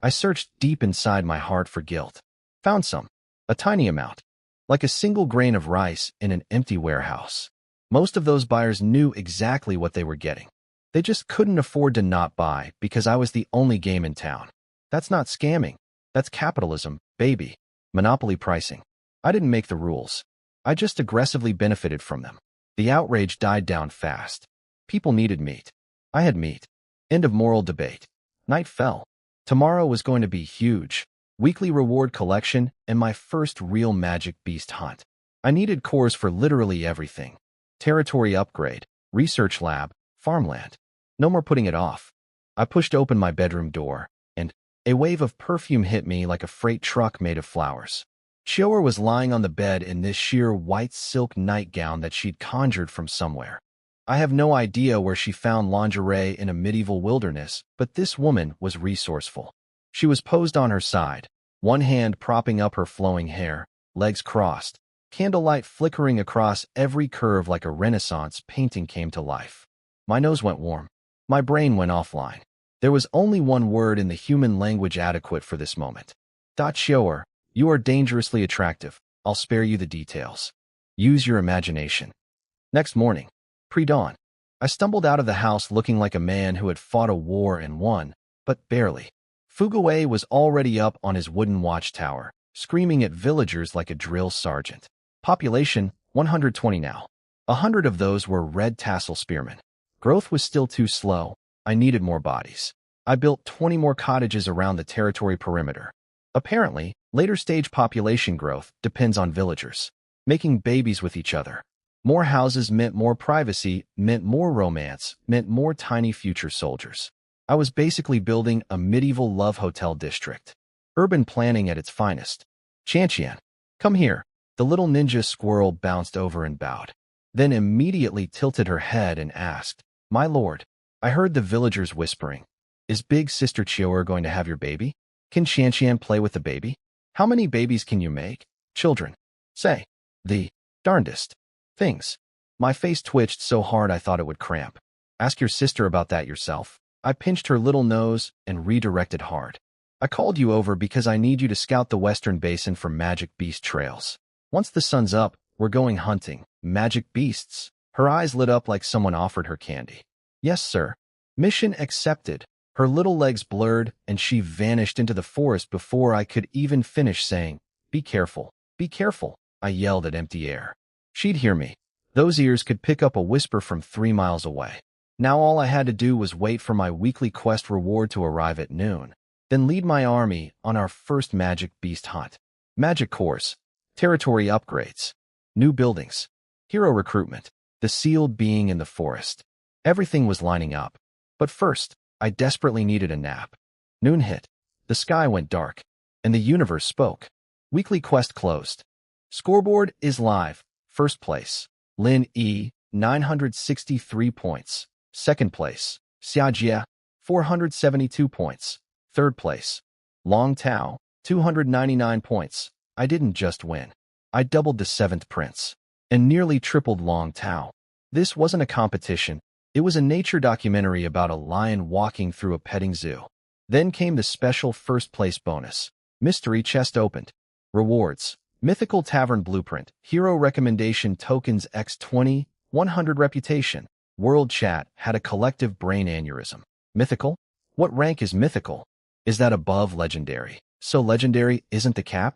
I searched deep inside my heart for guilt. Found some. A tiny amount. Like a single grain of rice in an empty warehouse. Most of those buyers knew exactly what they were getting. They just couldn't afford to not buy because I was the only game in town. That's not scamming. That's capitalism, baby. Monopoly pricing. I didn't make the rules. I just aggressively benefited from them. The outrage died down fast. People needed meat. I had meat. End of moral debate. Night fell. Tomorrow was going to be huge. Weekly reward collection and my first real magic beast hunt. I needed cores for literally everything. Territory upgrade, research lab, farmland. No more putting it off. I pushed open my bedroom door, and a wave of perfume hit me like a freight truck made of flowers. Chior was lying on the bed in this sheer white silk nightgown that she'd conjured from somewhere. I have no idea where she found lingerie in a medieval wilderness, but this woman was resourceful. She was posed on her side, one hand propping up her flowing hair, legs crossed, candlelight flickering across every curve like a Renaissance painting came to life. My nose went warm. My brain went offline. There was only one word in the human language adequate for this moment. Chior, you are dangerously attractive. I'll spare you the details. Use your imagination. Next morning, pre-dawn, I stumbled out of the house looking like a man who had fought a war and won, but barely. Fugaway was already up on his wooden watchtower, screaming at villagers like a drill sergeant. Population, 120 now. 100 of those were red tassel spearmen. Growth was still too slow. I needed more bodies. I built 20 more cottages around the territory perimeter. Apparently, later stage population growth depends on villagers making babies with each other. More houses meant more privacy, meant more romance, meant more tiny future soldiers. I was basically building a medieval love hotel district. Urban planning at its finest. Chanchian, come here. The little ninja squirrel bounced over and bowed. Then immediately tilted her head and asked, My lord, I heard the villagers whispering. Is big sister Chior going to have your baby? Can Chanchian play with the baby? How many babies can you make? Children. Say. The darndest things. My face twitched so hard I thought it would cramp. Ask your sister about that yourself. I pinched her little nose and redirected hard. I called you over because I need you to scout the western basin for magic beast trails. Once the sun's up, we're going hunting. Magic beasts. Her eyes lit up like someone offered her candy. Yes, sir. Mission accepted. Her little legs blurred and she vanished into the forest before I could even finish saying, Be careful. Be careful. I yelled at empty air. She'd hear me. Those ears could pick up a whisper from 3 miles away. Now all I had to do was wait for my weekly quest reward to arrive at noon, then lead my army on our first magic beast hunt. Magic cores, territory upgrades, new buildings, hero recruitment, the sealed being in the forest. Everything was lining up. But first, I desperately needed a nap. Noon hit. The sky went dark, and the universe spoke. Weekly quest closed. Scoreboard is live. First place, Lin E, 963 points. Second place, Xiajie, 472 points. Third place, Long Tao, 299 points. I didn't just win. I doubled the 7th prince. and nearly tripled Long Tao. This wasn't a competition. It was a nature documentary about a lion walking through a petting zoo. Then came the special first-place bonus. Mystery chest opened. Rewards. Mythical Tavern Blueprint. Hero Recommendation Tokens X20, 100 Reputation. World Chat had a collective brain aneurysm. Mythical? What rank is mythical? Is that above legendary? So legendary isn't the cap?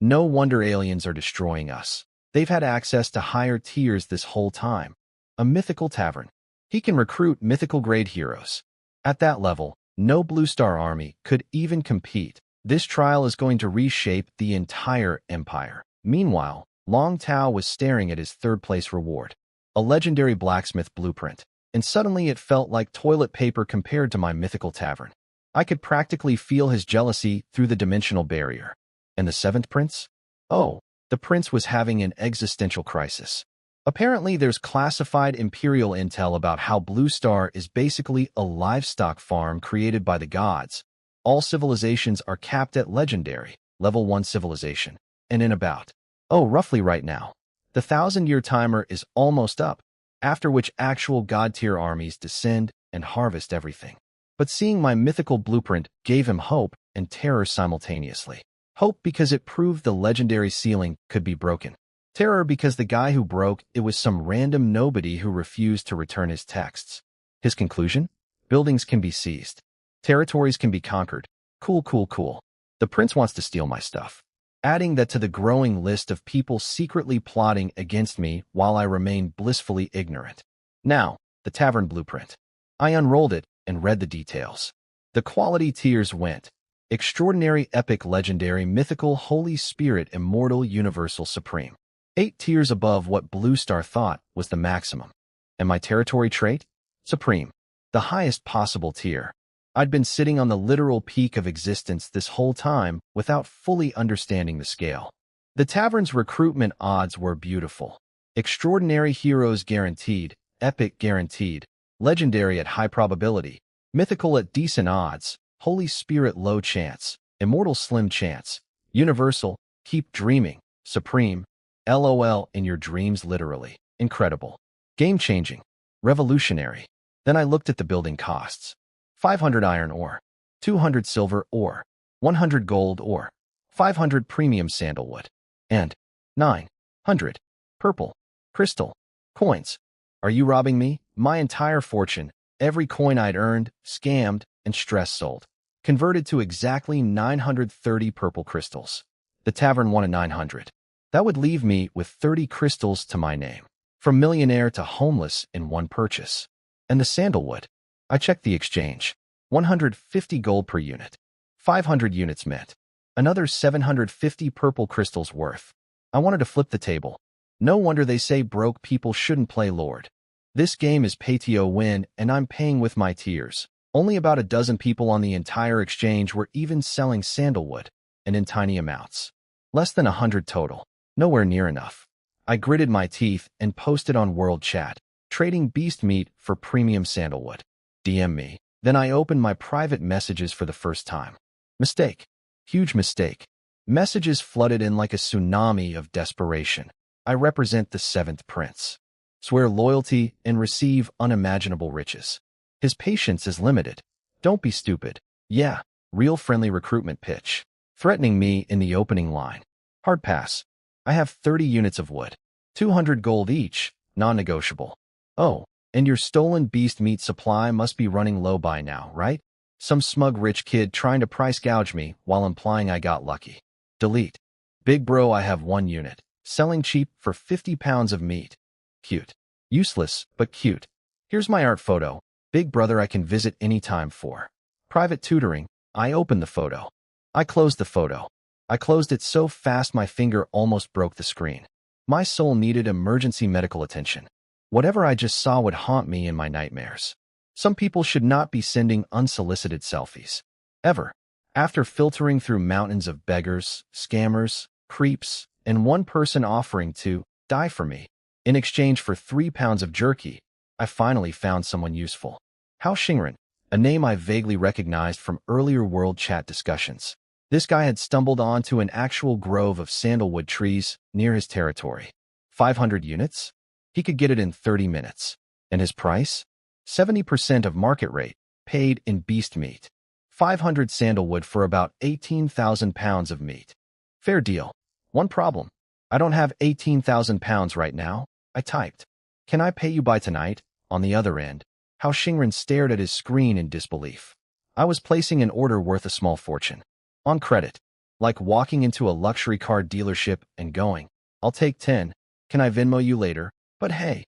No wonder aliens are destroying us. They've had access to higher tiers this whole time. A mythical tavern. He can recruit mythical-grade heroes. At that level, no Blue Star army could even compete. This trial is going to reshape the entire empire. Meanwhile, Long Tao was staring at his third-place reward. A legendary blacksmith blueprint. And suddenly it felt like toilet paper compared to my mythical tavern. I could practically feel his jealousy through the dimensional barrier. And the seventh prince? Oh, the prince was having an existential crisis. Apparently, there's classified Imperial intel about how Blue Star is basically a livestock farm created by the gods. All civilizations are capped at legendary, level 1 civilization, and in about, roughly right now. The 1,000-year timer is almost up, after which actual god-tier armies descend and harvest everything. But seeing my mythical blueprint gave him hope and terror simultaneously. Hope because it proved the legendary ceiling could be broken. Terror because the guy who broke it was some random nobody who refused to return his texts. His conclusion? Buildings can be seized. Territories can be conquered. Cool, cool, cool. The prince wants to steal my stuff. Adding that to the growing list of people secretly plotting against me while I remain blissfully ignorant. Now, the tavern blueprint. I unrolled it and read the details. The quality tiers went. Extraordinary, epic, legendary, mythical, Holy Spirit, immortal, universal, supreme. 8 tiers above what Blue Star thought was the maximum. And my territory trait? Supreme. The highest possible tier. I'd been sitting on the literal peak of existence this whole time without fully understanding the scale. The tavern's recruitment odds were beautiful. Extraordinary heroes guaranteed, epic guaranteed, legendary at high probability, mythical at decent odds, Holy Spirit low chance, immortal slim chance, universal, keep dreaming, supreme, LOL in your dreams literally, incredible, game-changing, revolutionary. Then I looked at the building costs. 500 iron ore, 200 silver ore, 100 gold ore, 500 premium sandalwood, and 900 purple crystal coins. Are you robbing me? My entire fortune, every coin I'd earned, scammed, and stress sold, converted to exactly 930 purple crystals. The tavern wanted 900. That would leave me with 30 crystals to my name. From millionaire to homeless in one purchase. And the sandalwood. I checked the exchange. 150 gold per unit. 500 units mint. Another 750 purple crystals worth. I wanted to flip the table. No wonder they say broke people shouldn't play Lord. This game is pay-to-win, and I'm paying with my tears. Only about a dozen people on the entire exchange were even selling sandalwood, and in tiny amounts. Less than 100 total. Nowhere near enough. I gritted my teeth and posted on World Chat, trading beast meat for premium sandalwood. DM me. Then I opened my private messages for the first time. Mistake. Huge mistake. Messages flooded in like a tsunami of desperation. I represent the 7th prince. Swear loyalty and receive unimaginable riches. His patience is limited. Don't be stupid. Yeah, real friendly recruitment pitch. Threatening me in the opening line. Hard pass. I have 30 units of wood. 200 gold each, non-negotiable. Oh, and your stolen beast meat supply must be running low by now, right? Some smug rich kid trying to price gouge me while implying I got lucky. Delete. Big bro, I have 1 unit. Selling cheap for 50 pounds of meat. Cute. Useless, but cute. Here's my art photo. Big brother I can visit anytime for. Private tutoring. I opened the photo. I closed the photo. I closed it so fast my finger almost broke the screen. My soul needed emergency medical attention. Whatever I just saw would haunt me in my nightmares. Some people should not be sending unsolicited selfies. Ever. After filtering through mountains of beggars, scammers, creeps, and one person offering to die for me, in exchange for 3 pounds of jerky, I finally found someone useful. Hao Xingren, a name I vaguely recognized from earlier World Chat discussions. This guy had stumbled onto an actual grove of sandalwood trees near his territory. 500 units? He could get it in 30 minutes. And his price? 70% of market rate, paid in beast meat. 500 sandalwood for about 18,000 pounds of meat. Fair deal. One problem. I don't have 18,000 pounds right now, I typed. Can I pay you by tonight? On the other end, Hao Xingren stared at his screen in disbelief. I was placing an order worth a small fortune. On credit. Like walking into a luxury car dealership and going, I'll take 10. Can I Venmo you later? But hey,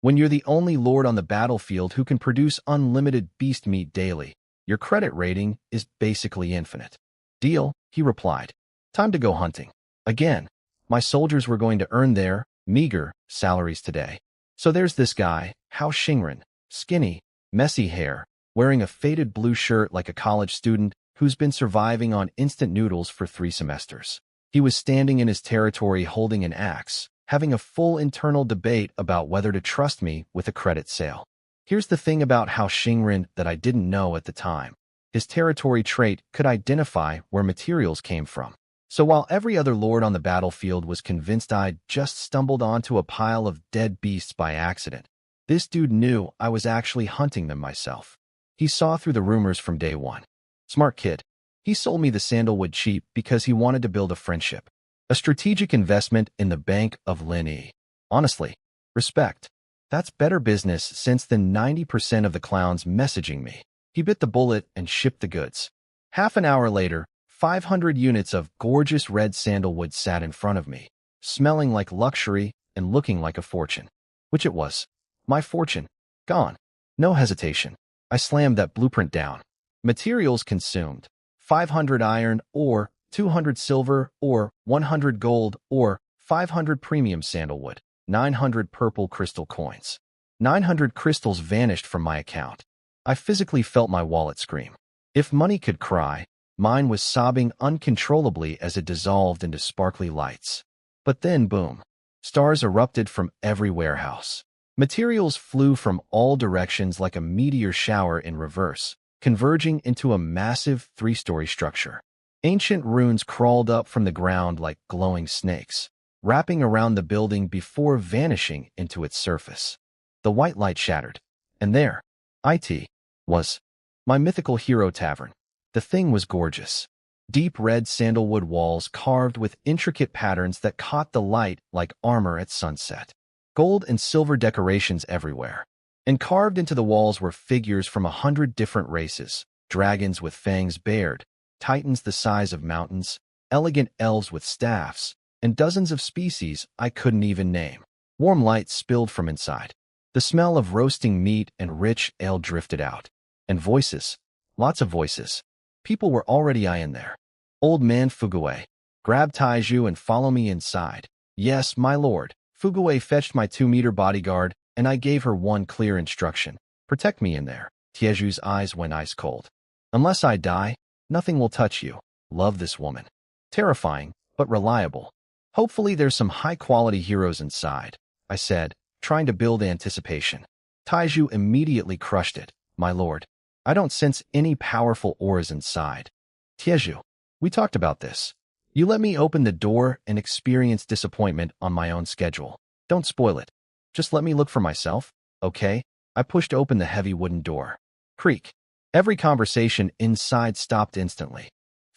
when you're the only lord on the battlefield who can produce unlimited beast meat daily, your credit rating is basically infinite. Deal, he replied. Time to go hunting. Again, my soldiers were going to earn their meager salaries today. So there's this guy, Hao Xingren, skinny, messy hair, wearing a faded blue shirt like a college student who's been surviving on instant noodles for 3 semesters. He was standing in his territory holding an axe, having a full internal debate about whether to trust me with a credit sale. Here's the thing about Hao Xingren that I didn't know at the time. His territory trait could identify where materials came from. So while every other lord on the battlefield was convinced I'd just stumbled onto a pile of dead beasts by accident, this dude knew I was actually hunting them myself. He saw through the rumors from day one. Smart kid. He sold me the sandalwood cheap because he wanted to build a friendship. A strategic investment in the Bank of Lin Yi. Honestly, respect. That's better business sense than 90% of the clowns messaging me. He bit the bullet and shipped the goods. Half an hour later, 500 units of gorgeous red sandalwood sat in front of me, smelling like luxury and looking like a fortune. Which it was. My fortune. Gone. No hesitation. I slammed that blueprint down. Materials consumed. 500 iron ore, 200 silver ore, 100 gold ore, 500 premium sandalwood, 900 purple crystal coins. 900 crystals vanished from my account. I physically felt my wallet scream. If money could cry, mine was sobbing uncontrollably as it dissolved into sparkly lights. But then, boom. Stars erupted from every warehouse. Materials flew from all directions like a meteor shower in reverse, converging into a massive 3-story structure. Ancient runes crawled up from the ground like glowing snakes, wrapping around the building before vanishing into its surface. The white light shattered, and there, it was, my mythical hero tavern. The thing was gorgeous. Deep red sandalwood walls carved with intricate patterns that caught the light like armor at sunset. Gold and silver decorations everywhere. And carved into the walls were figures from 100 different races, dragons with fangs bared, titans the size of mountains, elegant elves with staffs, and dozens of species I couldn't even name. Warm light spilled from inside. The smell of roasting meat and rich ale drifted out. And voices. Lots of voices. People were already in there. Old man Fugue. Grab Taiju and follow me inside. Yes, my lord. Fugue fetched my 2-meter bodyguard, and I gave her one clear instruction. Protect me in there. Tieju's eyes went ice cold. Unless I die, nothing will touch you. Love this woman. Terrifying, but reliable. Hopefully there's some high-quality heroes inside, I said, trying to build anticipation. Taiju immediately crushed it. My lord, I don't sense any powerful auras inside. Tieju, we talked about this. You let me open the door and experience disappointment on my own schedule. Don't spoil it. Just let me look for myself, okay? I pushed open the heavy wooden door. Creak. Every conversation inside stopped instantly.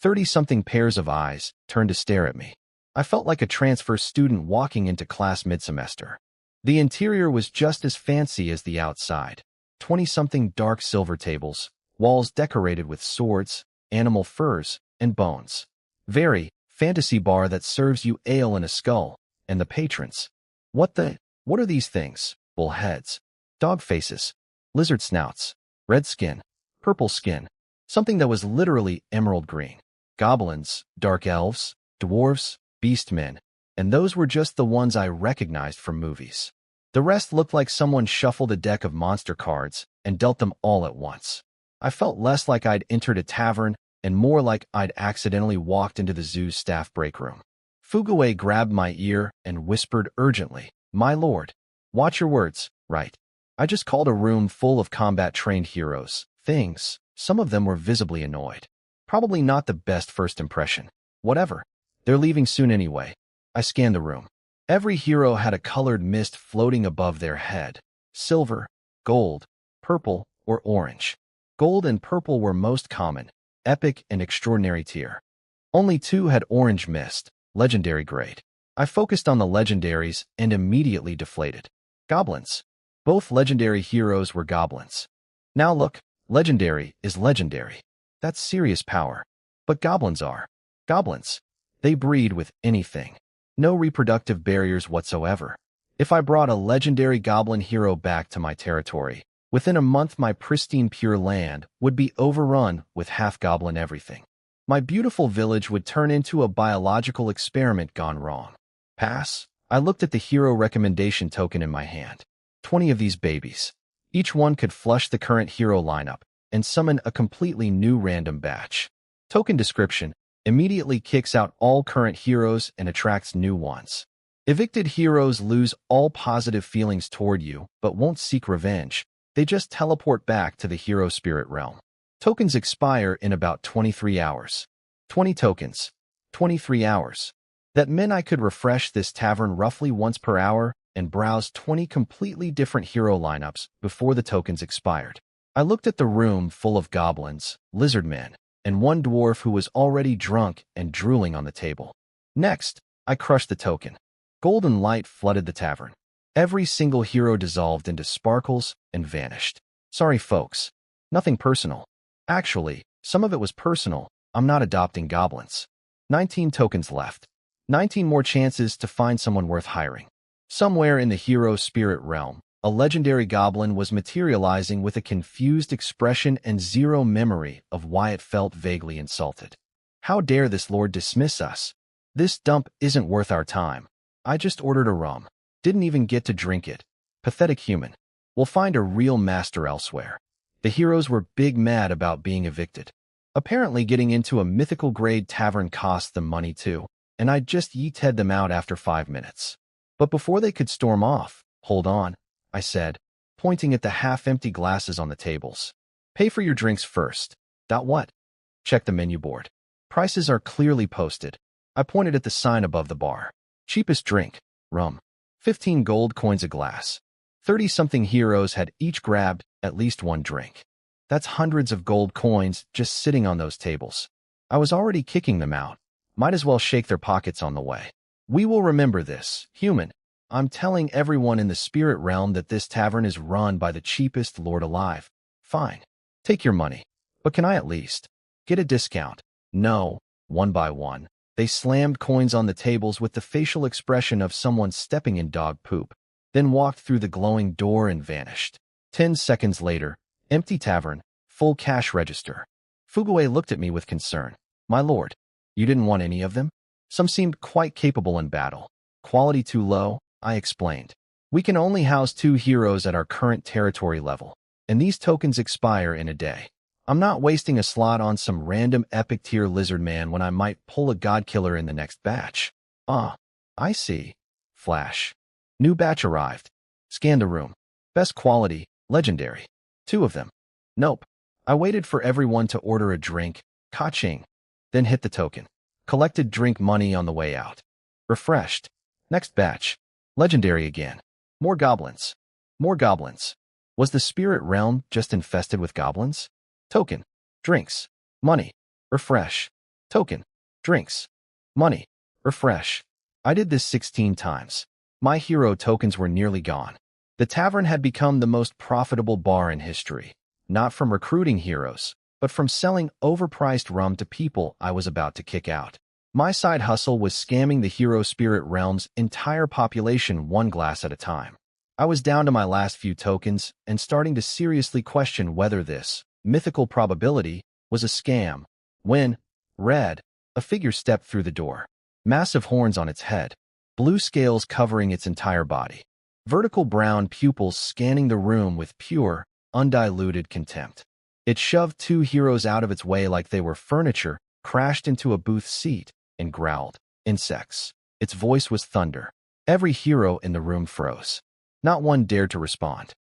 30-something pairs of eyes turned to stare at me. I felt like a transfer student walking into class mid-semester. The interior was just as fancy as the outside. 20-something dark silver tables, walls decorated with swords, animal furs, and bones. Very fantasy bar that serves you ale in a skull, and the patrons. What are these things? Bull heads, dog faces, lizard snouts, red skin, purple skin, something that was literally emerald green. Goblins, dark elves, dwarves, beastmen, and those were just the ones I recognized from movies. The rest looked like someone shuffled a deck of monster cards and dealt them all at once. I felt less like I'd entered a tavern and more like I'd accidentally walked into the zoo's staff break room. Fugue grabbed my ear and whispered urgently, My lord, watch your words, right? I just called a room full of combat-trained heroes. Things. Some of them were visibly annoyed. Probably not the best first impression. Whatever. They're leaving soon anyway. I scanned the room. Every hero had a colored mist floating above their head: silver, gold, purple, or orange. Gold and purple were most common, epic and extraordinary tier. Only two had orange mist, legendary grade. I focused on the legendaries and immediately deflated. Goblins. Both legendary heroes were goblins. Now look, legendary is legendary. That's serious power. But goblins are goblins. They breed with anything. No reproductive barriers whatsoever. If I brought a legendary goblin hero back to my territory, within a month my pristine pure land would be overrun with half-goblin everything. My beautiful village would turn into a biological experiment gone wrong. Pass. I looked at the hero recommendation token in my hand. 20 of these babies. Each one could flush the current hero lineup and summon a completely new random batch. Token description: immediately kicks out all current heroes and attracts new ones. Evicted heroes lose all positive feelings toward you, but won't seek revenge. They just teleport back to the hero spirit realm. Tokens expire in about 23 hours. 20 tokens. 23 hours. That meant I could refresh this tavern roughly once per hour and browse 20 completely different hero lineups before the tokens expired. I looked at the room full of goblins, lizard men, and one dwarf who was already drunk and drooling on the table. Next, I crushed the token. Golden light flooded the tavern. Every single hero dissolved into sparkles and vanished. Sorry, folks. Nothing personal. Actually, some of it was personal. I'm not adopting goblins. 19 tokens left. 19 more chances to find someone worth hiring. Somewhere in the hero spirit realm, a legendary goblin was materializing with a confused expression and zero memory of why it felt vaguely insulted. How dare this lord dismiss us? This dump isn't worth our time. I just ordered a rum. Didn't even get to drink it. Pathetic human. We'll find a real master elsewhere. The heroes were big mad about being evicted. Apparently getting into a mythical grade tavern cost them money too, and I just yeeted them out after 5 minutes. But before they could storm off, hold on, I said, pointing at the half-empty glasses on the tables. Pay for your drinks first. What? Check the menu board. Prices are clearly posted. I pointed at the sign above the bar. Cheapest drink, rum. 15 gold coins a glass. 30-something heroes had each grabbed at least one drink. That's hundreds of gold coins just sitting on those tables. I was already kicking them out. Might as well shake their pockets on the way. We will remember this, human. I'm telling everyone in the spirit realm that this tavern is run by the cheapest lord alive. Fine. Take your money. But can I at least get a discount? No. One by one, they slammed coins on the tables with the facial expression of someone stepping in dog poop, then walked through the glowing door and vanished. 10 seconds later, empty tavern, full cash register. Fugue looked at me with concern. My lord, you didn't want any of them? Some seemed quite capable in battle. Quality too low, I explained. We can only house 2 heroes at our current territory level, and these tokens expire in a day. I'm not wasting a slot on some random epic tier lizard man when I might pull a god killer in the next batch. Ah, I see. Flash. New batch arrived. Scan the room. Best quality, legendary. 2 of them. Nope. I waited for everyone to order a drink, ka-ching, then hit the token. Collected drink money on the way out. Refreshed. Next batch. Legendary again. More goblins. More goblins. Was the spirit realm just infested with goblins? Token. Drinks. Money. Refresh. Token. Drinks. Money. Refresh. I did this 16 times. My hero tokens were nearly gone. The tavern had become the most profitable bar in history, not from recruiting heroes, but from selling overpriced rum to people I was about to kick out. My side hustle was scamming the hero spirit realm's entire population 1 glass at a time. I was down to my last few tokens and starting to seriously question whether this mythical probability was a scam, when, red, a figure stepped through the door. Massive horns on its head, blue scales covering its entire body, vertical brown pupils scanning the room with pure, undiluted contempt. It shoved 2 heroes out of its way like they were furniture, crashed into a booth seat, and growled. Insects. Its voice was thunder. Every hero in the room froze. Not one dared to respond.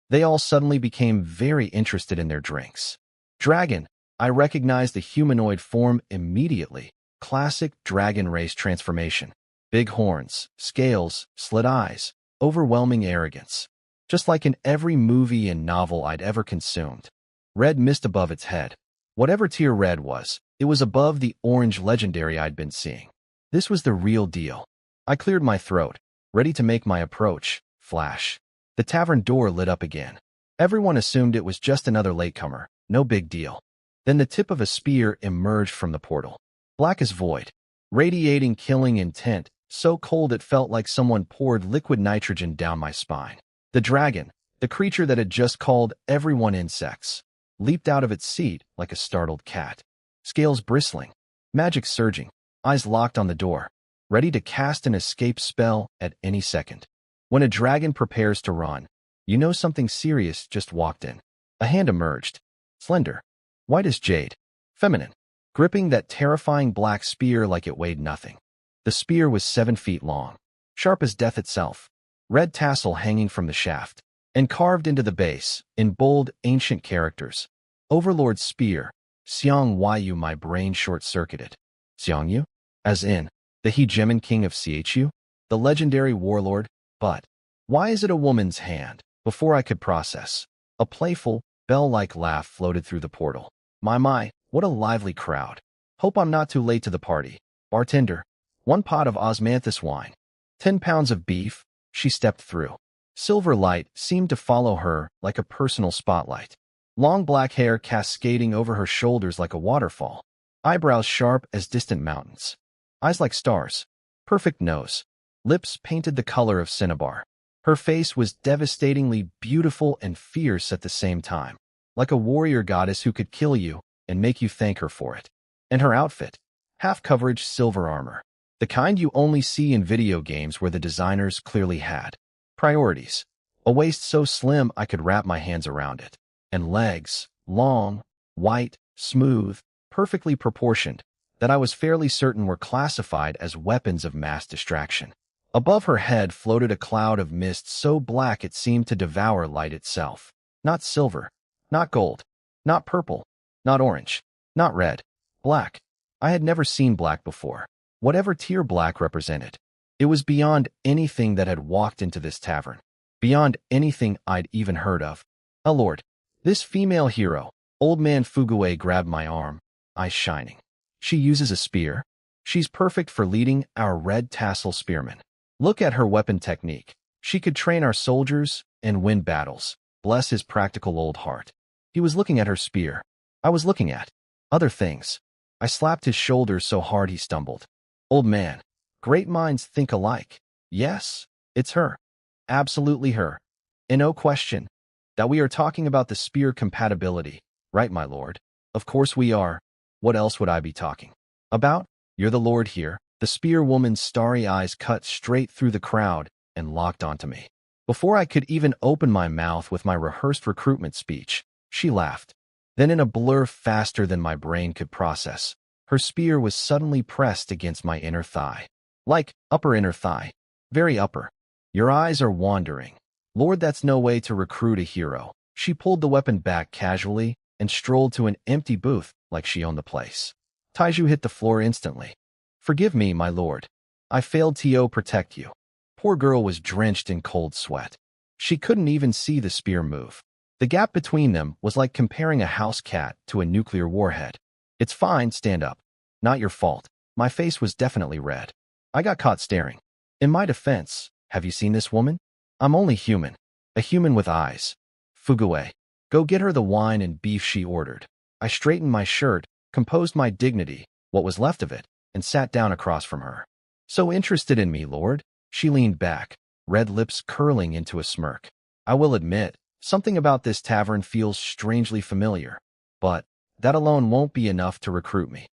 They all suddenly became very interested in their drinks. Dragon. I recognized the humanoid form immediately. Classic dragon race transformation. Big horns, scales, slit eyes, overwhelming arrogance. Just like in every movie and novel I'd ever consumed. Red mist above its head. Whatever tier red was, it was above the orange legendary I'd been seeing. This was the real deal. I cleared my throat, ready to make my approach. Flash. The tavern door lit up again. Everyone assumed it was just another latecomer, no big deal. Then the tip of a spear emerged from the portal. Black as void, radiating killing intent, so cold it felt like someone poured liquid nitrogen down my spine. The dragon, the creature that had just called everyone insects, leaped out of its seat like a startled cat. Scales bristling, magic surging, eyes locked on the door, ready to cast an escape spell at any second. When a dragon prepares to run, you know something serious just walked in. A hand emerged, slender, white as jade, feminine, gripping that terrifying black spear like it weighed nothing. The spear was 7 feet long, sharp as death itself, red tassel hanging from the shaft, and carved into the base, in bold, ancient characters. Overlord's spear, Xiang Yu. My brain short-circuited. Xiang Yu? As in, the hegemon king of Chu? The legendary warlord? But why is it a woman's hand? Before I could process, a playful, bell-like laugh floated through the portal. My, what a lively crowd. Hope I'm not too late to the party. Bartender, 1 pot of osmanthus wine. 10 pounds of beef. She stepped through. Silver light seemed to follow her like a personal spotlight. Long black hair cascading over her shoulders like a waterfall. Eyebrows sharp as distant mountains. Eyes like stars. Perfect nose. Lips painted the color of cinnabar. Her face was devastatingly beautiful and fierce at the same time. Like a warrior goddess who could kill you and make you thank her for it. And her outfit. Half-coverage silver armor. The kind you only see in video games where the designers clearly had priorities. A waist so slim I could wrap my hands around it. And legs, long, white, smooth, perfectly proportioned, that I was fairly certain were classified as weapons of mass distraction. Above her head floated a cloud of mist so black it seemed to devour light itself. Not silver, not gold, not purple, not orange, not red, black. I had never seen black before. Whatever tier black represented. It was beyond anything that had walked into this tavern. Beyond anything I'd even heard of. Oh Lord, this female hero, old man Fuguwe, grabbed my arm, eyes shining. She uses a spear. She's perfect for leading our red tassel spearmen. Look at her weapon technique. She could train our soldiers and win battles. Bless his practical old heart. He was looking at her spear. I was looking at other things. I slapped his shoulder so hard he stumbled. Old man, great minds think alike. Yes, it's her. Absolutely her. And no question that we are talking about the spear compatibility, right, my lord? Of course we are. What else would I be talking about? You're the lord here. The spear woman's starry eyes cut straight through the crowd and locked onto me. Before I could even open my mouth with my rehearsed recruitment speech, she laughed. Then in a blur faster than my brain could process, her spear was suddenly pressed against my inner thigh. Like upper inner thigh. Very upper. Your eyes are wandering. Lord, that's no way to recruit a hero. She pulled the weapon back casually and strolled to an empty booth like she owned the place. Taiju hit the floor instantly. Forgive me, my lord. I failed to protect you. Poor girl was drenched in cold sweat. She couldn't even see the spear move. The gap between them was like comparing a house cat to a nuclear warhead. It's fine, stand up. Not your fault. My face was definitely red. I got caught staring. In my defense, have you seen this woman? I'm only human. A human with eyes. Fuguwe, go get her the wine and beef she ordered. I straightened my shirt, composed my dignity, what was left of it, and sat down across from her. So interested in me, lord? She leaned back, red lips curling into a smirk. I will admit, something about this tavern feels strangely familiar. But that alone won't be enough to recruit me.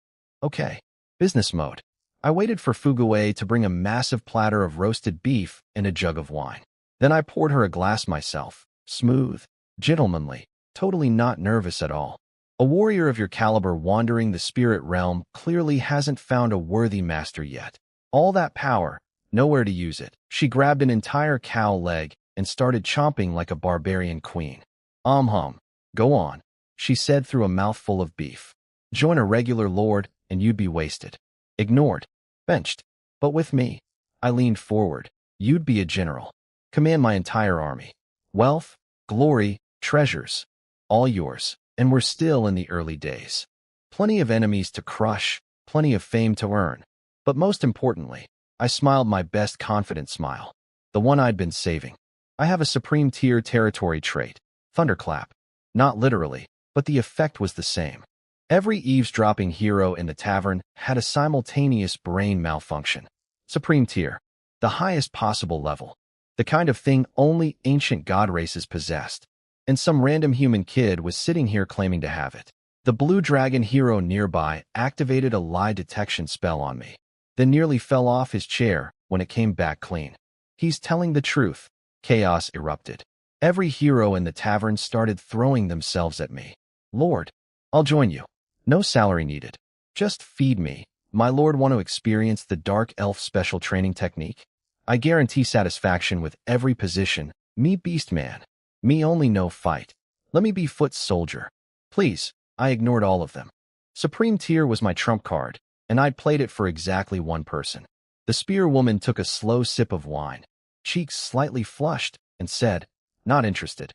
Okay, business mode. I waited for Fuguwe to bring a massive platter of roasted beef and a jug of wine. Then I poured her a glass myself, smooth, gentlemanly, totally not nervous at all. A warrior of your caliber wandering the spirit realm clearly hasn't found a worthy master yet. All that power, nowhere to use it. She grabbed an entire cow leg and started chomping like a barbarian queen. Go on, she said through a mouthful of beef. Join a regular lord and you'd be wasted. Ignored. Benched. But with me, I leaned forward. You'd be a general. Command my entire army. Wealth, glory, treasures. All yours. And we're still in the early days. Plenty of enemies to crush, plenty of fame to earn. But most importantly, I smiled my best confident smile. The one I'd been saving. I have a supreme tier territory trait. Thunderclap. Not literally, but the effect was the same. Every eavesdropping hero in the tavern had a simultaneous brain malfunction. Supreme tier. The highest possible level. The kind of thing only ancient god races possessed. And some random human kid was sitting here claiming to have it. The blue dragon hero nearby activated a lie detection spell on me, then nearly fell off his chair when it came back clean. He's telling the truth. Chaos erupted. Every hero in the tavern started throwing themselves at me. Lord, I'll join you. No salary needed. Just feed me. My lord, want to experience the dark elf special training technique? I guarantee satisfaction with every position. Me beast man. Me only no fight. Let me be foot soldier. Please. I ignored all of them. Supreme tier was my trump card, and I'd played it for exactly one person. The spear woman took a slow sip of wine, cheeks slightly flushed, and said, "Not interested."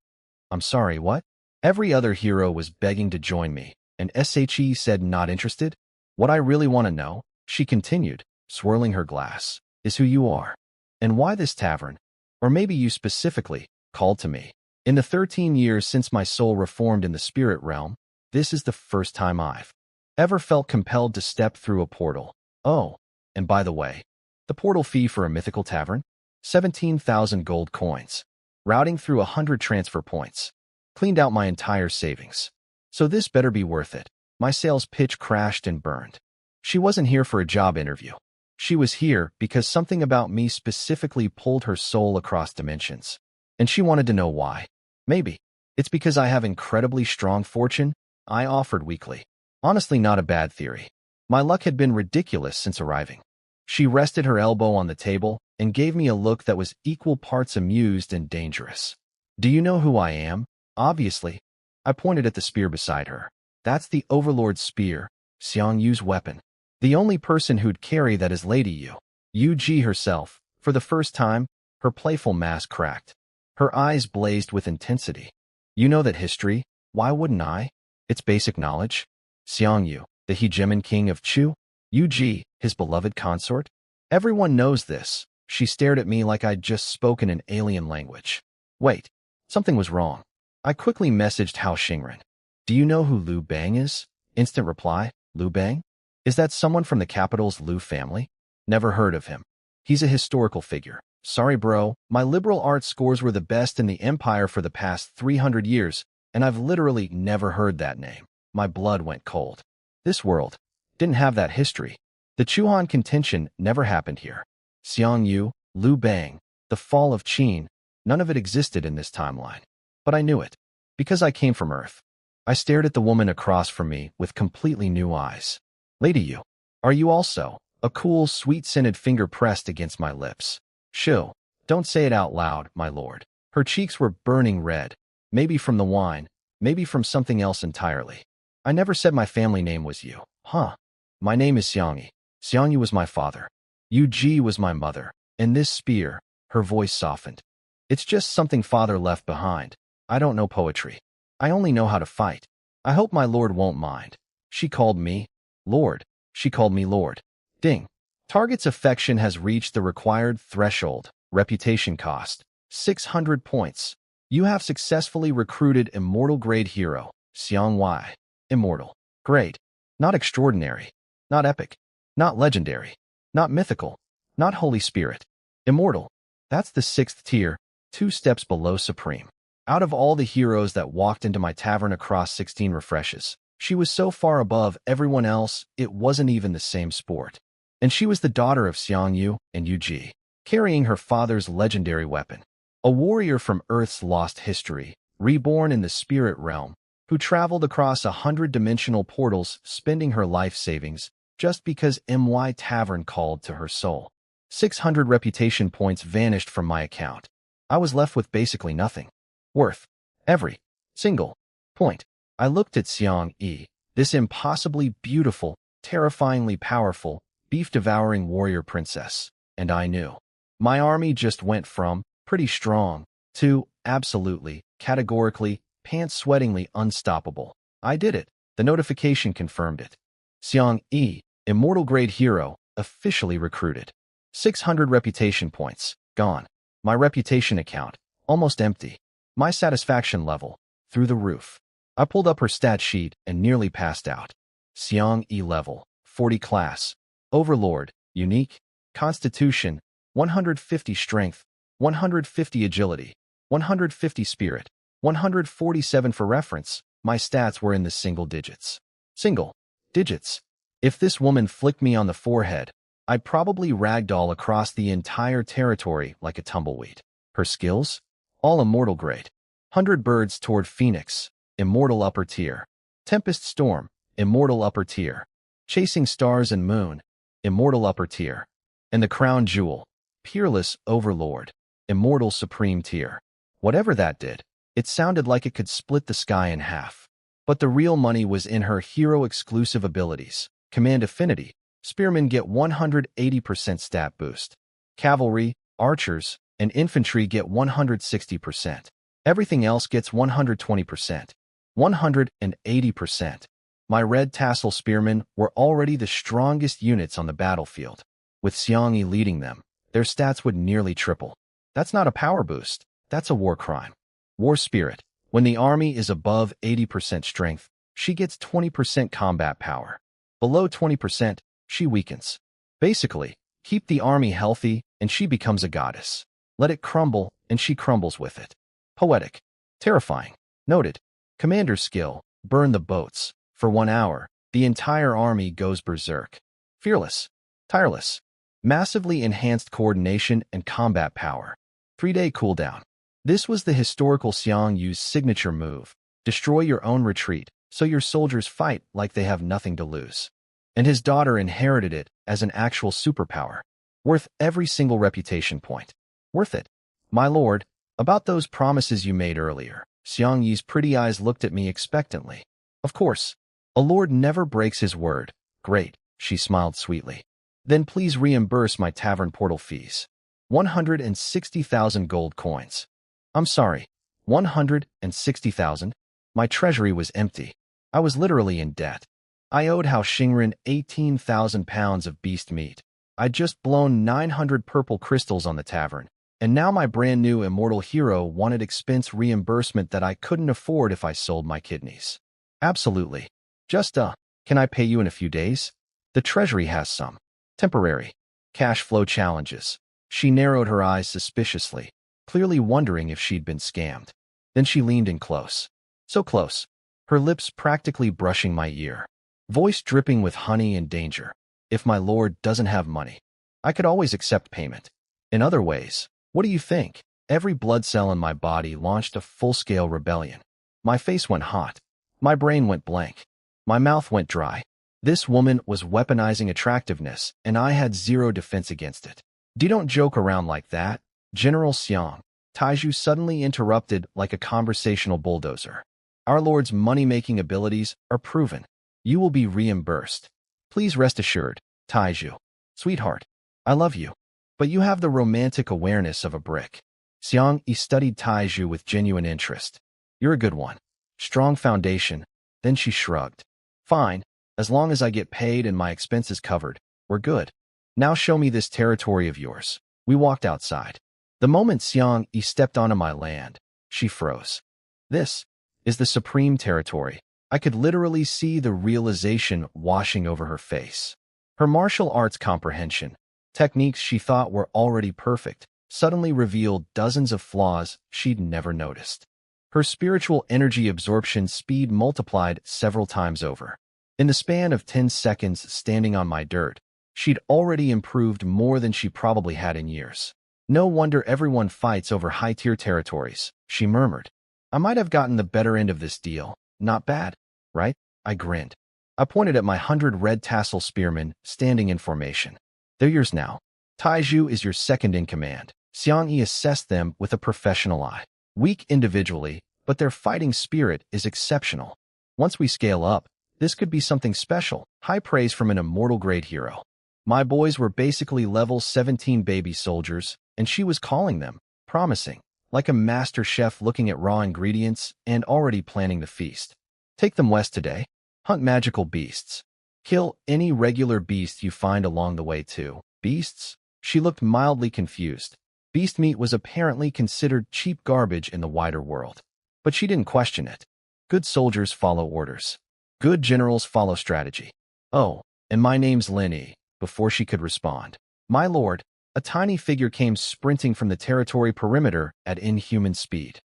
I'm sorry, what? Every other hero was begging to join me, and SHE said not interested? What I really want to know, she continued, swirling her glass, is who you are. And why this tavern, or maybe you specifically, called to me. In the 13 years since my soul reformed in the spirit realm, this is the first time I've ever felt compelled to step through a portal. Oh, and by the way, the portal fee for a mythical tavern? 17,000 gold coins. Routing through 100 transfer points. Cleaned out my entire savings. So this better be worth it. My sales pitch crashed and burned. She wasn't here for a job interview. She was here because something about me specifically pulled her soul across dimensions. And she wanted to know why. Maybe it's because I have incredibly strong fortune. I offered weakly. Honestly, not a bad theory. My luck had been ridiculous since arriving. She rested her elbow on the table and gave me a look that was equal parts amused and dangerous. Do you know who I am? Obviously. I pointed at the spear beside her. That's the Overlord's spear, Xiang Yu's weapon. The only person who'd carry that is Lady Yu. Yu Ji herself. For the first time, her playful mask cracked. Her eyes blazed with intensity. You know that history? Why wouldn't I? It's basic knowledge. Xiang Yu, the hegemon king of Chu. Yu Ji, his beloved consort. Everyone knows this. She stared at me like I'd just spoken an alien language. Wait, something was wrong. I quickly messaged Hao Xingren. Do you know who Liu Bang is? Instant reply, Liu Bang? Is that someone from the capital's Liu family? Never heard of him. He's a historical figure. Sorry bro, my liberal arts scores were the best in the empire for the past 300 years, and I've literally never heard that name. My blood went cold. This world didn't have that history. The Chuhan contention never happened here. Xiang Yu, Liu Bang, the fall of Qin, none of it existed in this timeline. But I knew it, because I came from Earth. I stared at the woman across from me with completely new eyes. Lady Yu, are you also? A cool, sweet-scented finger pressed against my lips. Shoo, don't say it out loud, my lord. Her cheeks were burning red. Maybe from the wine, maybe from something else entirely. I never said my family name was Yu. Huh. My name is Xiangyi. Xiangyi was my father. Yu Ji was my mother. And this spear, her voice softened. It's just something father left behind. I don't know poetry. I only know how to fight. I hope my lord won't mind. She called me Lord. She called me Lord. Ding. Target's affection has reached the required threshold. Reputation cost 600 points. You have successfully recruited immortal grade hero, Xiang Y. Immortal. Great. Not extraordinary. Not epic. Not legendary. Not mythical. Not Holy Spirit. Immortal. That's the 6th tier, 2 steps below Supreme. Out of all the heroes that walked into my tavern across 16 refreshes, she was so far above everyone else, it wasn't even the same sport. And she was the daughter of Xiang Yu and Yu Ji, carrying her father's legendary weapon. A warrior from Earth's lost history, reborn in the spirit realm, who traveled across 100-dimensional portals, spending her life savings just because MY Tavern called to her soul. 600 reputation points vanished from my account. I was left with basically nothing. Worth every single point. I looked at Xiang Yi, this impossibly beautiful, terrifyingly powerful, beef-devouring warrior princess, and I knew. My army just went from pretty strong to absolutely, categorically, pants-sweatingly unstoppable. I did it. The notification confirmed it. Xiang Yi, immortal grade hero, officially recruited. 600 reputation points, gone. My reputation account, almost empty. My satisfaction level, through the roof. I pulled up her stat sheet and nearly passed out. Xiang Yi level, 40 class. Overlord, unique. Constitution, 150 strength, 150 agility, 150 spirit, 147 for reference. My stats were in the single digits. Single digits. If this woman flicked me on the forehead, I'd probably ragdoll across the entire territory like a tumbleweed. Her skills? All immortal grade. 100 birds toward Phoenix, immortal upper tier. Tempest Storm, immortal upper tier. Chasing Stars and Moon, immortal upper tier. And the Crown Jewel, Peerless Overlord, immortal supreme tier. Whatever that did, it sounded like it could split the sky in half. But the real money was in her hero-exclusive abilities. Command Affinity, Spearmen get 180% stat boost. Cavalry, Archers, and Infantry get 160%. Everything else gets 120%. 180%. My red tassel spearmen were already the strongest units on the battlefield. With Xiang Yi leading them, their stats would nearly triple. That's not a power boost, that's a war crime. War Spirit. When the army is above 80% strength, she gets 20% combat power. Below 20%, she weakens. Basically, keep the army healthy and she becomes a goddess. Let it crumble and she crumbles with it. Poetic. Terrifying. Noted. Commander skill, burn the boats. For 1 hour, the entire army goes berserk. Fearless. Tireless. Massively enhanced coordination and combat power. 3-day cooldown. This was the historical Xiang Yu's signature move. Destroy your own retreat, so your soldiers fight like they have nothing to lose. And his daughter inherited it as an actual superpower. Worth every single reputation point. Worth it. My lord, about those promises you made earlier. Xiang Yi's pretty eyes looked at me expectantly. Of course. A lord never breaks his word. Great, she smiled sweetly. Then please reimburse my tavern portal fees. 160,000 gold coins. I'm sorry, 160,000? My treasury was empty. I was literally in debt. I owed Hao Xingren 18,000 pounds of beast meat. I'd just blown 900 purple crystals on the tavern, and now my brand new immortal hero wanted expense reimbursement that I couldn't afford if I sold my kidneys. Absolutely. Just, can I pay you in a few days? The treasury has some temporary cash flow challenges. She narrowed her eyes suspiciously, clearly wondering if she'd been scammed. Then she leaned in close. So close. Her lips practically brushing my ear. Voice dripping with honey and danger. If my lord doesn't have money, I could always accept payment. In other ways, what do you think? Every blood cell in my body launched a full-scale rebellion. My face went hot. My brain went blank. My mouth went dry. This woman was weaponizing attractiveness, and I had zero defense against it. Don't joke around like that, General Xiang. Taiju suddenly interrupted like a conversational bulldozer. Our lord's money-making abilities are proven. You will be reimbursed. Please rest assured, Taiju. Sweetheart, I love you. But you have the romantic awareness of a brick. Xiang Yi studied Taiju with genuine interest. You're a good one. Strong foundation. Then she shrugged. Fine, as long as I get paid and my expenses covered, we're good. Now show me this territory of yours. We walked outside. The moment Xiang Yi stepped onto my land, she froze. This is the supreme territory. I could literally see the realization washing over her face. Her martial arts comprehension, techniques she thought were already perfect, suddenly revealed dozens of flaws she'd never noticed. Her spiritual energy absorption speed multiplied several times over. In the span of 10 seconds standing on my dirt, she'd already improved more than she probably had in years. No wonder everyone fights over high-tier territories, she murmured. I might have gotten the better end of this deal. Not bad, right? I grinned. I pointed at my 100 red tassel spearmen standing in formation. They're yours now. Taiju is your second in command. Xiang Yi assessed them with a professional eye. Weak individually, but their fighting spirit is exceptional. Once we scale up, this could be something special. High praise from an immortal grade hero. My boys were basically level 17 baby soldiers, and she was calling them, promising, like a master chef looking at raw ingredients and already planning the feast. Take them west today. Hunt magical beasts. Kill any regular beast you find along the way too. Beasts? She looked mildly confused. Beast meat was apparently considered cheap garbage in the wider world. But she didn't question it. Good soldiers follow orders. Good generals follow strategy. Oh, and my name's Linny. Before she could respond, my lord, a tiny figure came sprinting from the territory perimeter at inhuman speed.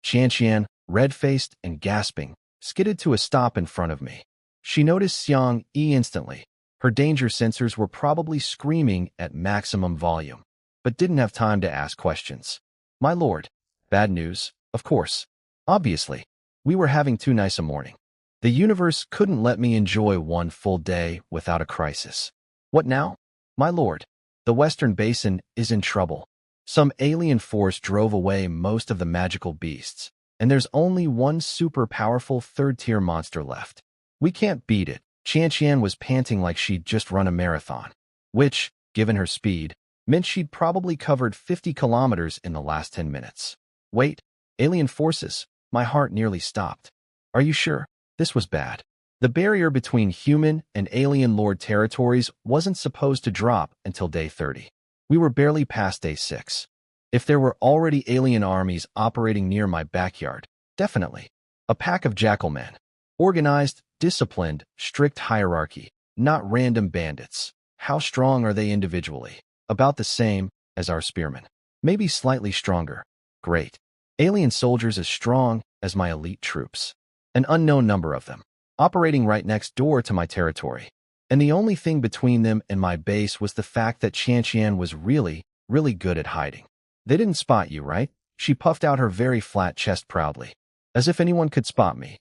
Qianqian, red-faced and gasping, skidded to a stop in front of me. She noticed Xiang Yi instantly. Her danger sensors were probably screaming at maximum volume, but didn't have time to ask questions. My lord, bad news, of course. Obviously, we were having too nice a morning. The universe couldn't let me enjoy one full day without a crisis. What now? My lord, the Western Basin is in trouble. Some alien force drove away most of the magical beasts, and there's only one super powerful third-tier monster left. We can't beat it. Qianqian was panting like she'd just run a marathon, which, given her speed, meant she'd probably covered 50 kilometers in the last 10 minutes. Wait, alien forces. My heart nearly stopped. Are you sure? This was bad. The barrier between human and alien lord territories wasn't supposed to drop until day 30. We were barely past day 6. If there were already alien armies operating near my backyard, definitely. A pack of jackalmen. Organized, disciplined, strict hierarchy, not random bandits. How strong are they individually? About the same as our spearmen. Maybe slightly stronger. Great. Alien soldiers as strong as my elite troops. An unknown number of them, operating right next door to my territory. And the only thing between them and my base was the fact that Qianqian was really, really good at hiding. They didn't spot you, right? She puffed out her very flat chest proudly. As if anyone could spot me.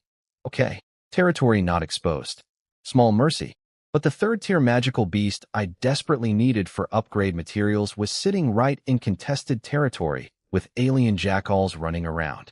Okay, territory not exposed. Small mercy. But the third-tier magical beast I desperately needed for upgrade materials was sitting right in contested territory with alien jackals running around.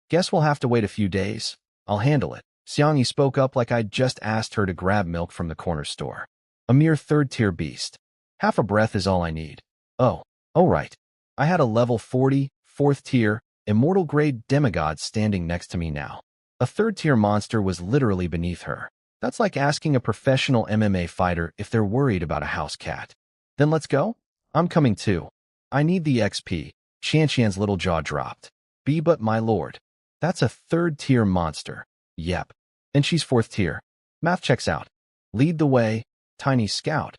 Guess we'll have to wait a few days. I'll handle it. Xiangyi spoke up like I'd just asked her to grab milk from the corner store. A mere third-tier beast. Half a breath is all I need. Oh right. I had a level 40, fourth-tier, immortal-grade demigod standing next to me now. A third-tier monster was literally beneath her. That's like asking a professional MMA fighter if they're worried about a house cat. Then let's go? I'm coming too. I need the XP. Qianqian's little jaw dropped. But my lord. That's a third-tier monster. Yep. And she's fourth tier. Math checks out. Lead the way, tiny scout.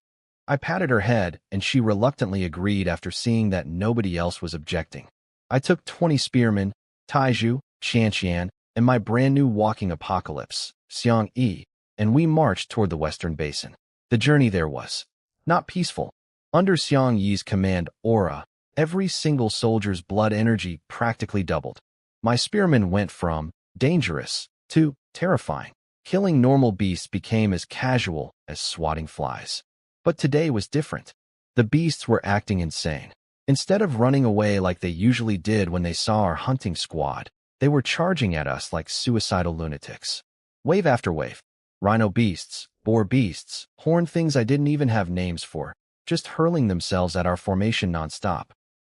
I patted her head, and she reluctantly agreed after seeing that nobody else was objecting. I took 20 spearmen, Taiju, Qianqian, and my brand-new walking apocalypse, Xiang Yi, and we marched toward the Western Basin. The journey there was not peaceful. Under Xiang Yi's command aura, every single soldier's blood energy practically doubled. My spearmen went from dangerous to terrifying. Killing normal beasts became as casual as swatting flies. But today was different. The beasts were acting insane. Instead of running away like they usually did when they saw our hunting squad, they were charging at us like suicidal lunatics. Wave after wave. Rhino beasts, boar beasts, horned things I didn't even have names for, just hurling themselves at our formation nonstop.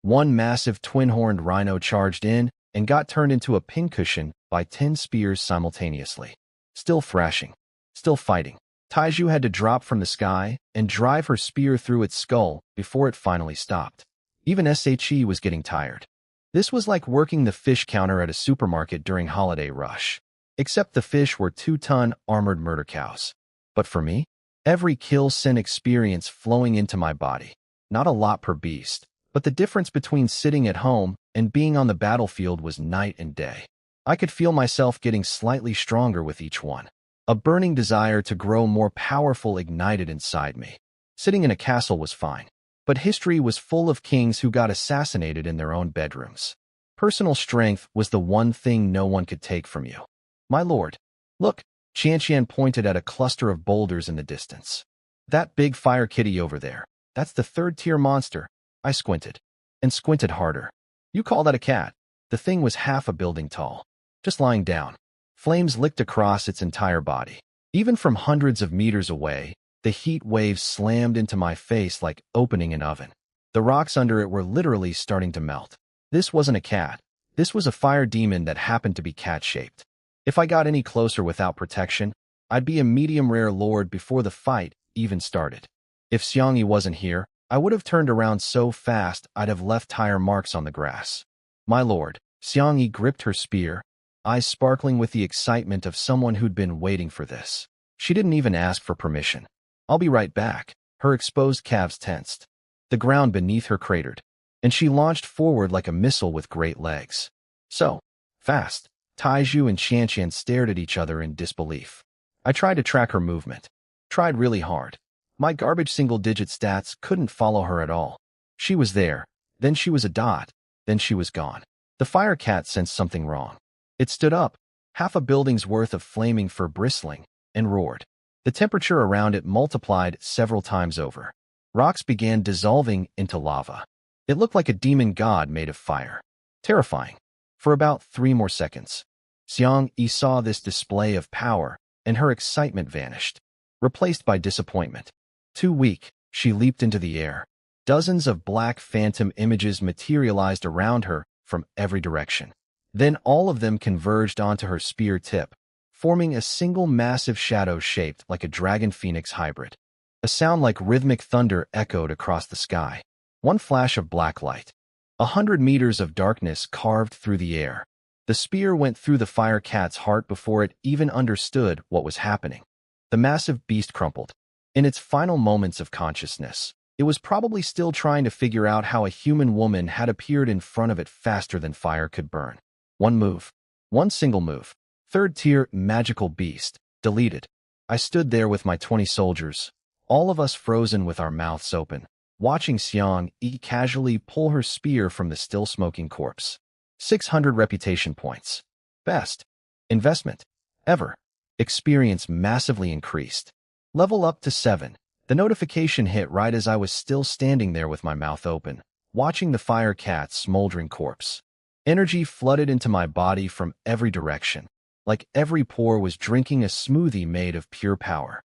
One massive twin-horned rhino charged in and got turned into a pincushion by 10 spears simultaneously. Still thrashing. Still fighting. Taiju had to drop from the sky and drive her spear through its skull before it finally stopped. Even SHE was getting tired. This was like working the fish counter at a supermarket during holiday rush. Except the fish were 2-ton armored murder cows. But for me, every kill sent experience flowing into my body. Not a lot per beast, but the difference between sitting at home and being on the battlefield was night and day. I could feel myself getting slightly stronger with each one. A burning desire to grow more powerful ignited inside me. Sitting in a castle was fine, but history was full of kings who got assassinated in their own bedrooms. Personal strength was the one thing no one could take from you. My lord, look, Qianqian pointed at a cluster of boulders in the distance. That big fire kitty over there, that's the third-tier monster. I squinted, and squinted harder. You call that a cat? The thing was half a building tall, just lying down. Flames licked across its entire body. Even from hundreds of meters away, The heat waves slammed into my face like opening an oven. The rocks under it were literally starting to melt. This wasn't a cat. This was a fire demon that happened to be cat-shaped. If I got any closer without protection, I'd be a medium-rare lord before the fight even started. If Xiangyi wasn't here, I would have turned around so fast I'd have left tire marks on the grass. My lord, Xiangyi gripped her spear, eyes sparkling with the excitement of someone who'd been waiting for this. She didn't even ask for permission. I'll be right back. Her exposed calves tensed. The ground beneath her cratered, and she launched forward like a missile with great legs. So fast. Taiju and Qianqian stared at each other in disbelief. I tried to track her movement. Tried really hard. My garbage single-digit stats couldn't follow her at all. She was there, then she was a dot, then she was gone. The fire cat sensed something wrong. It stood up, half a building's worth of flaming fur bristling, and roared. The temperature around it multiplied several times over. Rocks began dissolving into lava. It looked like a demon god made of fire. Terrifying. For about 3 more seconds. Xiangyi saw this display of power, and her excitement vanished, replaced by disappointment. Too weak, she leaped into the air. Dozens of black phantom images materialized around her from every direction. Then all of them converged onto her spear tip, forming a single massive shadow shaped like a dragon phoenix hybrid. A sound like rhythmic thunder echoed across the sky. One flash of black light. 100 meters of darkness carved through the air. The spear went through the fire cat's heart before it even understood what was happening. The massive beast crumpled. In its final moments of consciousness, it was probably still trying to figure out how a human woman had appeared in front of it faster than fire could burn. One move. One single move. 3rd tier magical beast. Deleted. I stood there with my 20 soldiers, all of us frozen with our mouths open, watching Xiangyi casually pull her spear from the still smoking corpse. 600 reputation points. Best investment ever. Experience massively increased. Level up to 7. The notification hit right as I was still standing there with my mouth open, watching the fire cat's smoldering corpse. Energy flooded into my body from every direction, like every pore was drinking a smoothie made of pure power.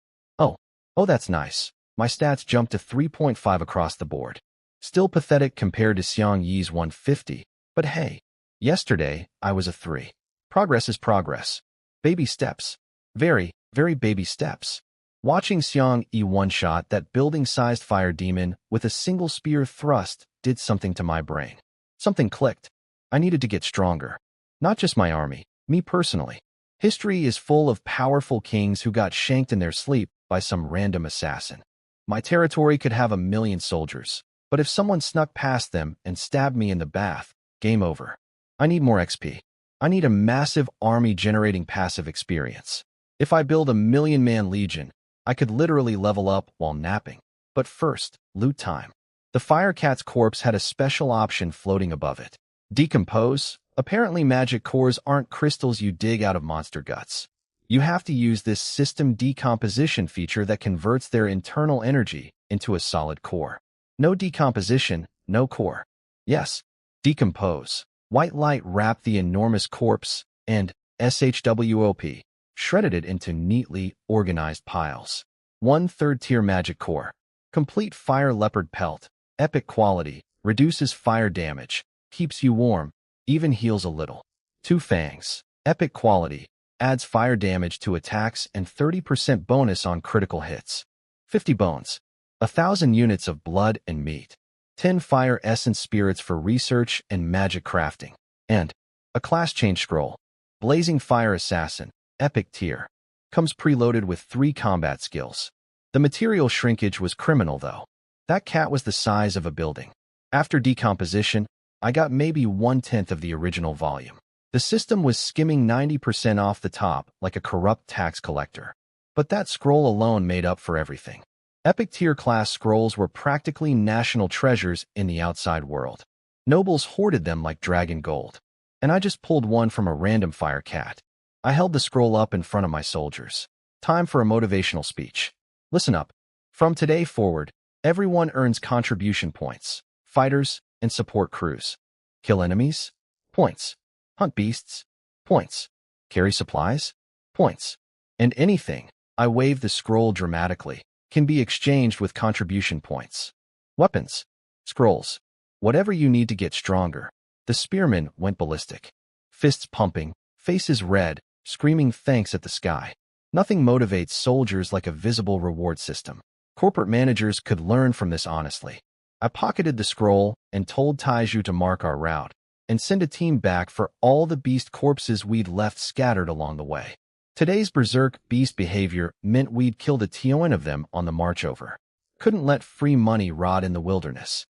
Oh, that's nice. My stats jumped to 3.5 across the board. Still pathetic compared to Xiangyi's 150, but hey, yesterday I was a 3. Progress is progress. Baby steps. Very, very baby steps. Watching Xiangyi one-shot that building-sized fire demon with a single spear thrust did something to my brain. Something clicked. I needed to get stronger. Not just my army, me personally. History is full of powerful kings who got shanked in their sleep by some random assassin. My territory could have 1,000,000 soldiers, but if someone snuck past them and stabbed me in the bath, game over. I need more XP. I need a massive army generating passive experience. If I build a 1,000,000-man legion, I could literally level up while napping. But first, loot time. The fire cat's corpse had a special option floating above it. Decompose. Apparently magic cores aren't crystals you dig out of monster guts. You have to use this system decomposition feature that converts their internal energy into a solid core. No decomposition, no core. Yes, decompose. White light wrapped the enormous corpse and, SHWOP, shredded it into neatly organized piles. 1 3rd-tier magic core. Complete fire leopard pelt. Epic quality. Reduces fire damage. Keeps you warm. Even heals a little. 2 fangs. Epic quality. Adds fire damage to attacks and 30% bonus on critical hits. 50 bones. 1,000 units of blood and meat. 10 fire essence spirits for research and magic crafting. And a class change scroll. Blazing Fire Assassin. Epic tier. Comes preloaded with 3 combat skills. The material shrinkage was criminal though. That cat was the size of a building. After decomposition, I got maybe 1/10 of the original volume. The system was skimming 90% off the top like a corrupt tax collector. But that scroll alone made up for everything. Epic tier class scrolls were practically national treasures in the outside world. Nobles hoarded them like dragon gold. And I just pulled one from a random fire cat. I held the scroll up in front of my soldiers. Time for a motivational speech. Listen up. From today forward, everyone earns contribution points. Fighters and support crews. Kill enemies? Points. Hunt beasts? Points. Carry supplies? Points. And anything. I waved the scroll dramatically, can be exchanged with contribution points. Weapons, scrolls, whatever you need to get stronger. The spearmen went ballistic. Fists pumping, faces red, screaming thanks at the sky. Nothing motivates soldiers like a visible reward system. Corporate managers could learn from this honestly. I pocketed the scroll and told Taiju to mark our route and send a team back for all the beast corpses we'd left scattered along the way. Today's berserk beast behavior meant we'd killed a ton of them on the march over. Couldn't let free money rot in the wilderness.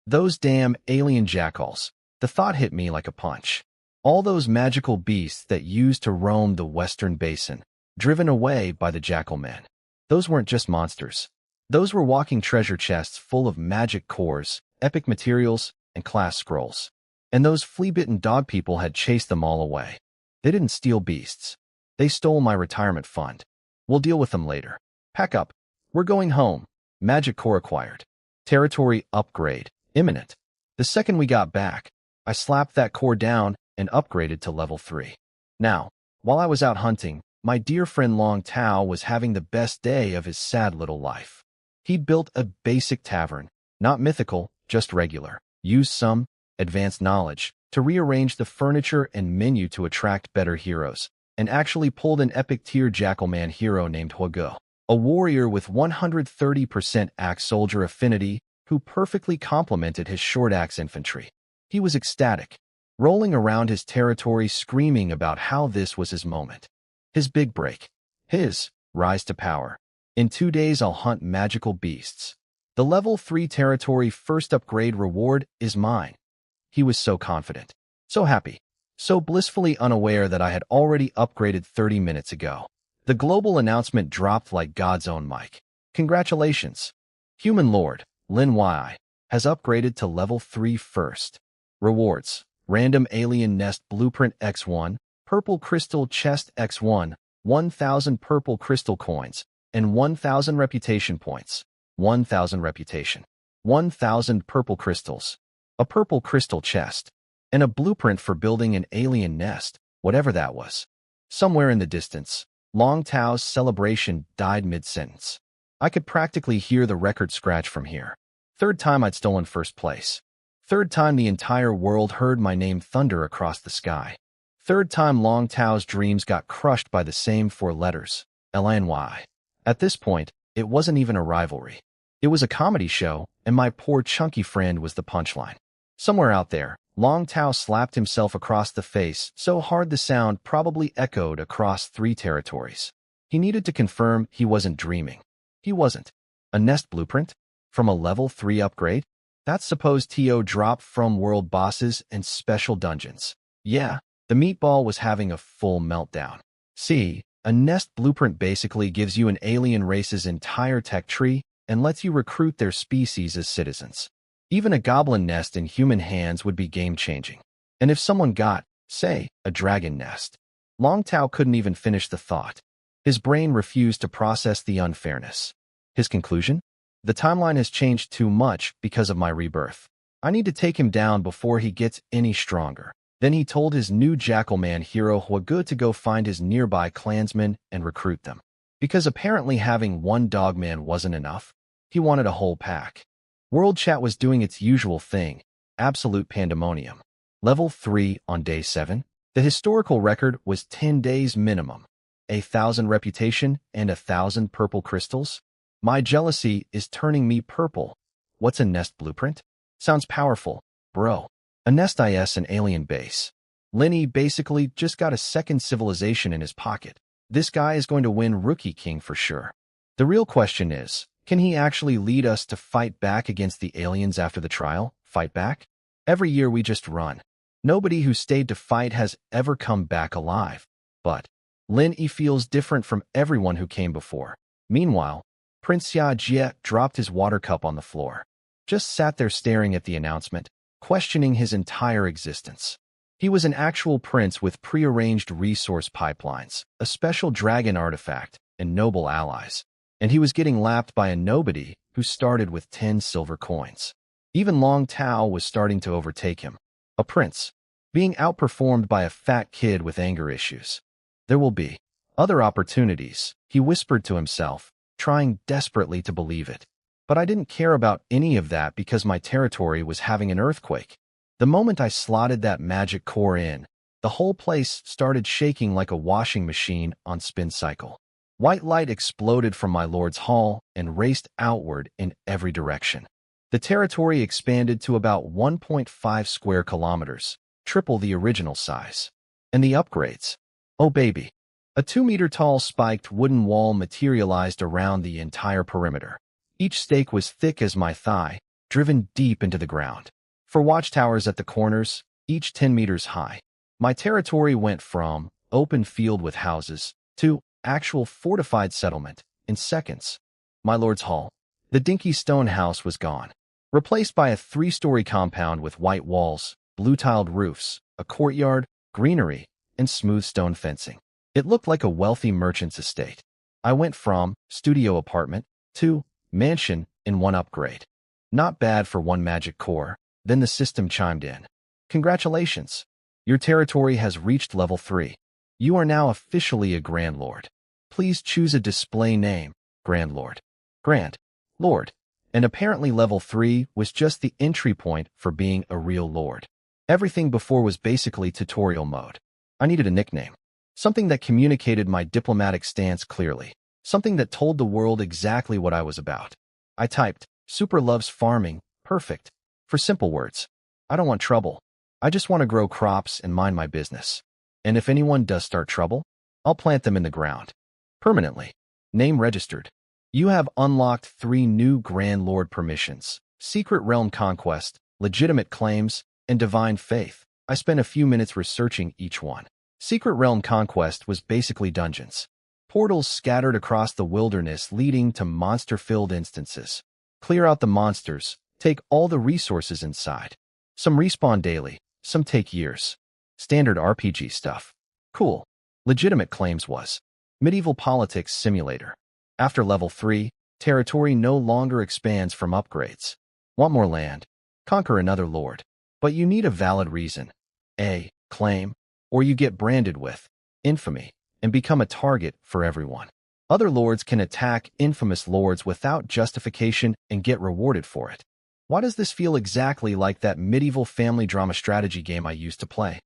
Those damn alien jackals. The thought hit me like a punch. All those magical beasts that used to roam the western basin, driven away by the jackal men. Those weren't just monsters. Those were walking treasure chests full of magic cores, epic materials, and class scrolls. And those flea-bitten dog people had chased them all away. They didn't steal beasts. They stole my retirement fund. We'll deal with them later. Pack up. We're going home. Magic core acquired. Territory upgrade. Imminent. The second we got back, I slapped that core down and upgraded to level 3. Now, while I was out hunting, my dear friend Long Tao was having the best day of his sad little life. He built a basic tavern, not mythical, just regular. Used some advanced knowledge to rearrange the furniture and menu to attract better heroes, and actually pulled an epic tier Jackalman hero named Hugo, a warrior with 130% axe soldier affinity who perfectly complemented his short axe infantry. He was ecstatic, rolling around his territory screaming about how this was his moment. His big break. His rise to power. In 2 days I'll hunt magical beasts. The level 3 territory first upgrade reward is mine. He was so confident, so happy, so blissfully unaware that I had already upgraded 30 minutes ago. The global announcement dropped like God's own mic. Congratulations. Human Lord, Lin Yi, has upgraded to level 3 first. Rewards. Random Alien Nest Blueprint X1, Purple Crystal Chest X1, 1,000 Purple Crystal Coins, and 1,000 Reputation Points. 1,000 Reputation. 1,000 Purple Crystals. A Purple Crystal Chest. And a blueprint for building an alien nest, whatever that was. Somewhere in the distance, Long Tao's celebration died mid-sentence. I could practically hear the record scratch from here. Third time I'd stolen first place. Third time the entire world heard my name thunder across the sky. Third time Long Tao's dreams got crushed by the same 4 letters, LNY. At this point, it wasn't even a rivalry. It was a comedy show, and my poor chunky friend was the punchline. Somewhere out there, Long Tao slapped himself across the face so hard the sound probably echoed across 3 territories. He needed to confirm he wasn't dreaming. He wasn't. A nest blueprint? From a level 3 upgrade? That's supposed to drop from world bosses and special dungeons. Yeah, the meatball was having a full meltdown. See, a nest blueprint basically gives you an alien race's entire tech tree and lets you recruit their species as citizens. Even a goblin nest in human hands would be game-changing. And if someone got, say, a dragon nest, Long Tao couldn't even finish the thought. His brain refused to process the unfairness. His conclusion? The timeline has changed too much because of my rebirth. I need to take him down before he gets any stronger. Then he told his new Jackalman hero Huagu to go find his nearby clansmen and recruit them. Because apparently having one dogman wasn't enough, he wanted a whole pack. World Chat was doing its usual thing, absolute pandemonium. Level 3 on day 7. The historical record was 10 days minimum. 1,000 reputation and 1,000 purple crystals. My jealousy is turning me purple. What's a nest blueprint? Sounds powerful, bro. A nest is an alien base. Lenny basically just got a second civilization in his pocket. This guy is going to win Rookie King for sure. The real question is, can he actually lead us to fight back against the aliens after the trial? Fight back? Every year we just run. Nobody who stayed to fight has ever come back alive. But Lin Yi feels different from everyone who came before. Meanwhile, Prince Xia Jie dropped his water cup on the floor. Just sat there staring at the announcement, questioning his entire existence. He was an actual prince with prearranged resource pipelines, a special dragon artifact, and noble allies. And he was getting lapped by a nobody who started with 10 silver coins. Even Long Tao was starting to overtake him. A prince, being outperformed by a fat kid with anger issues. There will be other opportunities, he whispered to himself, trying desperately to believe it. But I didn't care about any of that because my territory was having an earthquake. The moment I slotted that magic core in, the whole place started shaking like a washing machine on spin cycle. White light exploded from my lord's hall and raced outward in every direction. The territory expanded to about 1.5 square kilometers, triple the original size. And the upgrades. Oh baby. A 2-meter-tall spiked wooden wall materialized around the entire perimeter. Each stake was thick as my thigh, driven deep into the ground. For watchtowers at the corners, each 10 meters high. My territory went from open field with houses to actual fortified settlement in seconds. My lord's hall, the dinky stone house, was gone, replaced by a 3-story compound with white walls, blue-tiled roofs, a courtyard, greenery, and smooth stone fencing. It looked like a wealthy merchant's estate. I went from studio apartment to mansion in one upgrade. Not bad for one magic core. Then the system chimed in. Congratulations. Your territory has reached level 3. You are now officially a Grand Lord. Please choose a display name. Grand Lord. Grand Lord. And apparently level 3 was just the entry point for being a real lord. Everything before was basically tutorial mode. I needed a nickname. Something that communicated my diplomatic stance clearly. Something that told the world exactly what I was about. I typed, Super loves farming, perfect. For simple words. I don't want trouble. I just want to grow crops and mind my business. And if anyone does start trouble, I'll plant them in the ground. Permanently. Name registered. You have unlocked 3 new Grand Lord permissions. Secret Realm Conquest, Legitimate Claims, and Divine Faith. I spent a few minutes researching each one. Secret Realm Conquest was basically dungeons. Portals scattered across the wilderness leading to monster-filled instances. Clear out the monsters, take all the resources inside. Some respawn daily, some take years. Standard RPG stuff. Cool. Legitimate Claims was medieval politics simulator. After level 3, territory no longer expands from upgrades. Want more land? Conquer another lord. But you need a valid reason. A. Claim. Or you get branded with infamy and become a target for everyone. Other lords can attack infamous lords without justification and get rewarded for it. Why does this feel exactly like that medieval family drama strategy game I used to play?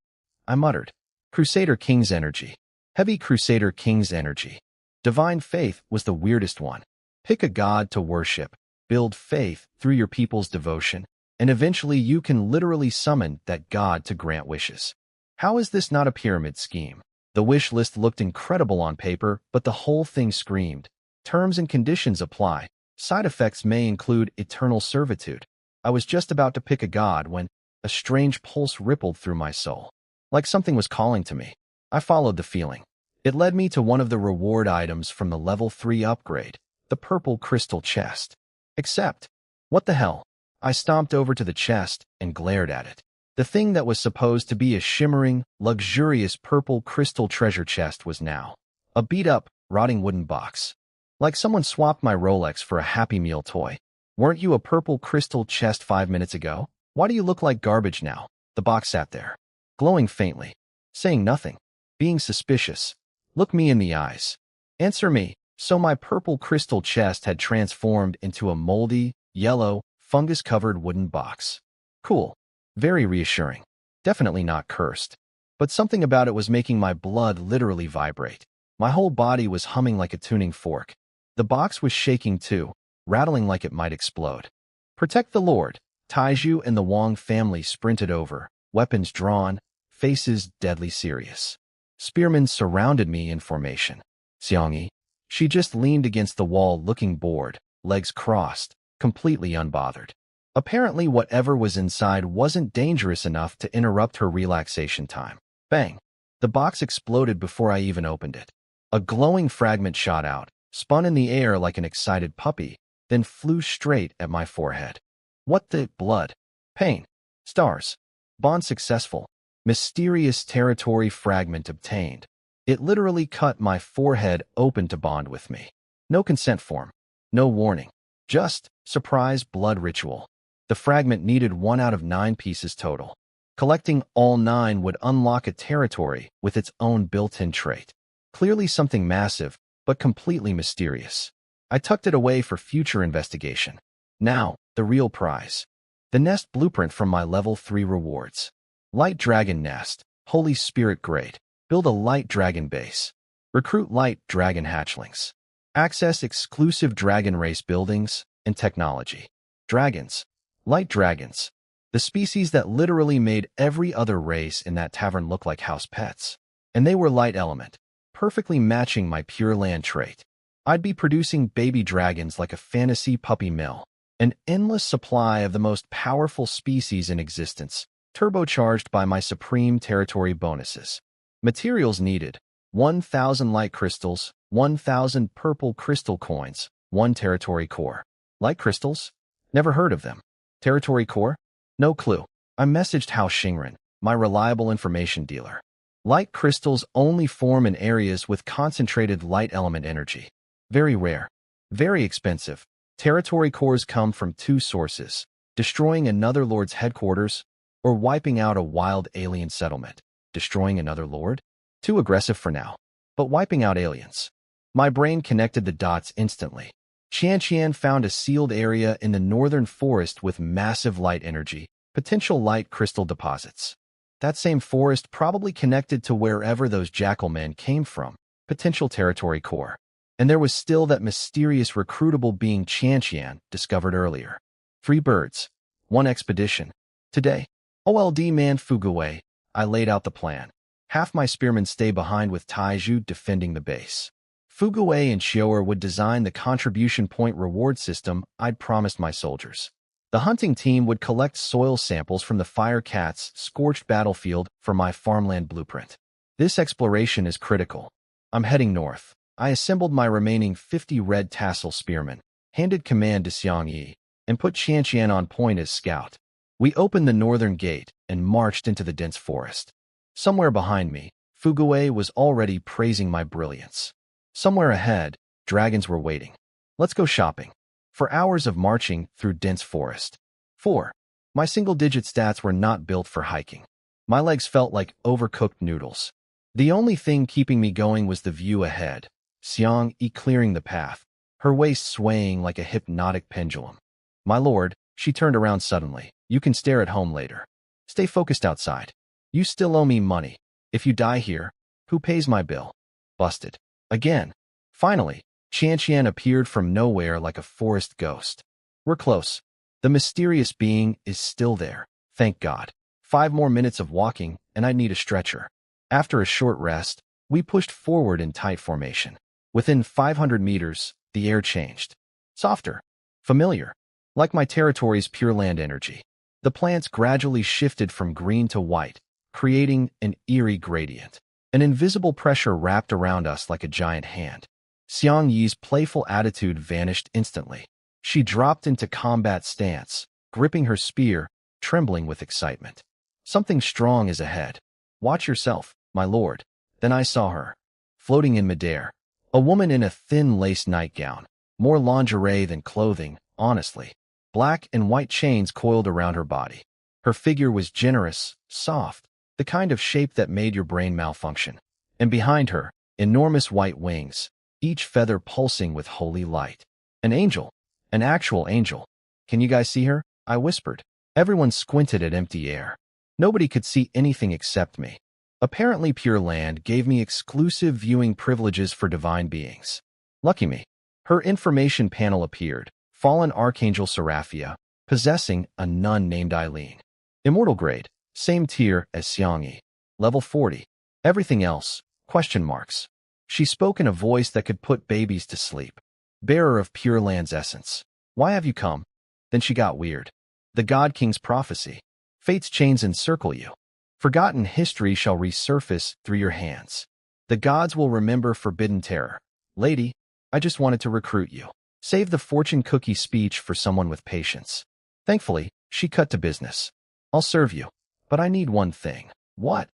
I muttered. Crusader King's energy. Heavy Crusader King's energy. Divine Faith was the weirdest one. Pick a god to worship, build faith through your people's devotion, and eventually you can literally summon that god to grant wishes. How is this not a pyramid scheme? The wish list looked incredible on paper, but the whole thing screamed. Terms and conditions apply. Side effects may include eternal servitude. I was just about to pick a god when a strange pulse rippled through my soul. Like something was calling to me. I followed the feeling. It led me to one of the reward items from the level 3 upgrade, the purple crystal chest. Except, what the hell? I stomped over to the chest and glared at it. The thing that was supposed to be a shimmering, luxurious purple crystal treasure chest was now a beat-up, rotting wooden box. Like someone swapped my Rolex for a Happy Meal toy. Weren't you a purple crystal chest 5 minutes ago? Why do you look like garbage now? The box sat there, glowing faintly, saying nothing, being suspicious. Look me in the eyes. Answer me. So my purple crystal chest had transformed into a moldy, yellow, fungus-covered wooden box. Cool. Very reassuring. Definitely not cursed. But something about it was making my blood literally vibrate. My whole body was humming like a tuning fork. The box was shaking too, rattling like it might explode. Protect the Lord. Taiju and the Wong family sprinted over, weapons drawn, faces deadly serious. Spearmen surrounded me in formation. Xiangyi. She just leaned against the wall looking bored, legs crossed, completely unbothered. Apparently whatever was inside wasn't dangerous enough to interrupt her relaxation time. Bang! The box exploded before I even opened it. A glowing fragment shot out, spun in the air like an excited puppy, then flew straight at my forehead. What the blood? Pain. Stars. Bond successful. Mysterious territory fragment obtained. It literally cut my forehead open to bond with me. No consent form. No warning. Just surprise blood ritual. The fragment needed 1 out of 9 pieces total. Collecting all 9 would unlock a territory with its own built-in trait. Clearly something massive, but completely mysterious. I tucked it away for future investigation. Now, the real prize. The nest blueprint from my level 3 rewards. Light Dragon Nest. Holy Spirit Grade. Build a Light Dragon base. Recruit Light Dragon hatchlings. Access exclusive dragon race buildings and technology. Dragons. Light dragons. The species that literally made every other race in that tavern look like house pets. And they were light element, perfectly matching my Pure Land trait. I'd be producing baby dragons like a fantasy puppy mill. An endless supply of the most powerful species in existence, turbocharged by my supreme territory bonuses. Materials needed: 1,000 light crystals, 1,000 purple crystal coins, 1 territory core. Light crystals? Never heard of them. Territory core? No clue. I messaged Hao Xingren, my reliable information dealer. Light crystals only form in areas with concentrated light element energy. Very rare. Very expensive. Territory cores come from 2 sources: destroying another lord's headquarters or wiping out a wild alien settlement. Destroying another lord? Too aggressive for now. But wiping out aliens. My brain connected the dots instantly. Qian found a sealed area in the northern forest with massive light energy, potential light crystal deposits. That same forest probably connected to wherever those jackal men came from, potential territory core. And there was still that mysterious recruitable being Qian discovered earlier. 3 birds, 1 expedition. Today, OLD man Fuguwei, I laid out the plan. Half my spearmen stay behind with Taiju defending the base. Fuguwei and Xiaoer would design the contribution point reward system I'd promised my soldiers. The hunting team would collect soil samples from the Fire Cat's scorched battlefield for my farmland blueprint. This exploration is critical. I'm heading north. I assembled my remaining 50 red tassel spearmen, handed command to Xiang Yi, and put Qian on point as scout. We opened the northern gate and marched into the dense forest. Somewhere behind me, Fuguwei was already praising my brilliance. Somewhere ahead, dragons were waiting. Let's go shopping. For hours of marching through dense forest. 4. My single-digit stats were not built for hiking. My legs felt like overcooked noodles. The only thing keeping me going was the view ahead. Xiang Yi clearing the path, her waist swaying like a hypnotic pendulum. My lord, she turned around suddenly. You can stare at home later. Stay focused outside. You still owe me money. If you die here, who pays my bill? Busted. Again. Finally, Qian appeared from nowhere like a forest ghost. We're close. The mysterious being is still there. Thank God. 5 more minutes of walking, and I'd need a stretcher. After a short rest, we pushed forward in tight formation. Within 500 meters, the air changed. Softer. Familiar. Like my territory's Pure Land energy. The plants gradually shifted from green to white, creating an eerie gradient. An invisible pressure wrapped around us like a giant hand. Xiang Yi's playful attitude vanished instantly. She dropped into combat stance, gripping her spear, trembling with excitement. Something strong is ahead. Watch yourself, my lord. Then I saw her, floating in midair. A woman in a thin lace nightgown, more lingerie than clothing, honestly. Black and white chains coiled around her body. Her figure was generous, soft, the kind of shape that made your brain malfunction. And behind her, enormous white wings, each feather pulsing with holy light. An angel. An actual angel. Can you guys see her? I whispered. Everyone squinted at empty air. Nobody could see anything except me. Apparently Pure Land gave me exclusive viewing privileges for divine beings. Lucky me. Her information panel appeared. Fallen Archangel Seraphia, possessing a nun named Eileen. Immortal grade, same tier as Xiang Yi. Level 40. Everything else, question marks. She spoke in a voice that could put babies to sleep. Bearer of Pure Land's essence. Why have you come? Then she got weird. The God King's prophecy. Fate's chains encircle you. Forgotten history shall resurface through your hands. The gods will remember forbidden terror. Lady, I just wanted to recruit you. Save the fortune cookie speech for someone with patience. Thankfully, she cut to business. I'll serve you. But I need one thing. What?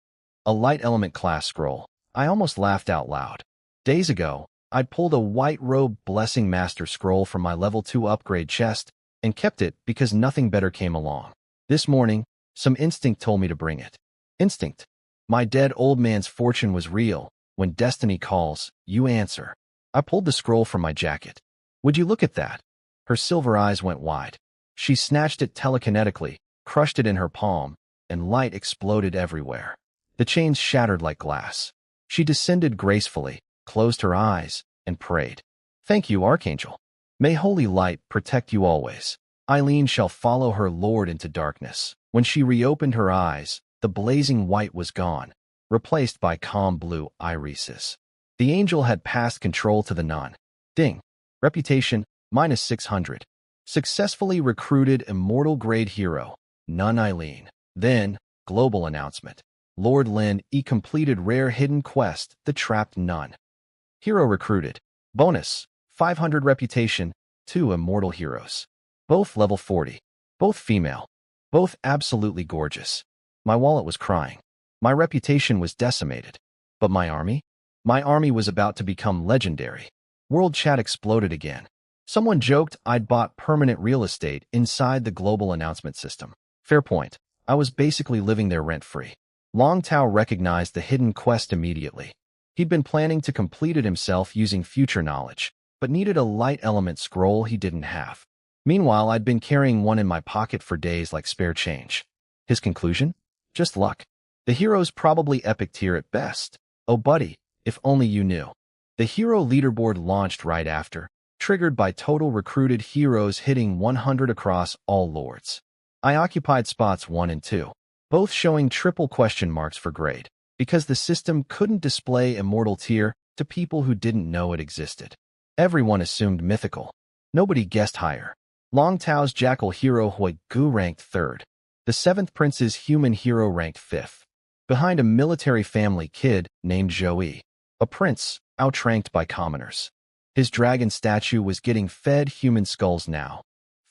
A light element class scroll. I almost laughed out loud. Days ago, I'd pulled a white robe blessing master scroll from my level 2 upgrade chest and kept it because nothing better came along. This morning, some instinct told me to bring it. Instinct. My dead old man's fortune was real. When destiny calls, you answer. I pulled the scroll from my jacket. Would you look at that? Her silver eyes went wide. She snatched it telekinetically, crushed it in her palm, and light exploded everywhere. The chains shattered like glass. She descended gracefully, closed her eyes, and prayed. Thank you, Archangel. May holy light protect you always. Eileen shall follow her Lord into darkness. When she reopened her eyes, the blazing white was gone, replaced by calm blue irises. The angel had passed control to the nun. Ding. Reputation, -600. Successfully recruited immortal-grade hero, Nun Eileen. Then, global announcement. Lord Lin completed rare hidden quest, The Trapped Nun. Hero recruited. Bonus, 500 reputation, 2 immortal heroes. Both level 40. Both female. Both absolutely gorgeous. My wallet was crying. My reputation was decimated. But my army? My army was about to become legendary. World chat exploded again. Someone joked I'd bought permanent real estate inside the global announcement system. Fair point. I was basically living there rent-free. Long Tao recognized the hidden quest immediately. He'd been planning to complete it himself using future knowledge, but needed a light element scroll he didn't have. Meanwhile, I'd been carrying one in my pocket for days like spare change. His conclusion? Just luck. The hero's probably epic tier at best. Oh buddy, if only you knew. The hero leaderboard launched right after, triggered by total recruited heroes hitting 100 across all lords. I occupied spots 1 and 2, both showing triple question marks for grade, because the system couldn't display immortal tier to people who didn't know it existed. Everyone assumed mythical. Nobody guessed higher. Long Tao's Jackal hero Hui Gu ranked 3rd. The 7th Prince's human hero ranked 5th. Behind a military family kid named Zhou, a prince, outranked by commoners. His dragon statue was getting fed human skulls now.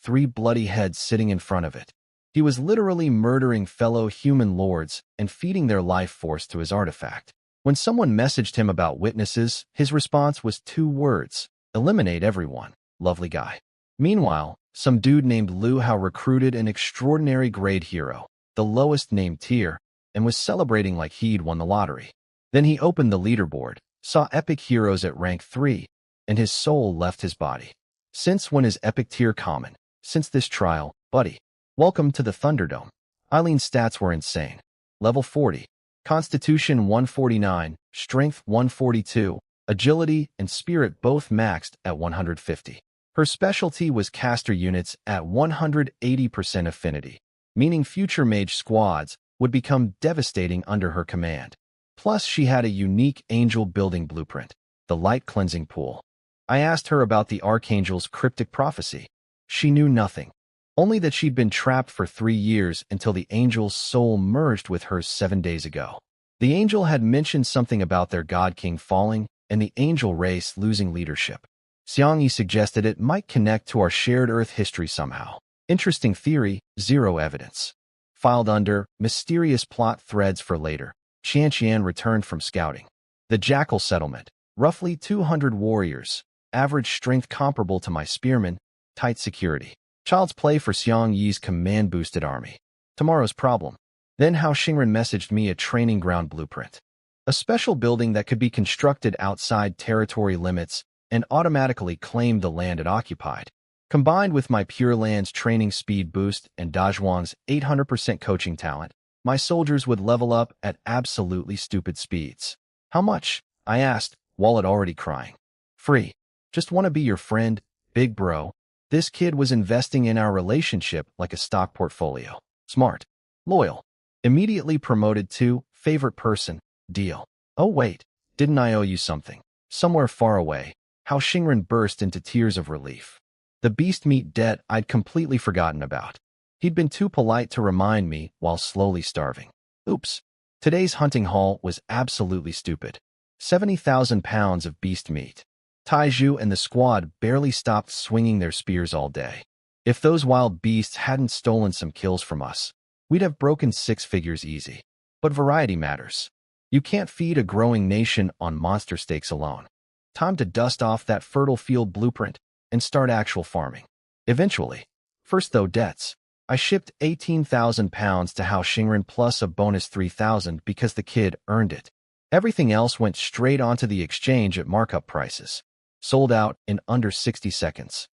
3 bloody heads sitting in front of it. He was literally murdering fellow human lords and feeding their life force to his artifact. When someone messaged him about witnesses, his response was 2 words: eliminate everyone, lovely guy. Meanwhile, some dude named Lu Hao recruited an extraordinary grade hero, the lowest named tier, and was celebrating like he'd won the lottery. Then he opened the leaderboard, saw epic heroes at rank 3, and his soul left his body. Since when is epic tier common? Since this trial, buddy. Welcome to the Thunderdome. Eileen's stats were insane. Level 40. Constitution 149, Strength 142, Agility and Spirit both maxed at 150. Her specialty was caster units at 180% affinity, meaning future mage squads would become devastating under her command. Plus, she had a unique angel building blueprint, the light cleansing pool. I asked her about the Archangel's cryptic prophecy. She knew nothing, only that she'd been trapped for 3 years until the angel's soul merged with hers 7 days ago. The angel had mentioned something about their god king falling and the angel race losing leadership. Xiangyi suggested it might connect to our shared Earth history somehow. Interesting theory, 0 evidence. Filed under mysterious plot threads for later. Qianqian returned from scouting. The Jackal settlement, roughly 200 warriors, average strength comparable to my spearmen, tight security. Child's play for Xiang Yi's command-boosted army. Tomorrow's problem. Then Hao Xingren messaged me a training ground blueprint. A special building that could be constructed outside territory limits and automatically claim the land it occupied. Combined with my Pure Lands training speed boost and Dazhuang's 800% coaching talent, my soldiers would level up at absolutely stupid speeds. How much? I asked, wallet already crying. Free. Just want to be your friend, big bro. This kid was investing in our relationship like a stock portfolio. Smart. Loyal. Immediately promoted to favorite person. Deal. Oh wait, didn't I owe you something? Somewhere far away, Hao Xingren burst into tears of relief. The beast meat debt I'd completely forgotten about. He'd been too polite to remind me while slowly starving. Oops. Today's hunting haul was absolutely stupid. 70,000 pounds of beast meat. Taiju and the squad barely stopped swinging their spears all day. If those wild beasts hadn't stolen some kills from us, we'd have broken 6 figures easy. But variety matters. You can't feed a growing nation on monster steaks alone. Time to dust off that fertile field blueprint and start actual farming. Eventually. First though, debts. I shipped 18,000 pounds to Hao Xingren plus a bonus 3,000 because the kid earned it. Everything else went straight onto the exchange at markup prices. Sold out in under 60 seconds.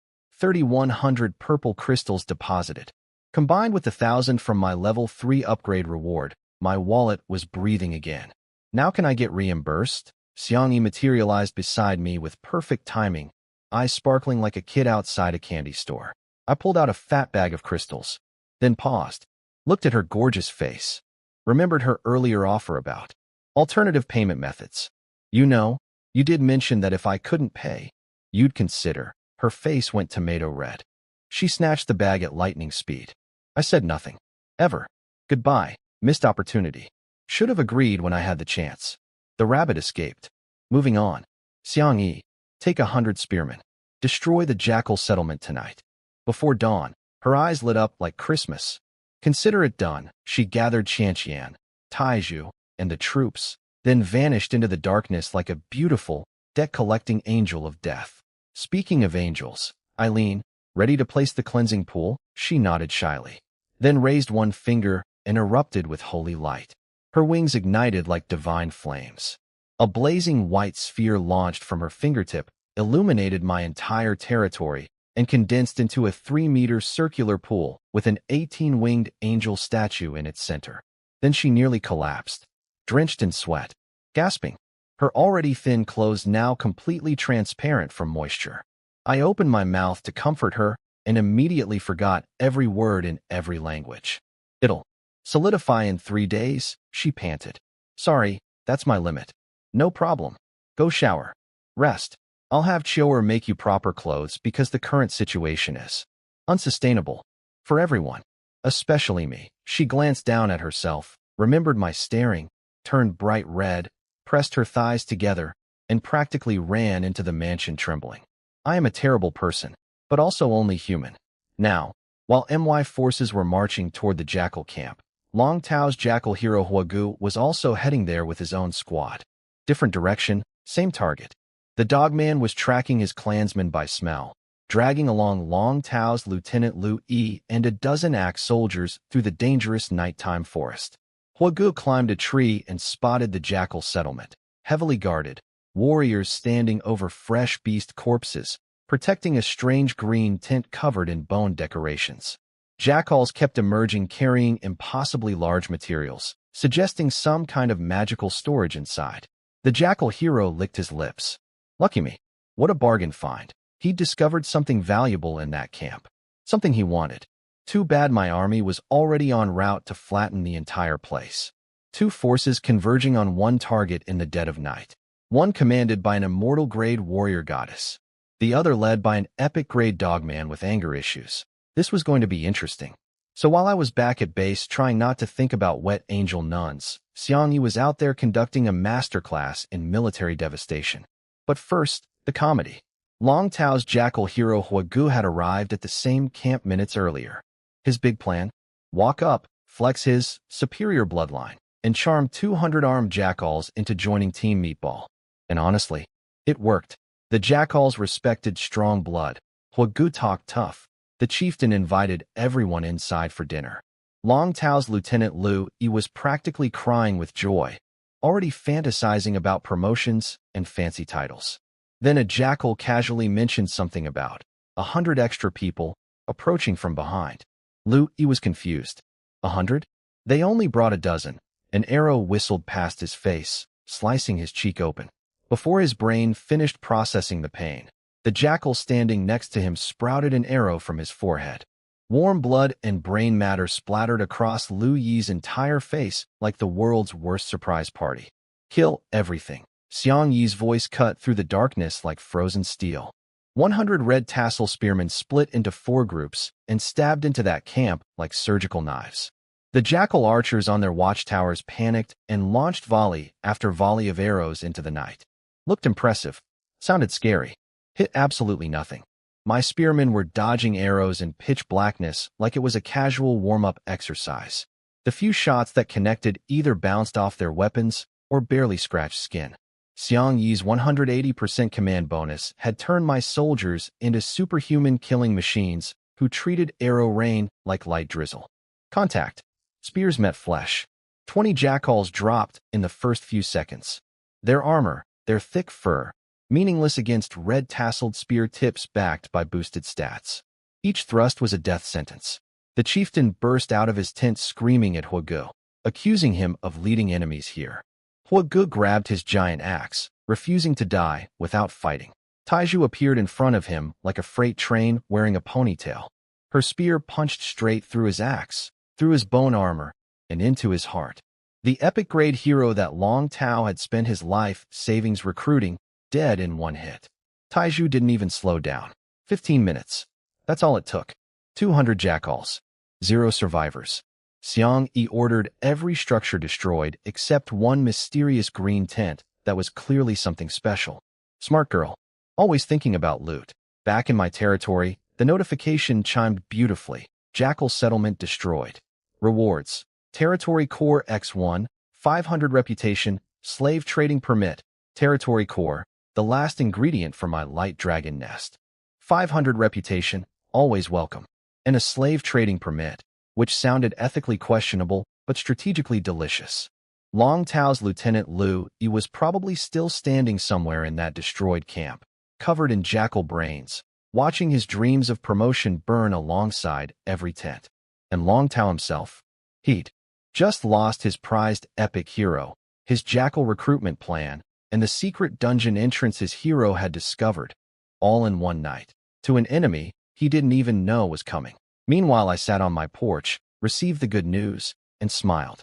3,100 purple crystals deposited. Combined with the 1,000 from my level 3 upgrade reward, my wallet was breathing again. Now can I get reimbursed? Xiangyi materialized beside me with perfect timing, eyes sparkling like a kid outside a candy store. I pulled out a fat bag of crystals, then paused, looked at her gorgeous face, remembered her earlier offer about alternative payment methods. You did mention that if I couldn't pay, you'd consider. Her face went tomato red. She snatched the bag at lightning speed. I said nothing. Ever. Goodbye. Missed opportunity. Should have agreed when I had the chance. The rabbit escaped. Moving on. Xiangyi, take 100 spearmen. Destroy the jackal settlement tonight. Before dawn, her eyes lit up like Christmas. Consider it done. She gathered Qianqian, Taizhu, and the troops, then vanished into the darkness like a beautiful, debt-collecting angel of death. Speaking of angels, Eileen, ready to place the cleansing pool? She nodded shyly, then raised one finger and erupted with holy light. Her wings ignited like divine flames. A blazing white sphere launched from her fingertip, illuminated my entire territory, and condensed into a 3-meter circular pool with an 18-winged angel statue in its center. Then she nearly collapsed, drenched in sweat, gasping, her already thin clothes now completely transparent from moisture. I opened my mouth to comfort her and immediately forgot every word in every language. It'll solidify in 3 days, she panted. Sorry, that's my limit. No problem. Go shower. Rest. I'll have Chioer make you proper clothes because the current situation is unsustainable for everyone, especially me. She glanced down at herself, remembered my staring, turned bright red, pressed her thighs together, and practically ran into the mansion trembling. I am a terrible person, but also only human. Now, while MY forces were marching toward the jackal camp, Long Tao's jackal hero Huagu was also heading there with his own squad. Different direction, same target. The dogman was tracking his clansmen by smell, dragging along Long Tao's Lieutenant Lu Yi and a dozen axe soldiers through the dangerous nighttime forest. Huagu climbed a tree and spotted the jackal settlement, heavily guarded, warriors standing over fresh beast corpses, protecting a strange green tent covered in bone decorations. Jackals kept emerging carrying impossibly large materials, suggesting some kind of magical storage inside. The jackal hero licked his lips. Lucky me. What a bargain find. He'd discovered something valuable in that camp. Something he wanted. Too bad my army was already en route to flatten the entire place. 2 forces converging on one target in the dead of night. One commanded by an immortal-grade warrior goddess. The other led by an epic-grade dogman with anger issues. This was going to be interesting. So while I was back at base trying not to think about wet angel nuns, Xiangyi was out there conducting a masterclass in military devastation. But first, the comedy. Long Tao's jackal hero Huagu had arrived at the same camp minutes earlier. His big plan? Walk up, flex his superior bloodline, and charm 200 armed jackals into joining Team Meatball. And honestly, it worked. The jackals respected strong blood. Huagu talked tough. The chieftain invited everyone inside for dinner. Long Tao's Lieutenant Lu Yi was practically crying with joy, already fantasizing about promotions and fancy titles. Then a jackal casually mentioned something about 100 extra people approaching from behind. Lu Yi was confused. 100? They only brought a dozen. An arrow whistled past his face, slicing his cheek open. Before his brain finished processing the pain, the jackal standing next to him sprouted an arrow from his forehead. Warm blood and brain matter splattered across Lu Yi's entire face like the world's worst surprise party. Kill everything. Xiangyi's voice cut through the darkness like frozen steel. 100 red tassel spearmen split into 4 groups and stabbed into that camp like surgical knives. The jackal archers on their watchtowers panicked and launched volley after volley of arrows into the night. Looked impressive. Sounded scary. Hit absolutely nothing. My spearmen were dodging arrows in pitch blackness like it was a casual warm-up exercise. The few shots that connected either bounced off their weapons or barely scratched skin. Xiangyi's 180% command bonus had turned my soldiers into superhuman killing machines who treated arrow rain like light drizzle. Contact. Spears met flesh. 20 jackals dropped in the first few seconds. Their armor, their thick fur, meaningless against red-tasseled spear tips backed by boosted stats. Each thrust was a death sentence. The chieftain burst out of his tent screaming at Huagu, accusing him of leading enemies here. Huagu grabbed his giant axe, refusing to die without fighting. Taiju appeared in front of him like a freight train wearing a ponytail. Her spear punched straight through his axe, through his bone armor, and into his heart. The epic-grade hero that Long Tao had spent his life savings recruiting, dead in one hit. Taiju didn't even slow down. 15 minutes. That's all it took. 200 jackals. 0 survivors. Xiang Yi ordered every structure destroyed except one mysterious green tent that was clearly something special. Smart girl. Always thinking about loot. Back in my territory, the notification chimed beautifully. Jackal settlement destroyed. Rewards. Territory Core X1, 500 reputation, slave trading permit. Territory Core, the last ingredient for my light dragon nest. 500 reputation, always welcome. And a slave trading permit, which sounded ethically questionable but strategically delicious. Long Tao's Lieutenant Liu Yi was probably still standing somewhere in that destroyed camp, covered in jackal brains, watching his dreams of promotion burn alongside every tent. And Long Tao himself, he'd just lost his prized epic hero, his jackal recruitment plan, and the secret dungeon entrance his hero had discovered, all in one night, to an enemy he didn't even know was coming. Meanwhile, I sat on my porch, received the good news, and smiled.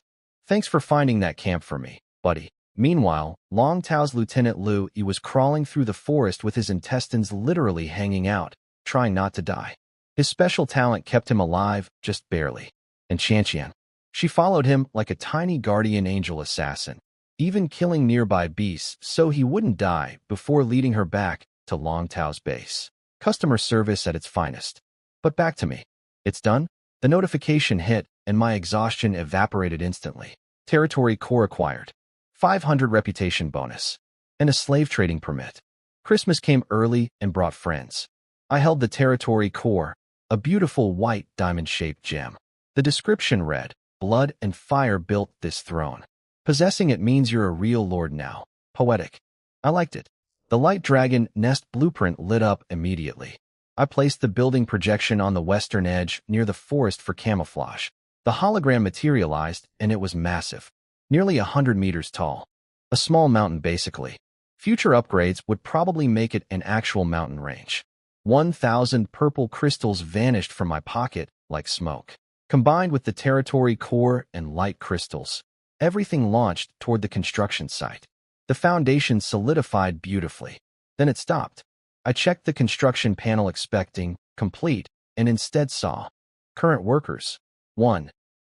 Thanks for finding that camp for me, buddy. Meanwhile, Long Tao's Lieutenant Liu Yi was crawling through the forest with his intestines literally hanging out, trying not to die. His special talent kept him alive, just barely. And Qianqian. She followed him like a tiny guardian angel assassin, even killing nearby beasts so he wouldn't die before leading her back to Long Tao's base. Customer service at its finest. But back to me. It's done? The notification hit, and my exhaustion evaporated instantly. Territory Core acquired. 500 reputation bonus. And a slave trading permit. Christmas came early and brought friends. I held the Territory Core, a beautiful white diamond-shaped gem. The description read, "Blood and fire built this throne. Possessing it means you're a real lord now." Poetic. I liked it. The light dragon nest blueprint lit up immediately. I placed the building projection on the western edge near the forest for camouflage. The hologram materialized, and it was massive. Nearly 100 meters tall. A small mountain, basically. Future upgrades would probably make it an actual mountain range. 1,000 purple crystals vanished from my pocket like smoke. Combined with the Territory Core and light crystals, everything launched toward the construction site. The foundation solidified beautifully. Then it stopped. I checked the construction panel expecting complete, and instead saw current workers. 1.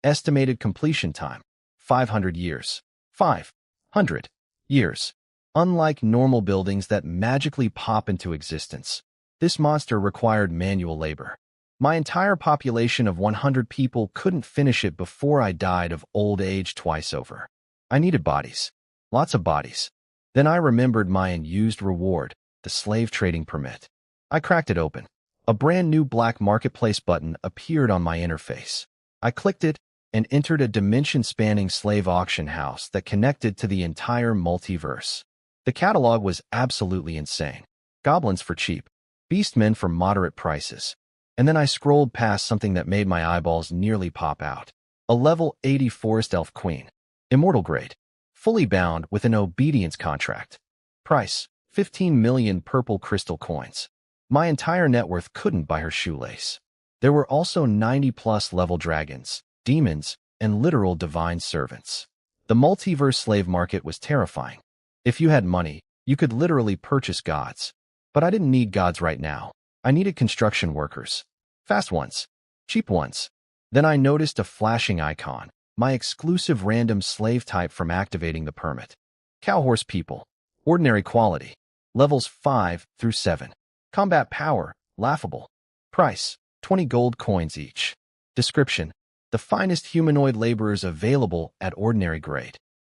Estimated completion time. 500 years. 500 years. Unlike normal buildings that magically pop into existence, this monster required manual labor. My entire population of 100 people couldn't finish it before I died of old age twice over. I needed bodies. Lots of bodies. Then I remembered my unused reward, the slave trading permit. I cracked it open. A brand new black marketplace button appeared on my interface. I clicked it and entered a dimension-spanning slave auction house that connected to the entire multiverse. The catalog was absolutely insane. Goblins for cheap. Beastmen for moderate prices. And then I scrolled past something that made my eyeballs nearly pop out. A level 80 forest elf queen. Immortal grade. Fully bound with an obedience contract. Price, 15 million purple crystal coins. My entire net worth couldn't buy her shoelace. There were also 90-plus level dragons, demons, and literal divine servants. The multiverse slave market was terrifying. If you had money, you could literally purchase gods. But I didn't need gods right now. I needed construction workers. Fast ones. Cheap ones. Then I noticed a flashing icon, my exclusive random slave type from activating the permit. Cowhorse people. Ordinary quality. Levels 5 through 7. Combat power. Laughable. Price. 20 gold coins each. Description. The finest humanoid laborers available at ordinary grade.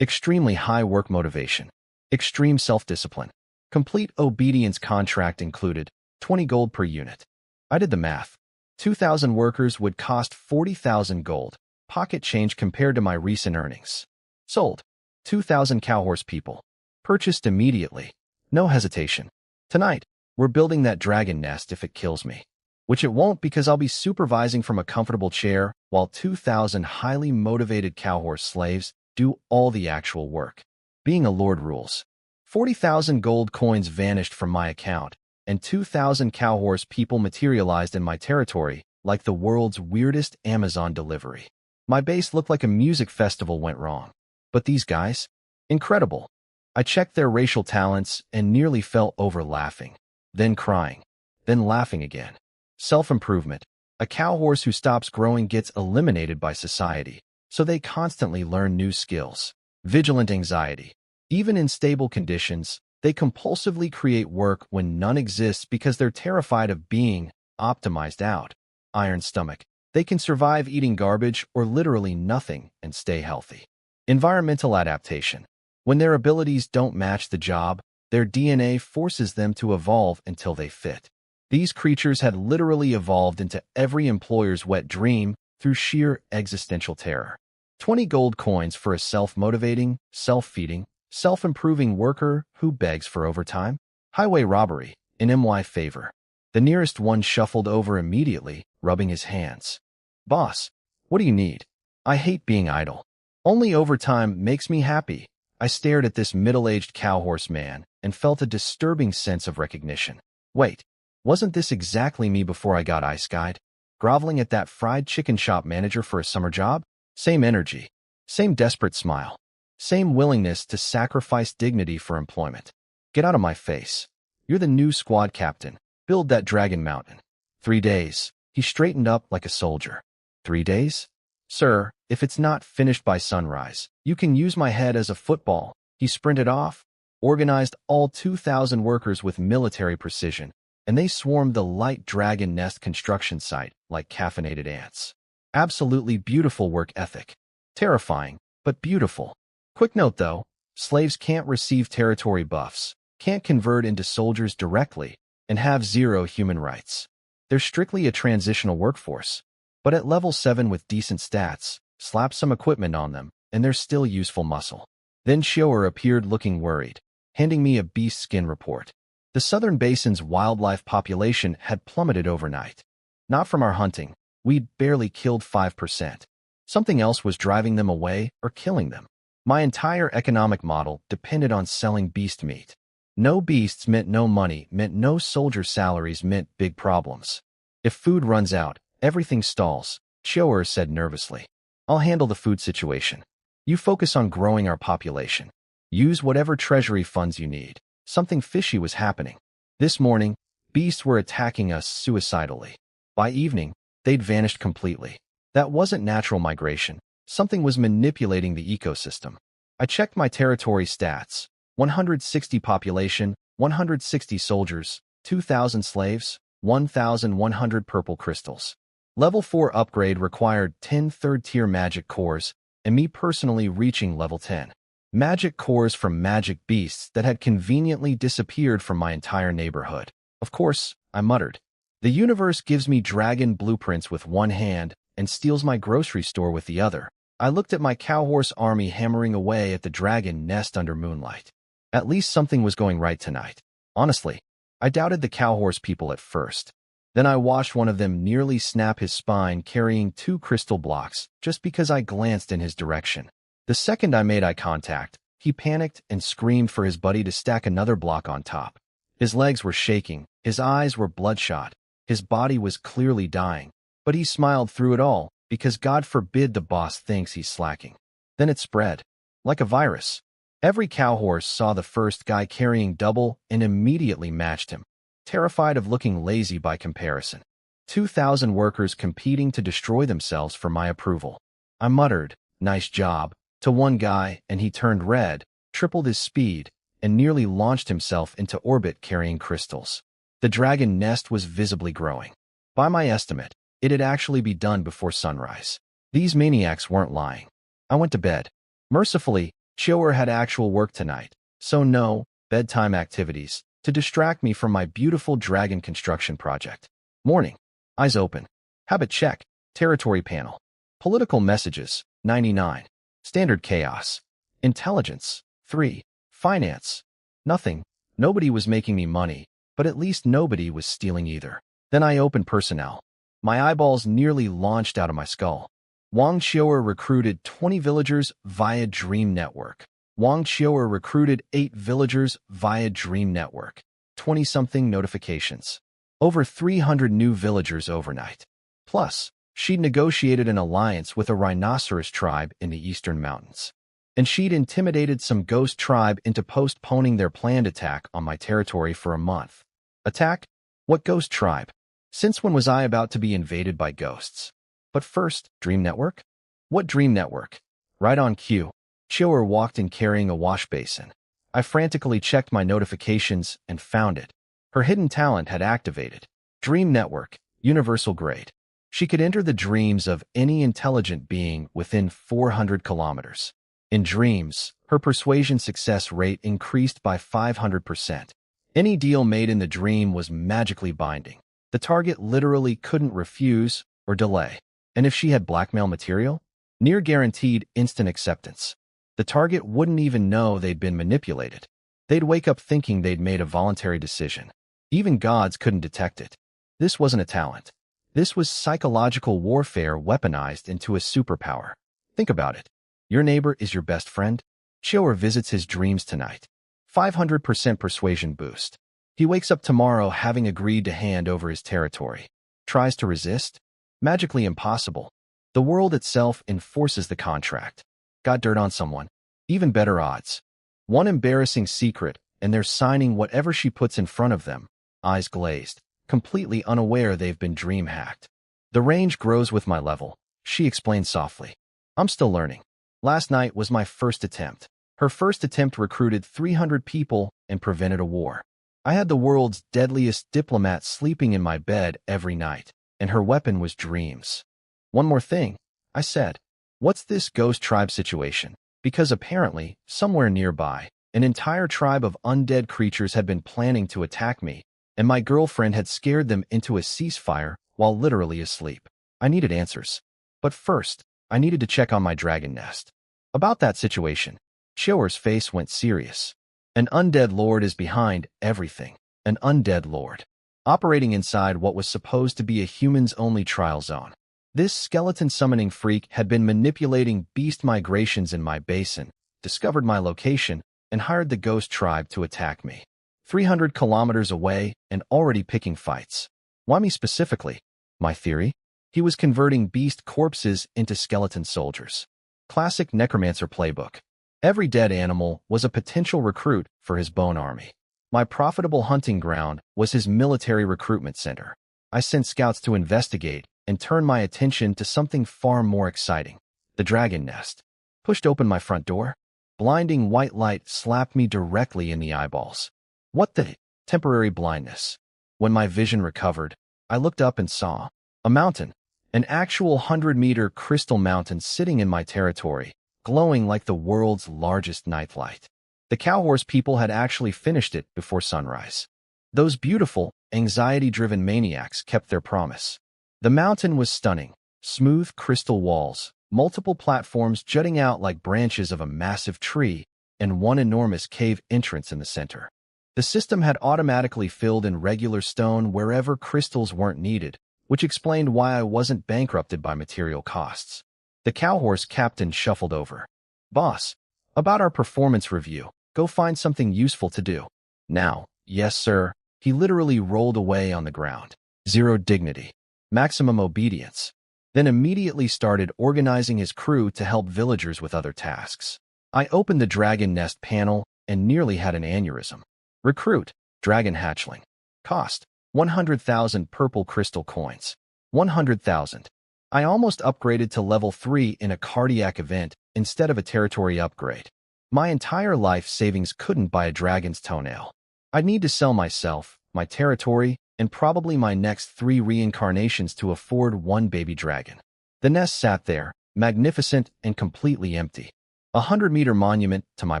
Extremely high work motivation. Extreme self-discipline. Complete obedience contract included. 20 gold per unit. I did the math. 2,000 workers would cost 40,000 gold. Pocket change compared to my recent earnings. Sold. 2,000 cowhorse people. Purchased immediately. No hesitation. Tonight, we're building that dragon nest if it kills me. Which it won't, because I'll be supervising from a comfortable chair while 2,000 highly motivated cowhorse slaves do all the actual work. Being a lord rules. 40,000 gold coins vanished from my account, and 2,000 cowhorse people materialized in my territory like the world's weirdest Amazon delivery. My base looked like a music festival went wrong. But these guys? Incredible. I checked their racial talents and nearly fell over laughing, then crying, then laughing again. Self-improvement. A cowhorse who stops growing gets eliminated by society, so they constantly learn new skills. Vigilant anxiety. Even in stable conditions, they compulsively create work when none exists because they're terrified of being optimized out. Iron stomach. They can survive eating garbage or literally nothing and stay healthy. Environmental adaptation. When their abilities don't match the job, their DNA forces them to evolve until they fit. These creatures had literally evolved into every employer's wet dream through sheer existential terror. 20 gold coins for a self-motivating, self-feeding, self-improving worker who begs for overtime? Highway robbery, in my favor. The nearest one shuffled over immediately, rubbing his hands. Boss, what do you need? I hate being idle. Only overtime makes me happy. I stared at this middle-aged cowhorse man and felt a disturbing sense of recognition. Wait, wasn't this exactly me before I got ice-guyed? Groveling at that fried chicken shop manager for a summer job? Same energy, same desperate smile, same willingness to sacrifice dignity for employment. Get out of my face. You're the new squad captain. Build that dragon mountain. 3 days. He straightened up like a soldier. 3 days? Sir, if it's not finished by sunrise, you can use my head as a football. He sprinted off, organized all 2,000 workers with military precision, and they swarmed the light dragon nest construction site like caffeinated ants. Absolutely beautiful work ethic. Terrifying, but beautiful. Quick note though, slaves can't receive territory buffs, can't convert into soldiers directly, and have 0 human rights. They're strictly a transitional workforce. But at level 7 with decent stats, slap some equipment on them, and they're still useful muscle. Then Shoer appeared looking worried, handing me a beast skin report. The southern basin's wildlife population had plummeted overnight. Not from our hunting. We'd barely killed 5%. Something else was driving them away or killing them. My entire economic model depended on selling beast meat. No beasts meant no money, meant no soldier salaries, meant big problems. If food runs out, everything stalls, Shoer said nervously. I'll handle the food situation. You focus on growing our population. Use whatever treasury funds you need. Something fishy was happening. This morning, beasts were attacking us suicidally. By evening, they'd vanished completely. That wasn't natural migration. Something was manipulating the ecosystem. I checked my territory stats. 160 population, 160 soldiers, 2,000 slaves, 1,100 purple crystals. Level 4 upgrade required 10 third-tier magic cores, and me personally reaching level 10. Magic cores from magic beasts that had conveniently disappeared from my entire neighborhood. Of course, I muttered. The universe gives me dragon blueprints with one hand and steals my grocery store with the other. I looked at my cowhorse army hammering away at the dragon nest under moonlight. At least something was going right tonight. Honestly, I doubted the cowhorse people at first. Then I watched one of them nearly snap his spine carrying 2 crystal blocks just because I glanced in his direction. The second I made eye contact, he panicked and screamed for his buddy to stack another block on top. His legs were shaking, his eyes were bloodshot, his body was clearly dying, but he smiled through it all because God forbid the boss thinks he's slacking. Then it spread. Like a virus. Every cowhorse saw the first guy carrying double and immediately matched him, terrified of looking lazy by comparison. 2,000 workers competing to destroy themselves for my approval. I muttered, "Nice job," to one guy, and he turned red, tripled his speed, and nearly launched himself into orbit carrying crystals. The dragon nest was visibly growing. By my estimate, it'd actually be done before sunrise. These maniacs weren't lying. I went to bed. Mercifully, Shoer had actual work tonight, so no bedtime activities to distract me from my beautiful dragon construction project. Morning. Eyes open. Habit check. Territory panel. Political messages, 99. Standard chaos. Intelligence, 3. Finance, nothing. Nobody was making me money, but at least nobody was stealing either. Then I opened personnel. My eyeballs nearly launched out of my skull. Wang Xiu'er recruited 20 villagers via Dream Network. Wang Xiu'er recruited 8 villagers via Dream Network. 20-something notifications. Over 300 new villagers overnight. Plus, she'd negotiated an alliance with a rhinoceros tribe in the eastern mountains. And she'd intimidated some ghost tribe into postponing their planned attack on my territory for a month. Attack? What ghost tribe? Since when was I about to be invaded by ghosts? But first, Dream Network? What Dream Network? Right on cue. Xiu'er walked in carrying a wash basin. I frantically checked my notifications and found it. Her hidden talent had activated. Dream Network, universal grade. She could enter the dreams of any intelligent being within 400 kilometers. In dreams, her persuasion success rate increased by 500%. Any deal made in the dream was magically binding. The target literally couldn't refuse or delay. And if she had blackmail material? Near guaranteed instant acceptance. The target wouldn't even know they'd been manipulated. They'd wake up thinking they'd made a voluntary decision. Even gods couldn't detect it. This wasn't a talent. This was psychological warfare weaponized into a superpower. Think about it. Your neighbor is your best friend. Xiu'er visits his dreams tonight. 500% persuasion boost. He wakes up tomorrow having agreed to hand over his territory. Tries to resist? Magically impossible. The world itself enforces the contract. Got dirt on someone. Even better odds. One embarrassing secret, and they're signing whatever she puts in front of them. Eyes glazed, completely unaware they've been dream hacked. The range grows with my level, she explained softly. I'm still learning. Last night was my first attempt. Her first attempt recruited 300 people and prevented a war. I had the world's deadliest diplomat sleeping in my bed every night, and her weapon was dreams. One more thing, I said. What's this ghost tribe situation? Because apparently, somewhere nearby, an entire tribe of undead creatures had been planning to attack me, and my girlfriend had scared them into a ceasefire while literally asleep. I needed answers. But first, I needed to check on my dragon nest. About that situation, Xiu'er's face went serious. An undead lord is behind everything. An undead lord. Operating inside what was supposed to be a humans-only trial zone. This skeleton summoning freak had been manipulating beast migrations in my basin, discovered my location, and hired the ghost tribe to attack me. 300 kilometers away and already picking fights. Why me specifically? My theory? He was converting beast corpses into skeleton soldiers. Classic necromancer playbook. Every dead animal was a potential recruit for his bone army. My profitable hunting ground was his military recruitment center. I sent scouts to investigate and turn my attention to something far more exciting. The dragon nest. Pushed open my front door. Blinding white light slapped me directly in the eyeballs. What the? Temporary blindness. When my vision recovered, I looked up and saw a mountain. An actual 100-meter crystal mountain sitting in my territory, glowing like the world's largest nightlight. The cowhorse people had actually finished it before sunrise. Those beautiful, anxiety-driven maniacs kept their promise. The mountain was stunning. Smooth crystal walls, multiple platforms jutting out like branches of a massive tree, and one enormous cave entrance in the center. The system had automatically filled in regular stone wherever crystals weren't needed, which explained why I wasn't bankrupted by material costs. The cowhorse captain shuffled over. Boss, about our performance review, go find something useful to do. Now, yes sir, he literally rolled away on the ground. Zero dignity. Maximum obedience. Then immediately started organizing his crew to help villagers with other tasks. I opened the dragon nest panel and nearly had an aneurysm. Recruit, dragon hatchling. Cost, 100,000 purple crystal coins. 100,000. I almost upgraded to level 3 in a cardiac event instead of a territory upgrade. My entire life savings couldn't buy a dragon's toenail. I'd need to sell myself, my territory, and probably my next 3 reincarnations to afford one baby dragon. The nest sat there, magnificent and completely empty. A 100-meter monument to my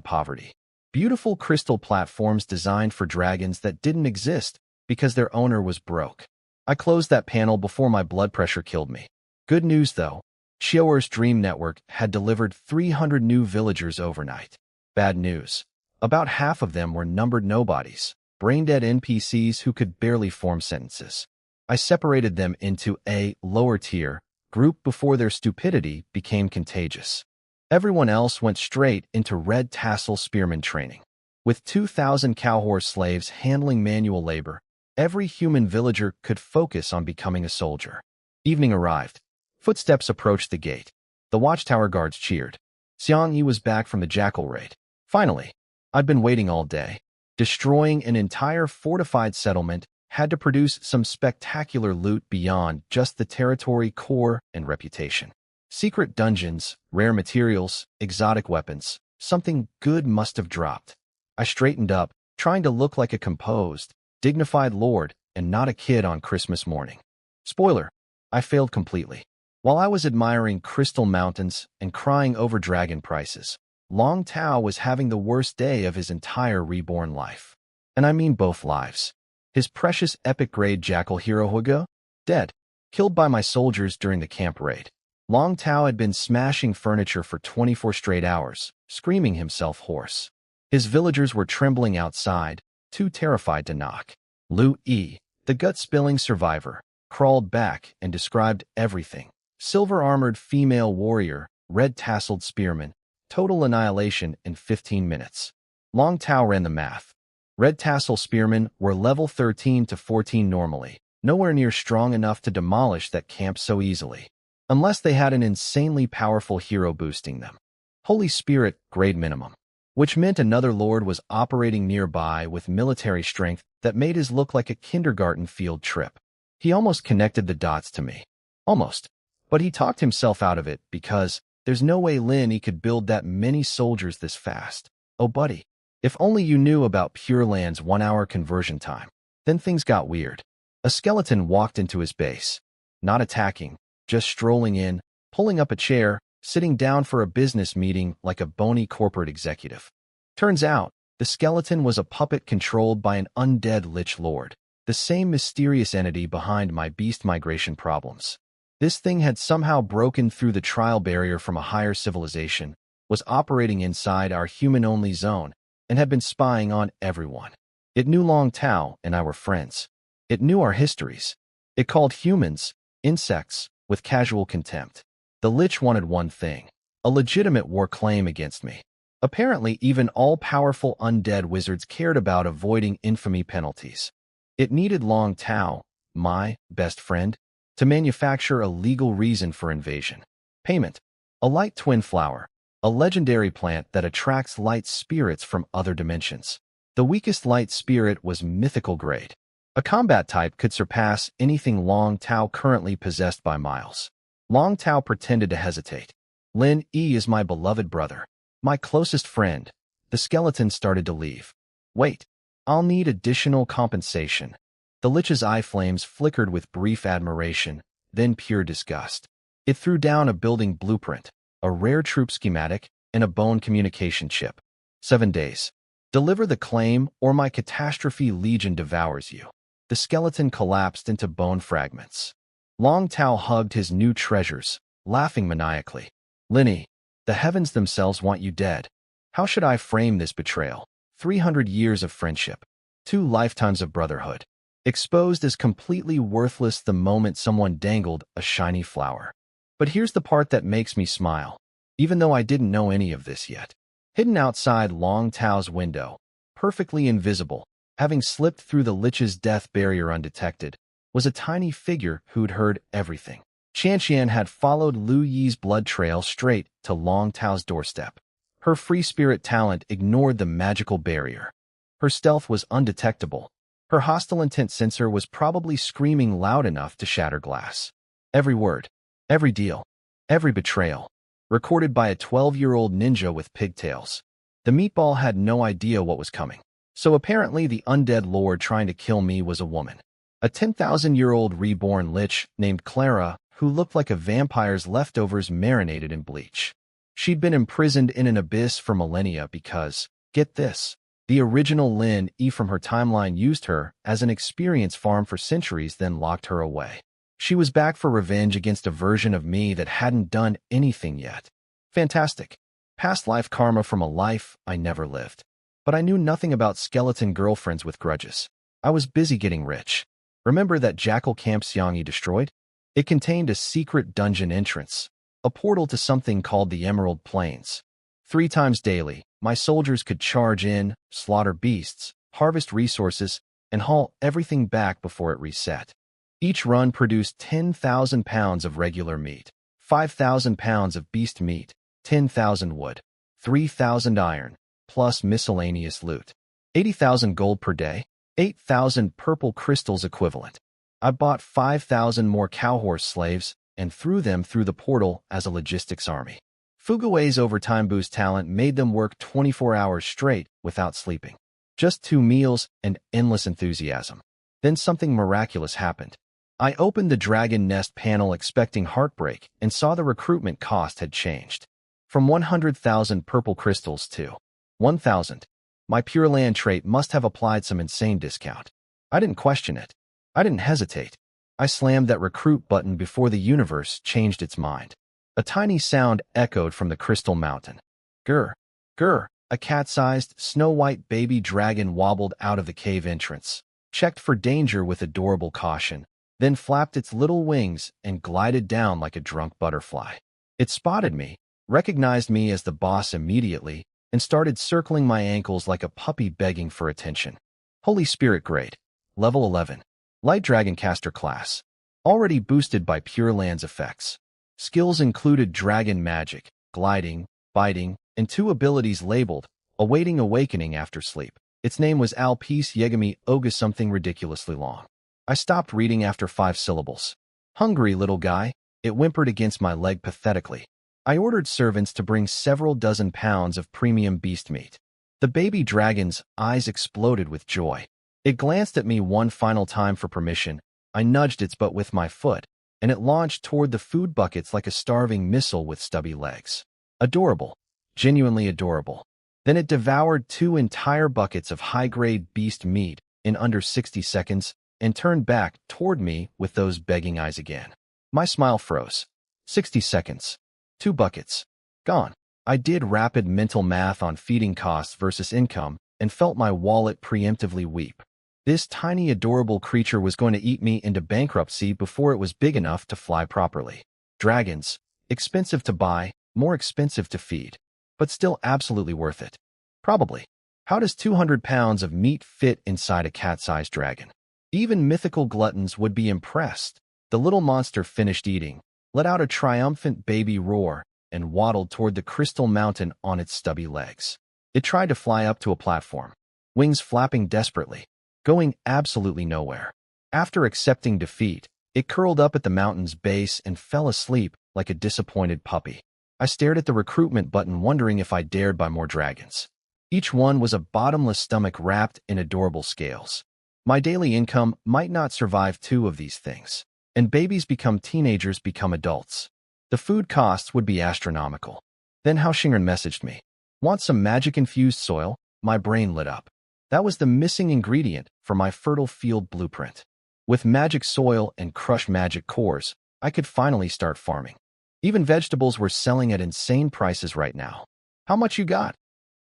poverty. Beautiful crystal platforms designed for dragons that didn't exist because their owner was broke. I closed that panel before my blood pressure killed me. Good news though, Xiu'er's Dream Network had delivered 300 new villagers overnight. Bad news. About half of them were numbered nobodies, brain-dead NPCs who could barely form sentences. I separated them into a lower-tier group before their stupidity became contagious. Everyone else went straight into red tassel spearman training. With 2,000 cowhorse slaves handling manual labor, every human villager could focus on becoming a soldier. Evening arrived. Footsteps approached the gate. The watchtower guards cheered. Xiang Yi was back from the jackal raid. Finally, I'd been waiting all day. Destroying an entire fortified settlement had to produce some spectacular loot beyond just the territory, core, and reputation. Secret dungeons, rare materials, exotic weapons. Something good must have dropped. I straightened up, trying to look like a composed, dignified lord and not a kid on Christmas morning. Spoiler, I failed completely. While I was admiring crystal mountains and crying over dragon prices, Long Tao was having the worst day of his entire reborn life. And I mean both lives. His precious epic-grade jackal hero Hugo, dead, killed by my soldiers during the camp raid. Long Tao had been smashing furniture for 24 straight hours, screaming himself hoarse. His villagers were trembling outside, too terrified to knock. Lu Yi, the gut-spilling survivor, crawled back and described everything. Silver-armored female warrior, red-tasseled spearman, total annihilation in 15 minutes. Long Tao ran the math. Red tassel spearmen were level 13 to 14 normally, nowhere near strong enough to demolish that camp so easily. Unless they had an insanely powerful hero boosting them. Holy Spirit, grade minimum. Which meant another lord was operating nearby with military strength that made his look like a kindergarten field trip. He almost connected the dots to me. Almost. But he talked himself out of it because there's no way Lin Yi could build that many soldiers this fast. Oh, buddy. If only you knew about Pure Land's 1-hour conversion time. Then things got weird. A skeleton walked into his base. Not attacking, just strolling in, pulling up a chair, sitting down for a business meeting like a bony corporate executive. Turns out, the skeleton was a puppet controlled by an undead Lich Lord, the same mysterious entity behind my beast migration problems. This thing had somehow broken through the trial barrier from a higher civilization, was operating inside our human-only zone, and had been spying on everyone. It knew Long Tao and I were friends. It knew our histories. It called humans, insects, with casual contempt. The Lich wanted one thing, a legitimate war claim against me. Apparently, even all-powerful undead wizards cared about avoiding infamy penalties. It needed Long Tao, my best friend, to manufacture a legal reason for invasion. Payment. A light twin flower, a legendary plant that attracts light spirits from other dimensions. The weakest light spirit was mythical grade. A combat type could surpass anything Long Tao currently possessed by miles. Long Tao pretended to hesitate. Lin Yi is my beloved brother, my closest friend. The skeleton started to leave. Wait, I'll need additional compensation. The Lich's eye flames flickered with brief admiration, then pure disgust. It threw down a building blueprint, a rare troop schematic, and a bone communication chip. 7 days. Deliver the claim, or my catastrophe legion devours you. The skeleton collapsed into bone fragments. Long Tao hugged his new treasures, laughing maniacally. Lin Yi, the heavens themselves want you dead. How should I frame this betrayal? 300 years of friendship. 2 lifetimes of brotherhood. Exposed as completely worthless the moment someone dangled a shiny flower. But here's the part that makes me smile, even though I didn't know any of this yet. Hidden outside Long Tao's window, perfectly invisible, having slipped through the Lich's death barrier undetected, was a tiny figure who'd heard everything. Qianqian had followed Lu Yi's blood trail straight to Long Tao's doorstep. Her free spirit talent ignored the magical barrier. Her stealth was undetectable. Her hostile intent sensor was probably screaming loud enough to shatter glass. Every word, every deal, every betrayal, recorded by a 12-year-old ninja with pigtails. The meatball had no idea what was coming. So apparently the undead lord trying to kill me was a woman. A 10,000-year-old reborn lich named Clara who looked like a vampire's leftovers marinated in bleach. She'd been imprisoned in an abyss for millennia because, get this, the original Lin Yi from her timeline used her as an experience farm for centuries, then locked her away. She was back for revenge against a version of me that hadn't done anything yet. Fantastic. Past life karma from a life I never lived. But I knew nothing about skeleton girlfriends with grudges. I was busy getting rich. Remember that jackal camp Xiangyi destroyed? It contained a secret dungeon entrance, a portal to something called the Emerald Plains. 3 times daily, my soldiers could charge in, slaughter beasts, harvest resources, and haul everything back before it reset. Each run produced 10,000 pounds of regular meat, 5,000 pounds of beast meat, 10,000 wood, 3,000 iron, plus miscellaneous loot. 80,000 gold per day, 8,000 purple crystals equivalent. I bought 5,000 more cowhorse slaves and threw them through the portal as a logistics army. Fugue's overtime boost talent made them work 24 hours straight without sleeping. Just 2 meals and endless enthusiasm. Then something miraculous happened. I opened the Dragon Nest panel expecting heartbreak and saw the recruitment cost had changed. From 100,000 purple crystals to 1,000. My Pure Land trait must have applied some insane discount. I didn't question it. I didn't hesitate. I slammed that recruit button before the universe changed its mind. A tiny sound echoed from the crystal mountain. Grr, grr, a cat-sized, snow-white baby dragon wobbled out of the cave entrance, checked for danger with adorable caution, then flapped its little wings and glided down like a drunk butterfly. It spotted me, recognized me as the boss immediately, and started circling my ankles like a puppy begging for attention. Holy Spirit grade, level 11. Light Dragon Caster class, already boosted by Pure Land's effects. Skills included Dragon Magic, Gliding, Biting, and 2 abilities labeled, Awaiting Awakening after sleep. Its name was Alpice Yegami Oga, something ridiculously long. I stopped reading after 5 syllables. Hungry little guy, it whimpered against my leg pathetically. I ordered servants to bring several dozen pounds of premium beast meat. The baby dragon's eyes exploded with joy. It glanced at me one final time for permission. I nudged its butt with my foot, and it launched toward the food buckets like a starving missile with stubby legs. Adorable. Genuinely adorable. Then it devoured 2 entire buckets of high-grade beast meat in under 60 seconds and turned back toward me with those begging eyes again. My smile froze. 60 seconds. 2 buckets. Gone. I did rapid mental math on feeding costs versus income and felt my wallet preemptively weep. This tiny adorable creature was going to eat me into bankruptcy before it was big enough to fly properly. Dragons. Expensive to buy, more expensive to feed. But still absolutely worth it. Probably. How does 200 pounds of meat fit inside a cat-sized dragon? Even mythical gluttons would be impressed. The little monster finished eating, let out a triumphant baby roar, and waddled toward the crystal mountain on its stubby legs. It tried to fly up to a platform, wings flapping desperately, going absolutely nowhere. After accepting defeat, it curled up at the mountain's base and fell asleep like a disappointed puppy. I stared at the recruitment button wondering if I dared buy more dragons. Each one was a bottomless stomach wrapped in adorable scales. My daily income might not survive 2 of these things. And babies become teenagers, become adults. The food costs would be astronomical. Then Hao Xingren messaged me. Want some magic-infused soil? My brain lit up. That was the missing ingredient for my fertile field blueprint. With magic soil and crushed magic cores, I could finally start farming. Even vegetables were selling at insane prices right now. How much you got?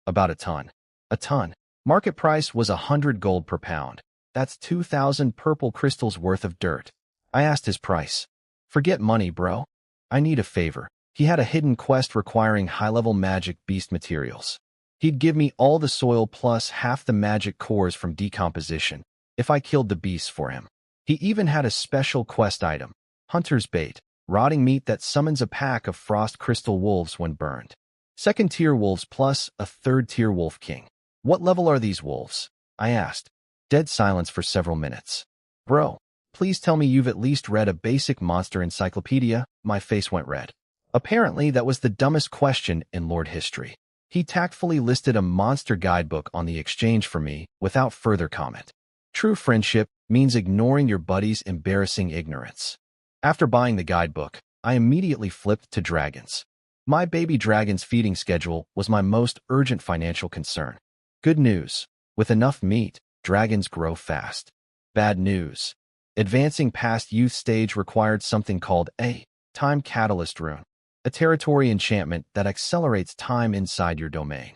About a ton. A ton. Market price was 100 gold per pound. That's 2,000 purple crystals worth of dirt. I asked his price. Forget money, bro. I need a favor. He had a hidden quest requiring high-level magic beast materials. He'd give me all the soil plus half the magic cores from decomposition if I killed the beasts for him. He even had a special quest item, Hunter's Bait, rotting meat that summons a pack of frost crystal wolves when burned. 2nd-tier wolves plus a 3rd-tier wolf king. What level are these wolves? I asked. Dead silence for several minutes. Bro, please tell me you've at least read a basic monster encyclopedia. My face went red. Apparently, that was the dumbest question in Lord history. He tactfully listed a monster guidebook on the exchange for me without further comment. True friendship means ignoring your buddy's embarrassing ignorance. After buying the guidebook, I immediately flipped to dragons. My baby dragon's feeding schedule was my most urgent financial concern. Good news. With enough meat, dragons grow fast. Bad news. Advancing past youth stage required something called a time catalyst rune, a territory enchantment that accelerates time inside your domain.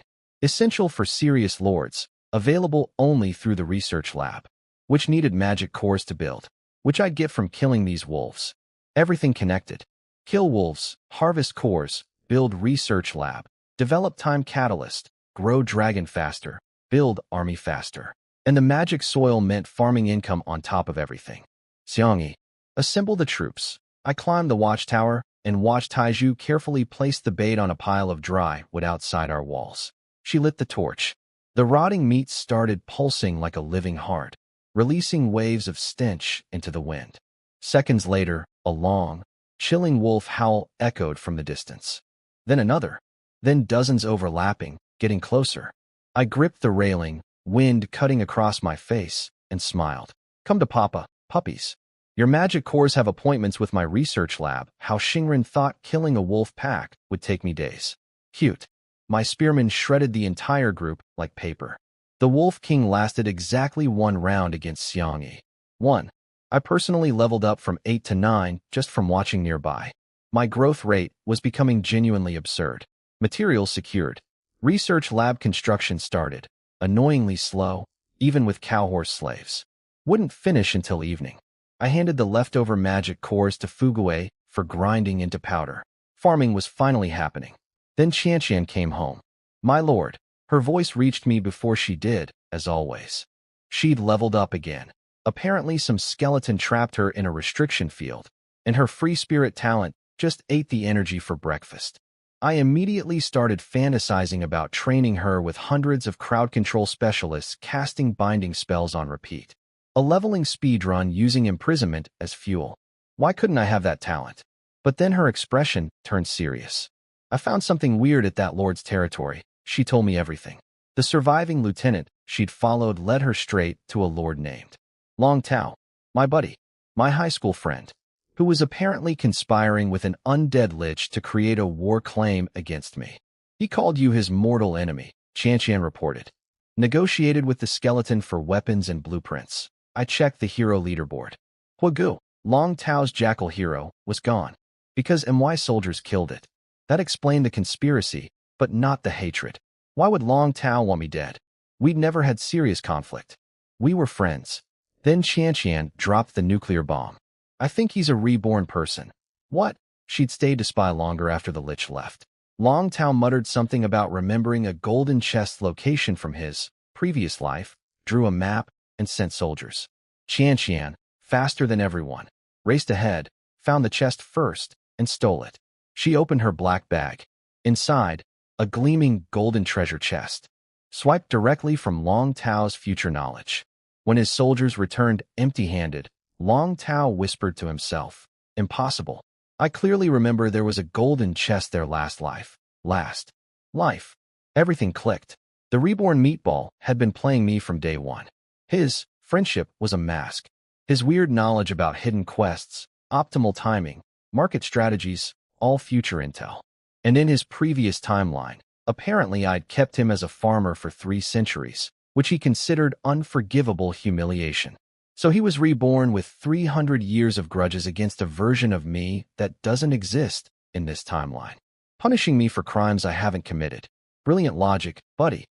Essential for serious lords, available only through the research lab, which needed magic cores to build, which I'd get from killing these wolves. Everything connected. Kill wolves, harvest cores, build research lab, develop time catalyst, grow dragon faster, build army faster. And the magic soil meant farming income on top of everything. Xiangyi, assemble the troops. I climbed the watchtower and watched Taiju carefully place the bait on a pile of dry wood outside our walls. She lit the torch. The rotting meat started pulsing like a living heart, releasing waves of stench into the wind. Seconds later, a long, chilling wolf howl echoed from the distance. Then another. Then dozens overlapping, getting closer. I gripped the railing, wind cutting across my face, and smiled. Come to Papa, puppies. Your magic cores have appointments with my research lab. How Xingren thought killing a wolf pack would take me days. Cute. My spearmen shredded the entire group like paper. The Wolf King lasted exactly 1 round against Xiangyi. 1. I personally leveled up from 8 to 9 just from watching nearby. My growth rate was becoming genuinely absurd. Materials secured. Research lab construction started. Annoyingly slow, even with cowhorse slaves. Wouldn't finish until evening. I handed the leftover magic cores to Fugue for grinding into powder. Farming was finally happening. Then Qianqian came home. My lord, her voice reached me before she did, as always. She'd leveled up again. Apparently some skeleton trapped her in a restriction field, and her free spirit talent just ate the energy for breakfast. I immediately started fantasizing about training her with hundreds of crowd control specialists casting binding spells on repeat. A leveling speedrun using imprisonment as fuel. Why couldn't I have that talent? But then her expression turned serious. I found something weird at that lord's territory. She told me everything. The surviving lieutenant she'd followed led her straight to a lord named Long Tao, my buddy, my high school friend, who was apparently conspiring with an undead lich to create a war claim against me. He called you his mortal enemy, Qianqian reported. Negotiated with the skeleton for weapons and blueprints. I checked the hero leaderboard. Huagu, Long Tao's jackal hero, was gone, because MY soldiers killed it. That explained the conspiracy, but not the hatred. Why would Long Tao want me dead? We'd never had serious conflict. We were friends. Then Qianqian dropped the nuclear bomb. I think he's a reborn person. What? She'd stayed to spy longer after the lich left. Long Tao muttered something about remembering a golden chest location from his previous life, drew a map, and sent soldiers. Qianqian, faster than everyone, raced ahead, found the chest first, and stole it. She opened her black bag. Inside, a gleaming golden treasure chest, swiped directly from Long Tao's future knowledge. When his soldiers returned empty-handed, Long Tao whispered to himself, "Impossible. I clearly remember there was a golden chest there last life. Last life." Everything clicked. The reborn meatball had been playing me from day one. His friendship was a mask. His weird knowledge about hidden quests, optimal timing, market strategies, all future intel. And in his previous timeline, apparently I'd kept him as a farmer for 3 centuries, which he considered unforgivable humiliation. So he was reborn with 300 years of grudges against a version of me that doesn't exist in this timeline, punishing me for crimes I haven't committed. Brilliant logic, buddy.